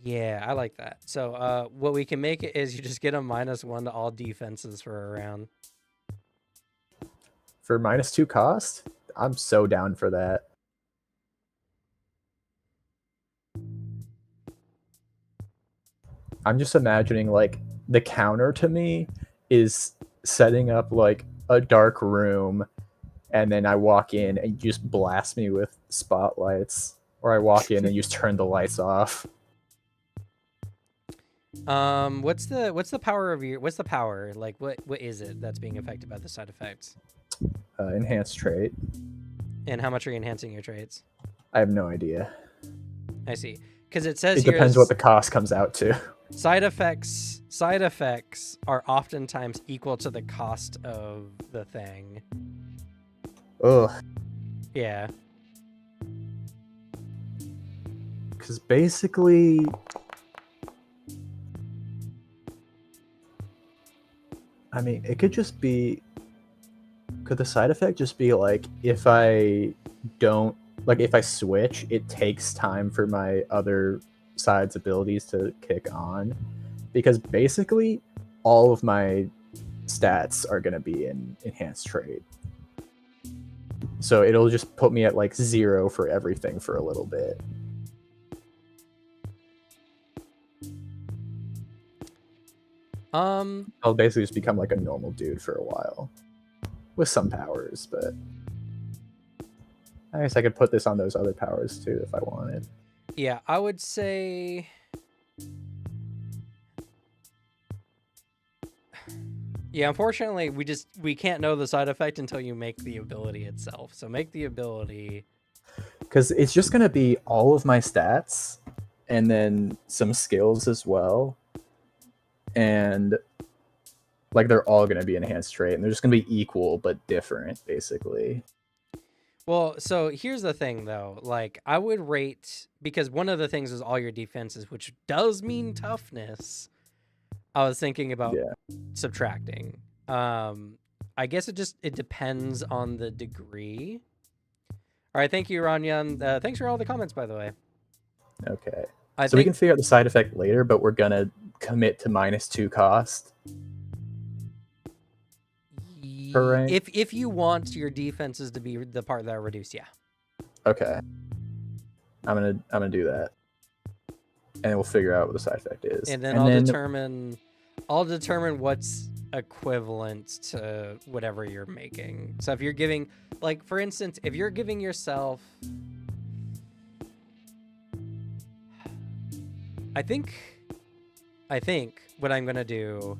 Speaker 2: yeah, I like that. So what we can make it is you just get a -1 to all defenses for a round.
Speaker 8: For -2 cost? I'm so down for that. I'm just imagining like the counter to me is setting up like a dark room and then I walk in and you just blast me with spotlights, or I walk in and you just turn the lights off.
Speaker 2: What's the power of your, what's the power? Like what is it that's being affected by the side effects?
Speaker 8: Enhanced trait.
Speaker 2: And how much are you enhancing your traits?
Speaker 8: I have no idea.
Speaker 2: I see. Because it says
Speaker 8: It
Speaker 2: here
Speaker 8: depends what the cost comes out to.
Speaker 2: side effects are oftentimes equal to the cost of the thing.
Speaker 8: Ugh.
Speaker 2: Yeah.
Speaker 8: Because basically, I mean, it could just be, could the side effect just be like, if I don't, like if I switch, it takes time for my other side's abilities to kick on? Because basically all of my stats are going to be in enhanced trait. So it'll just put me at like 0 for everything for a little bit. I'll basically just become like a normal dude for a while with some powers, but I guess I could put this on those other powers too if I wanted.
Speaker 2: Yeah, I would say yeah, unfortunately we can't know the side effect until you make the ability itself. So make the ability,
Speaker 8: because it's just going to be all of my stats and then some skills as well, and like they're all going to be enhanced trait, and they're just going to be equal but different basically.
Speaker 2: well, so here's the thing though, like I would rate, because one of the things is all your defenses, which does mean toughness. I was thinking about subtracting. I guess it depends on the degree. All right, thank you, Ranyan. Thanks for all the comments, by the way.
Speaker 8: Okay. We can figure out the side effect later, but we're gonna commit to -2 cost per rank.
Speaker 2: If you want your defenses to be the part that are reduced, yeah.
Speaker 8: Okay. I'm gonna do that, and we'll figure out what the side effect is,
Speaker 2: and then I'll determine what's equivalent to whatever you're making. So if you're giving, like for instance, if you're giving yourself, I think what I'm gonna do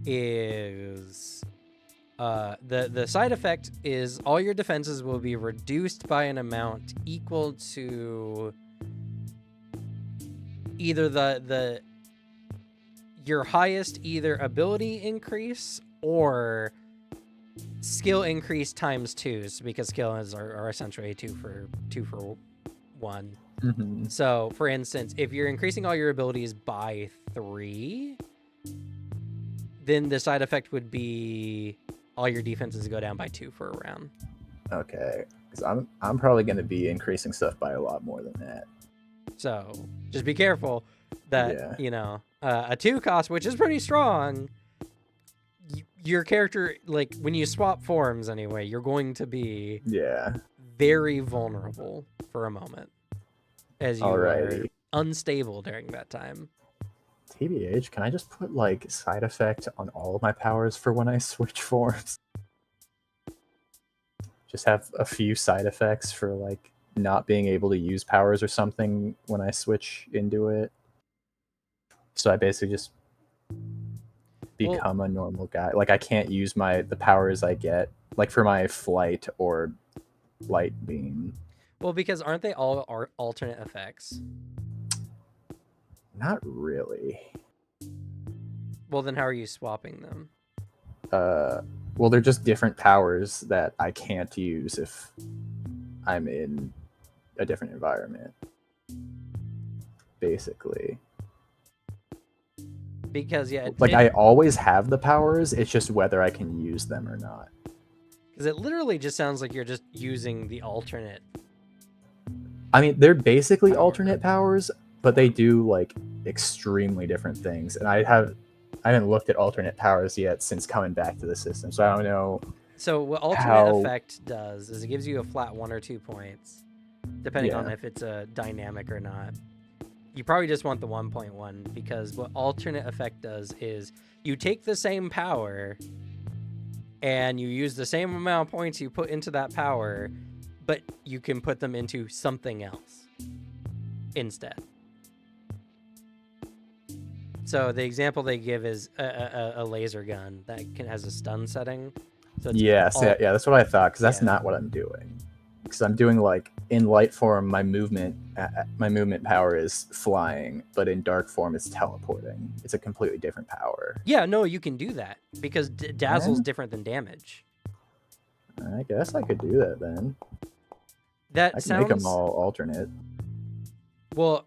Speaker 2: is the side effect is all your defenses will be reduced by an amount equal to either your highest either ability increase or skill increase times 2s, because skills are essentially 2 for 1.
Speaker 8: Mm-hmm.
Speaker 2: So for instance, if you're increasing all your abilities by 3, then the side effect would be all your defenses go down by 2 for a round.
Speaker 8: Okay, because I'm probably going to be increasing stuff by a lot more than that.
Speaker 2: So just be careful that a 2 cost, which is pretty strong. Your character, like when you swap forms anyway, you're going to be very vulnerable for a moment, as you are unstable during that time.
Speaker 8: TBH, can I just put like side effect on all of my powers for when I switch forms? Just have a few side effects for like not being able to use powers or something when I switch into it. So I basically just become a normal guy. Like I can't use the powers I get, like for my flight or light beam.
Speaker 2: Well, because aren't they all alternate effects?
Speaker 8: Not really.
Speaker 2: Well, then how are you swapping them?
Speaker 8: Well, they're just different powers that I can't use if I'm in a different environment, basically.
Speaker 2: Because
Speaker 8: I always have the powers, it's just whether I can use them or not.
Speaker 2: Because it literally just sounds like you're just using the alternate.
Speaker 8: I mean, they're basically alternate powers, but they do like extremely different things. And I haven't looked at alternate powers yet since coming back to the system, so I don't know.
Speaker 2: So what alternate effect does is it gives you a flat 1 or 2 points, depending on if it's a dynamic or not. You probably just want the 1.1, because what alternate effect does is you take the same power and you use the same amount of points you put into that power, but you can put them into something else instead. So the example they give is a laser gun that has a stun setting. So it's
Speaker 8: that's what I thought, because that's not what I'm doing. Because I'm doing like in light form, my movement power is flying, but in dark form, it's teleporting. It's a completely different power.
Speaker 2: Yeah, no, you can do that because dazzle's different than damage.
Speaker 8: I guess I could do that then.
Speaker 2: I
Speaker 8: can make them all alternate.
Speaker 2: Well,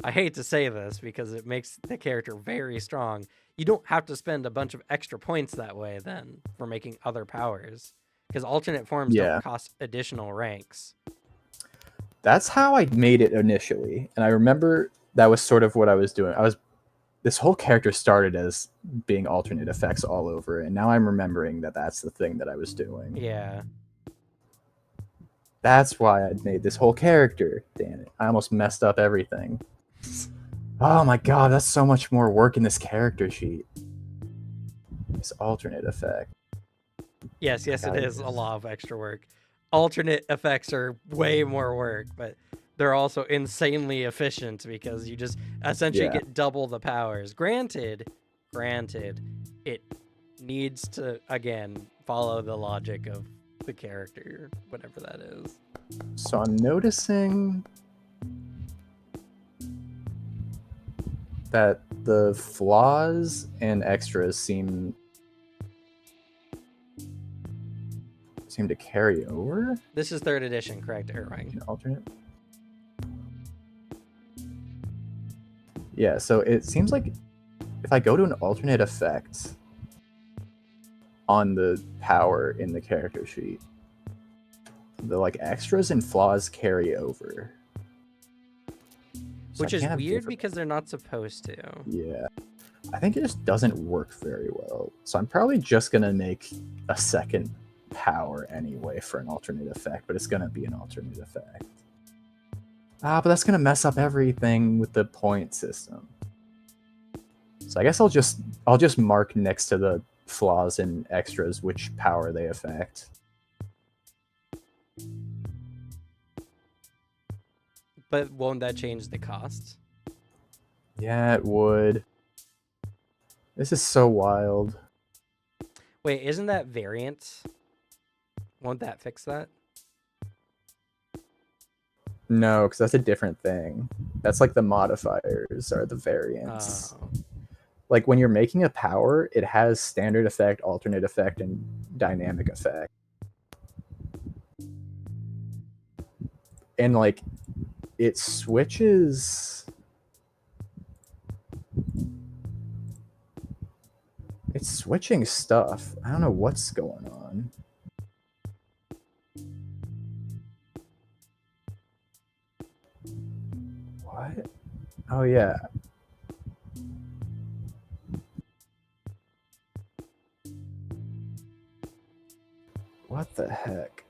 Speaker 2: I hate to say this because it makes the character very strong. You don't have to spend a bunch of extra points that way then for making other powers, because alternate forms don't cost additional ranks. That's
Speaker 8: how I made it initially, and I remember that was sort of what I was doing. this whole character started as being alternate effects all over, and now I'm remembering that that's the thing that I was doing.
Speaker 2: Yeah.
Speaker 8: That's why I made this whole character. Damn it. I almost messed up everything. Oh my god, that's so much more work in this character sheet. This alternate effect.
Speaker 2: Yes, it
Speaker 8: gotta
Speaker 2: is a
Speaker 8: just-
Speaker 2: lot of extra work. Alternate effects are way more work, but they're also insanely efficient because you just essentially
Speaker 8: Yeah.
Speaker 2: get double the powers. Granted, it needs to, again, follow the logic of the character, whatever that is.
Speaker 8: So I'm noticing that the flaws and extras seem to carry over.
Speaker 2: This is 3rd edition, correct, Irving?
Speaker 8: An alternate. Yeah, so it seems like if I go to an alternate effect on the power in the character sheet, the like extras and flaws carry over. So
Speaker 2: Which
Speaker 8: I
Speaker 2: is
Speaker 8: can't have
Speaker 2: weird
Speaker 8: different-
Speaker 2: because they're not supposed to.
Speaker 8: Yeah. I think it just doesn't work very well. So I'm probably just gonna make a second power anyway for an alternate effect, but it's gonna be an alternate effect. But that's gonna mess up everything with the point system. So I guess I'll just mark next to the flaws and extras which power they affect.
Speaker 2: But won't that change the cost?
Speaker 8: Yeah, it would. This is so wild.
Speaker 2: Wait, isn't that variant? Won't that fix that?
Speaker 8: No, because that's a different thing. That's like the modifiers are the variants.
Speaker 2: Oh.
Speaker 8: Like when you're making a power, it has standard effect, alternate effect, and dynamic effect. And like it switches. It's switching stuff. I don't know what's going on. What? Oh yeah. What the heck?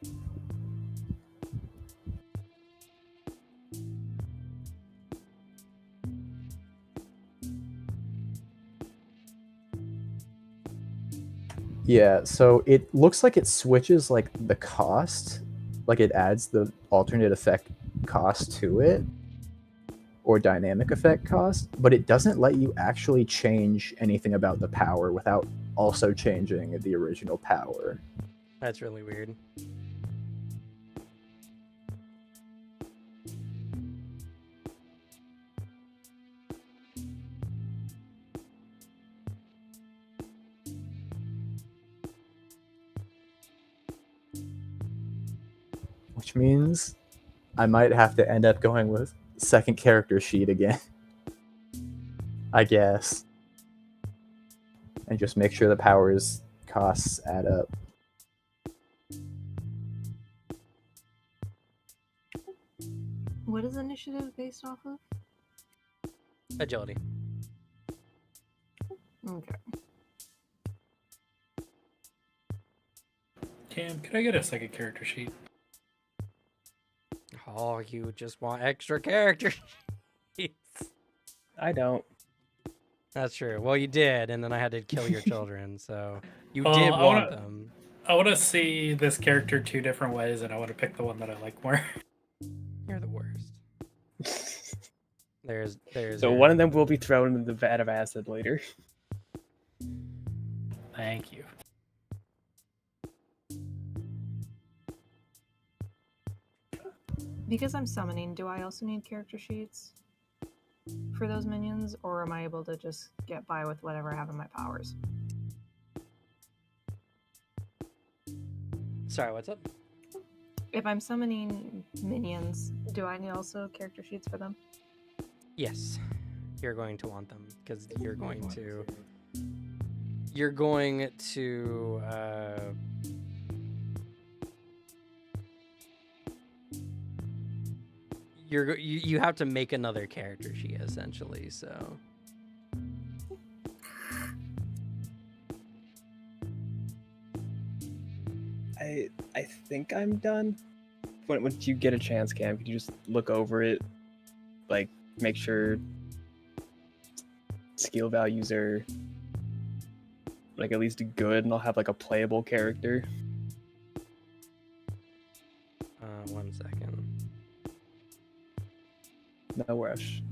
Speaker 8: Yeah, so it looks like it switches like the cost, like it adds the alternate effect cost to it, or dynamic effect cost, but it doesn't let you actually change anything about the power without also changing the original power.
Speaker 2: That's really weird.
Speaker 8: Which means I might have to end up going with second character sheet again. I guess. And just make sure the powers costs add up.
Speaker 7: What is initiative based off of?
Speaker 2: Agility.
Speaker 7: Okay.
Speaker 1: Cam, could I get a second character sheet?
Speaker 2: Oh, you just want extra character sheets.
Speaker 4: I don't.
Speaker 2: That's true. Well, you did, and then I had to kill your children, so you
Speaker 1: Well,
Speaker 2: did
Speaker 1: I
Speaker 2: want
Speaker 1: wanna-
Speaker 2: them.
Speaker 1: I want to see this character 2 different ways, and I want to pick the one that I like more.
Speaker 2: You're the worst. There's.
Speaker 4: So
Speaker 2: your-
Speaker 4: one of them will be thrown in the vat of acid later.
Speaker 1: Thank you.
Speaker 7: Because I'm summoning, do I also need character sheets for those minions, or am I able to just get by with whatever I have in my powers?
Speaker 2: Sorry, what's up?
Speaker 7: If I'm summoning minions, do I need also character sheets for them?
Speaker 2: Yes, you're going to want them because you're going to. You're going to. You have to make another character sheet essentially. So
Speaker 4: I think I'm done. Once you get a chance, Cam, could you just look over it, like make sure skill values are like at least good, and I'll have like a playable character.
Speaker 2: 1 second.
Speaker 4: No rush.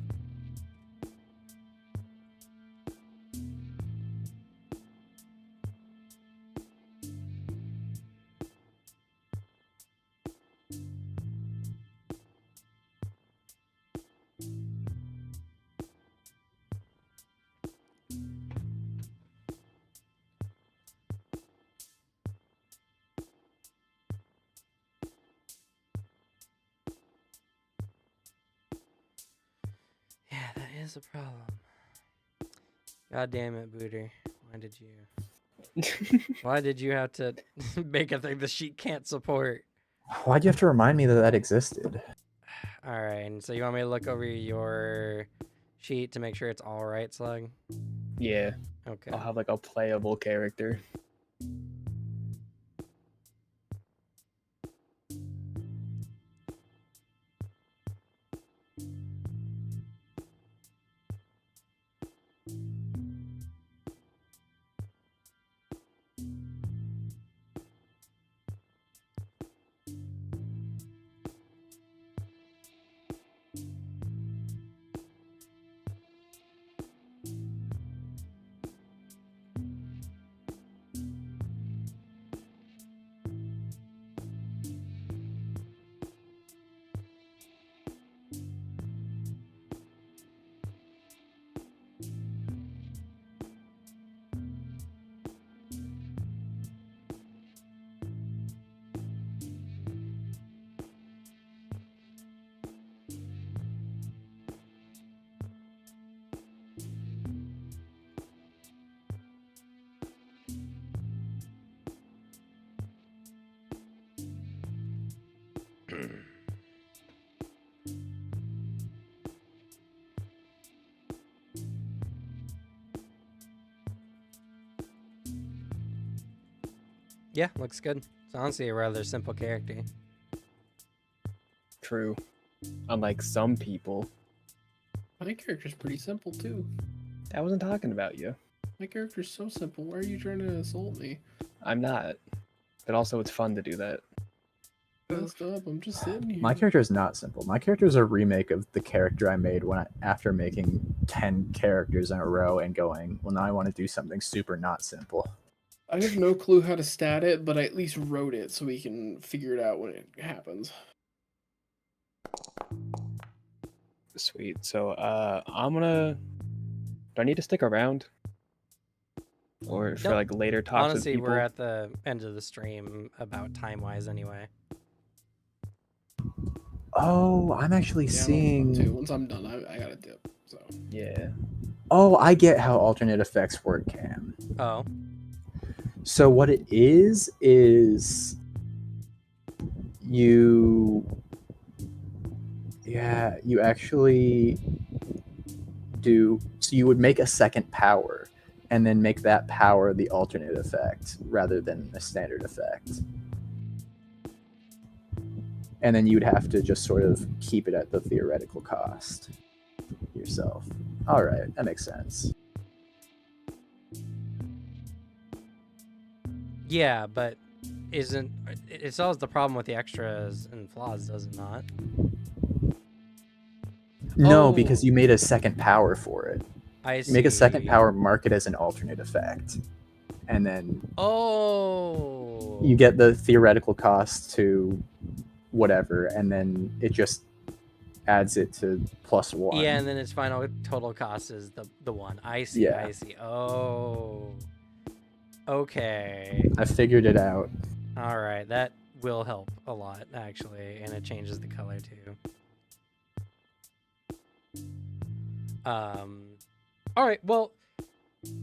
Speaker 2: Yeah, that is a problem. God damn it, Booter. Why did you have to make a thing the sheet can't support?
Speaker 8: Why'd you have to remind me that that existed?
Speaker 2: All right, and so you want me to look over your sheet to make sure it's all right, Slug?
Speaker 4: Yeah,
Speaker 2: Okay.
Speaker 4: I'll have like a playable character.
Speaker 2: Yeah, looks good. It's honestly a rather simple character.
Speaker 4: True. Unlike some people.
Speaker 3: My character's pretty simple too.
Speaker 4: I wasn't talking about you.
Speaker 3: My character's so simple. Why are you trying to assault me?
Speaker 4: I'm not. But also, it's fun to do that.
Speaker 3: Messed up. I'm just sitting here.
Speaker 8: My character is not simple. My character is a remake of the character I made after making 10 characters in a row and going, well, now I want to do something super not simple.
Speaker 3: I have no clue how to stat it, but I at least wrote it so we can figure it out when it happens.
Speaker 4: Sweet. So, I'm gonna... Do I need to stick around? Or for
Speaker 2: Nope.
Speaker 4: like later talks
Speaker 2: Honestly,
Speaker 4: with people?
Speaker 2: we're at the end of the stream about time-wise anyway.
Speaker 8: Oh, I'm actually
Speaker 3: Yeah,
Speaker 8: seeing...
Speaker 3: too. Once I'm done, I gotta dip. So
Speaker 4: Yeah.
Speaker 8: Oh, I get how alternate effects work, Cam.
Speaker 2: Oh.
Speaker 8: So what it is you actually do, so you would make a second power and then make that power the alternate effect rather than a standard effect. And then you'd have to just sort of keep it at the theoretical cost yourself. All right, that makes sense.
Speaker 2: Yeah, but it solves the problem with the extras and flaws, does it not?
Speaker 8: No,
Speaker 2: Oh.
Speaker 8: because you made a second power for it.
Speaker 2: I see.
Speaker 8: You make a second power, mark it as an alternate effect. And then
Speaker 2: Oh.
Speaker 8: you get the theoretical cost to whatever, and then it just adds it to +1.
Speaker 2: Yeah, and then its final total cost is the one. I see.
Speaker 8: Yeah.
Speaker 2: I see. Oh. Okay.
Speaker 8: I figured it out.
Speaker 2: All right. That will help a lot, actually, and it changes the color too. All right. Well,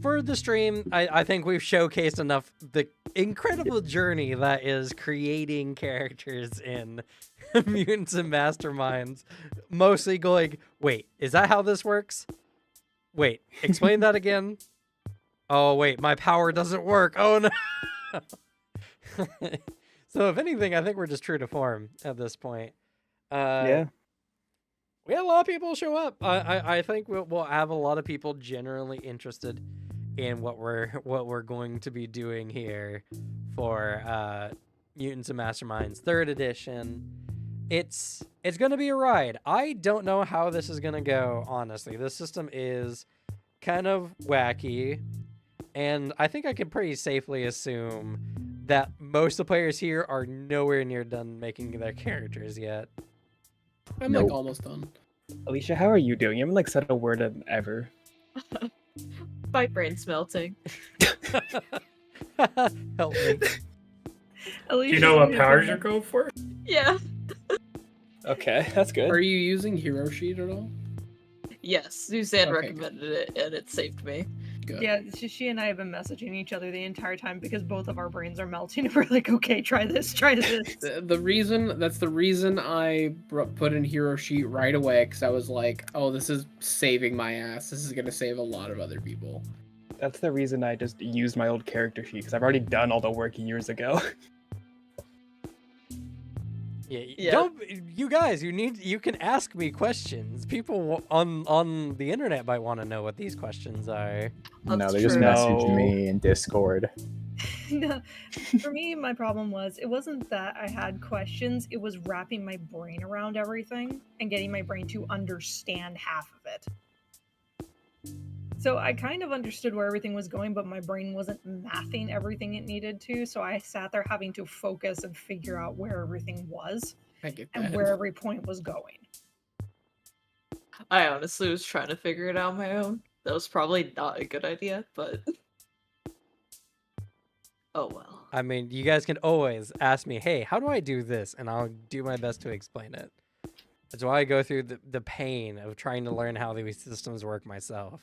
Speaker 2: for the stream, I think we've showcased enough the incredible journey that is creating characters in Mutants and Masterminds. Mostly going, wait, is that how this works? Wait, explain that again. Oh, wait, my power doesn't work. Oh, no. So if anything, I think we're just true to form at this point.
Speaker 4: Yeah.
Speaker 2: We had a lot of people show up. I think we'll have a lot of people generally interested in what we're going to be doing here for Mutants and Masterminds 3rd edition. It's gonna be a ride. I don't know how this is gonna go, honestly. This system is kind of wacky, and I think I can pretty safely assume that most of the players here are nowhere near done making their characters yet.
Speaker 3: I'm
Speaker 5: Nope.
Speaker 3: like almost done.
Speaker 4: Alicia, how are you doing? You haven't like said a word in ever.
Speaker 6: My brain's melting.
Speaker 2: Help me.
Speaker 1: Do you know what powers you're going for?
Speaker 6: Yeah.
Speaker 4: Okay, that's good.
Speaker 3: Are you using Hero Sheet at all?
Speaker 6: Yes, Suzanne
Speaker 3: Okay,
Speaker 6: recommended it, and it saved me.
Speaker 3: Good.
Speaker 7: Yeah, she and I have been messaging each other the entire time because both of our brains are melting. And we're like, okay, try this, try this.
Speaker 3: The reason I put in Hero Sheet right away, because I was like, oh, this is saving my ass. This is gonna save a lot of other people.
Speaker 4: That's the reason I just used my old character sheet, because I've already done all the work years ago.
Speaker 2: Yeah. Don't, you guys, you can ask me questions. People on the internet might want to know what these questions are.
Speaker 8: No,
Speaker 6: That's
Speaker 8: they just
Speaker 6: true.
Speaker 8: messaged
Speaker 4: No.
Speaker 8: me in Discord.
Speaker 7: No, for me, my problem was it wasn't that I had questions, it was wrapping my brain around everything and getting my brain to understand half of it. So I kind of understood where everything was going, but my brain wasn't mathing everything it needed to. So I sat there having to focus and figure out where everything was
Speaker 3: I get
Speaker 7: and
Speaker 3: that.
Speaker 7: where every point was going.
Speaker 6: I honestly was trying to figure it out on my own. That was probably not a good idea, but oh well.
Speaker 2: I mean, you guys can always ask me, hey, how do I do this? And I'll do my best to explain it. That's why I go through the pain of trying to learn how these systems work myself.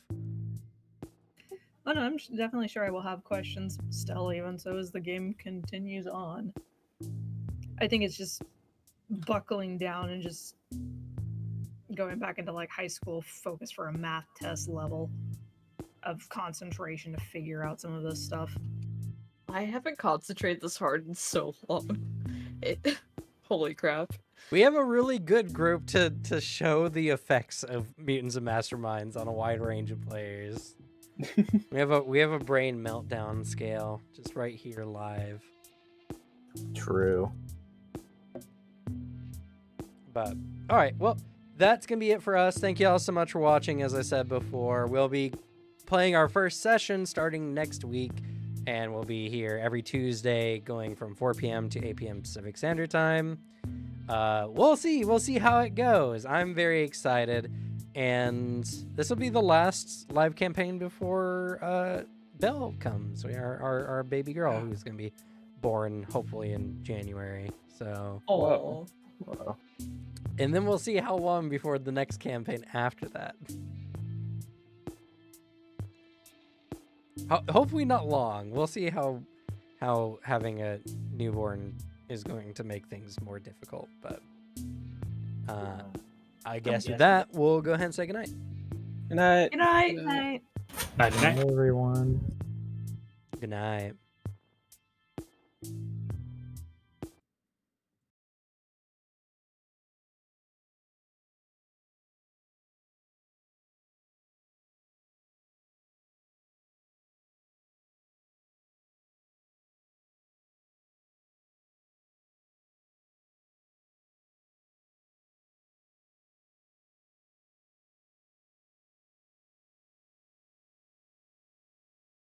Speaker 7: Oh no, I'm definitely sure I will have questions still, even so as the game continues on. I think it's just buckling down and just going back into like high school focus for a math test level of concentration to figure out some of this stuff.
Speaker 6: I haven't concentrated this hard in so long. Holy crap.
Speaker 2: We have a really good group to show the effects of Mutants and Masterminds on a wide range of players. we have a brain meltdown scale just right here live.
Speaker 8: True.
Speaker 2: But all right, well, that's gonna be it for us. Thank you all so much for watching. As I said before, we'll be playing our first session starting next week, and we'll be here every Tuesday going from 4 p.m. to 8 p.m. Pacific Standard Time. We'll see how it goes. I'm very excited, and this will be the last live campaign before Belle comes. Our baby girl, who's gonna be born hopefully in January. So,
Speaker 6: Oh.
Speaker 8: Wow.
Speaker 2: and then we'll see how long before the next campaign after that. Hopefully not long. We'll see how having a newborn is going to make things more difficult. But I guess with that, we'll go ahead and say goodnight.
Speaker 4: Good night.
Speaker 6: Good night.
Speaker 3: Uh,
Speaker 7: Night.
Speaker 1: Night night.
Speaker 5: Hi, everyone.
Speaker 2: Good night.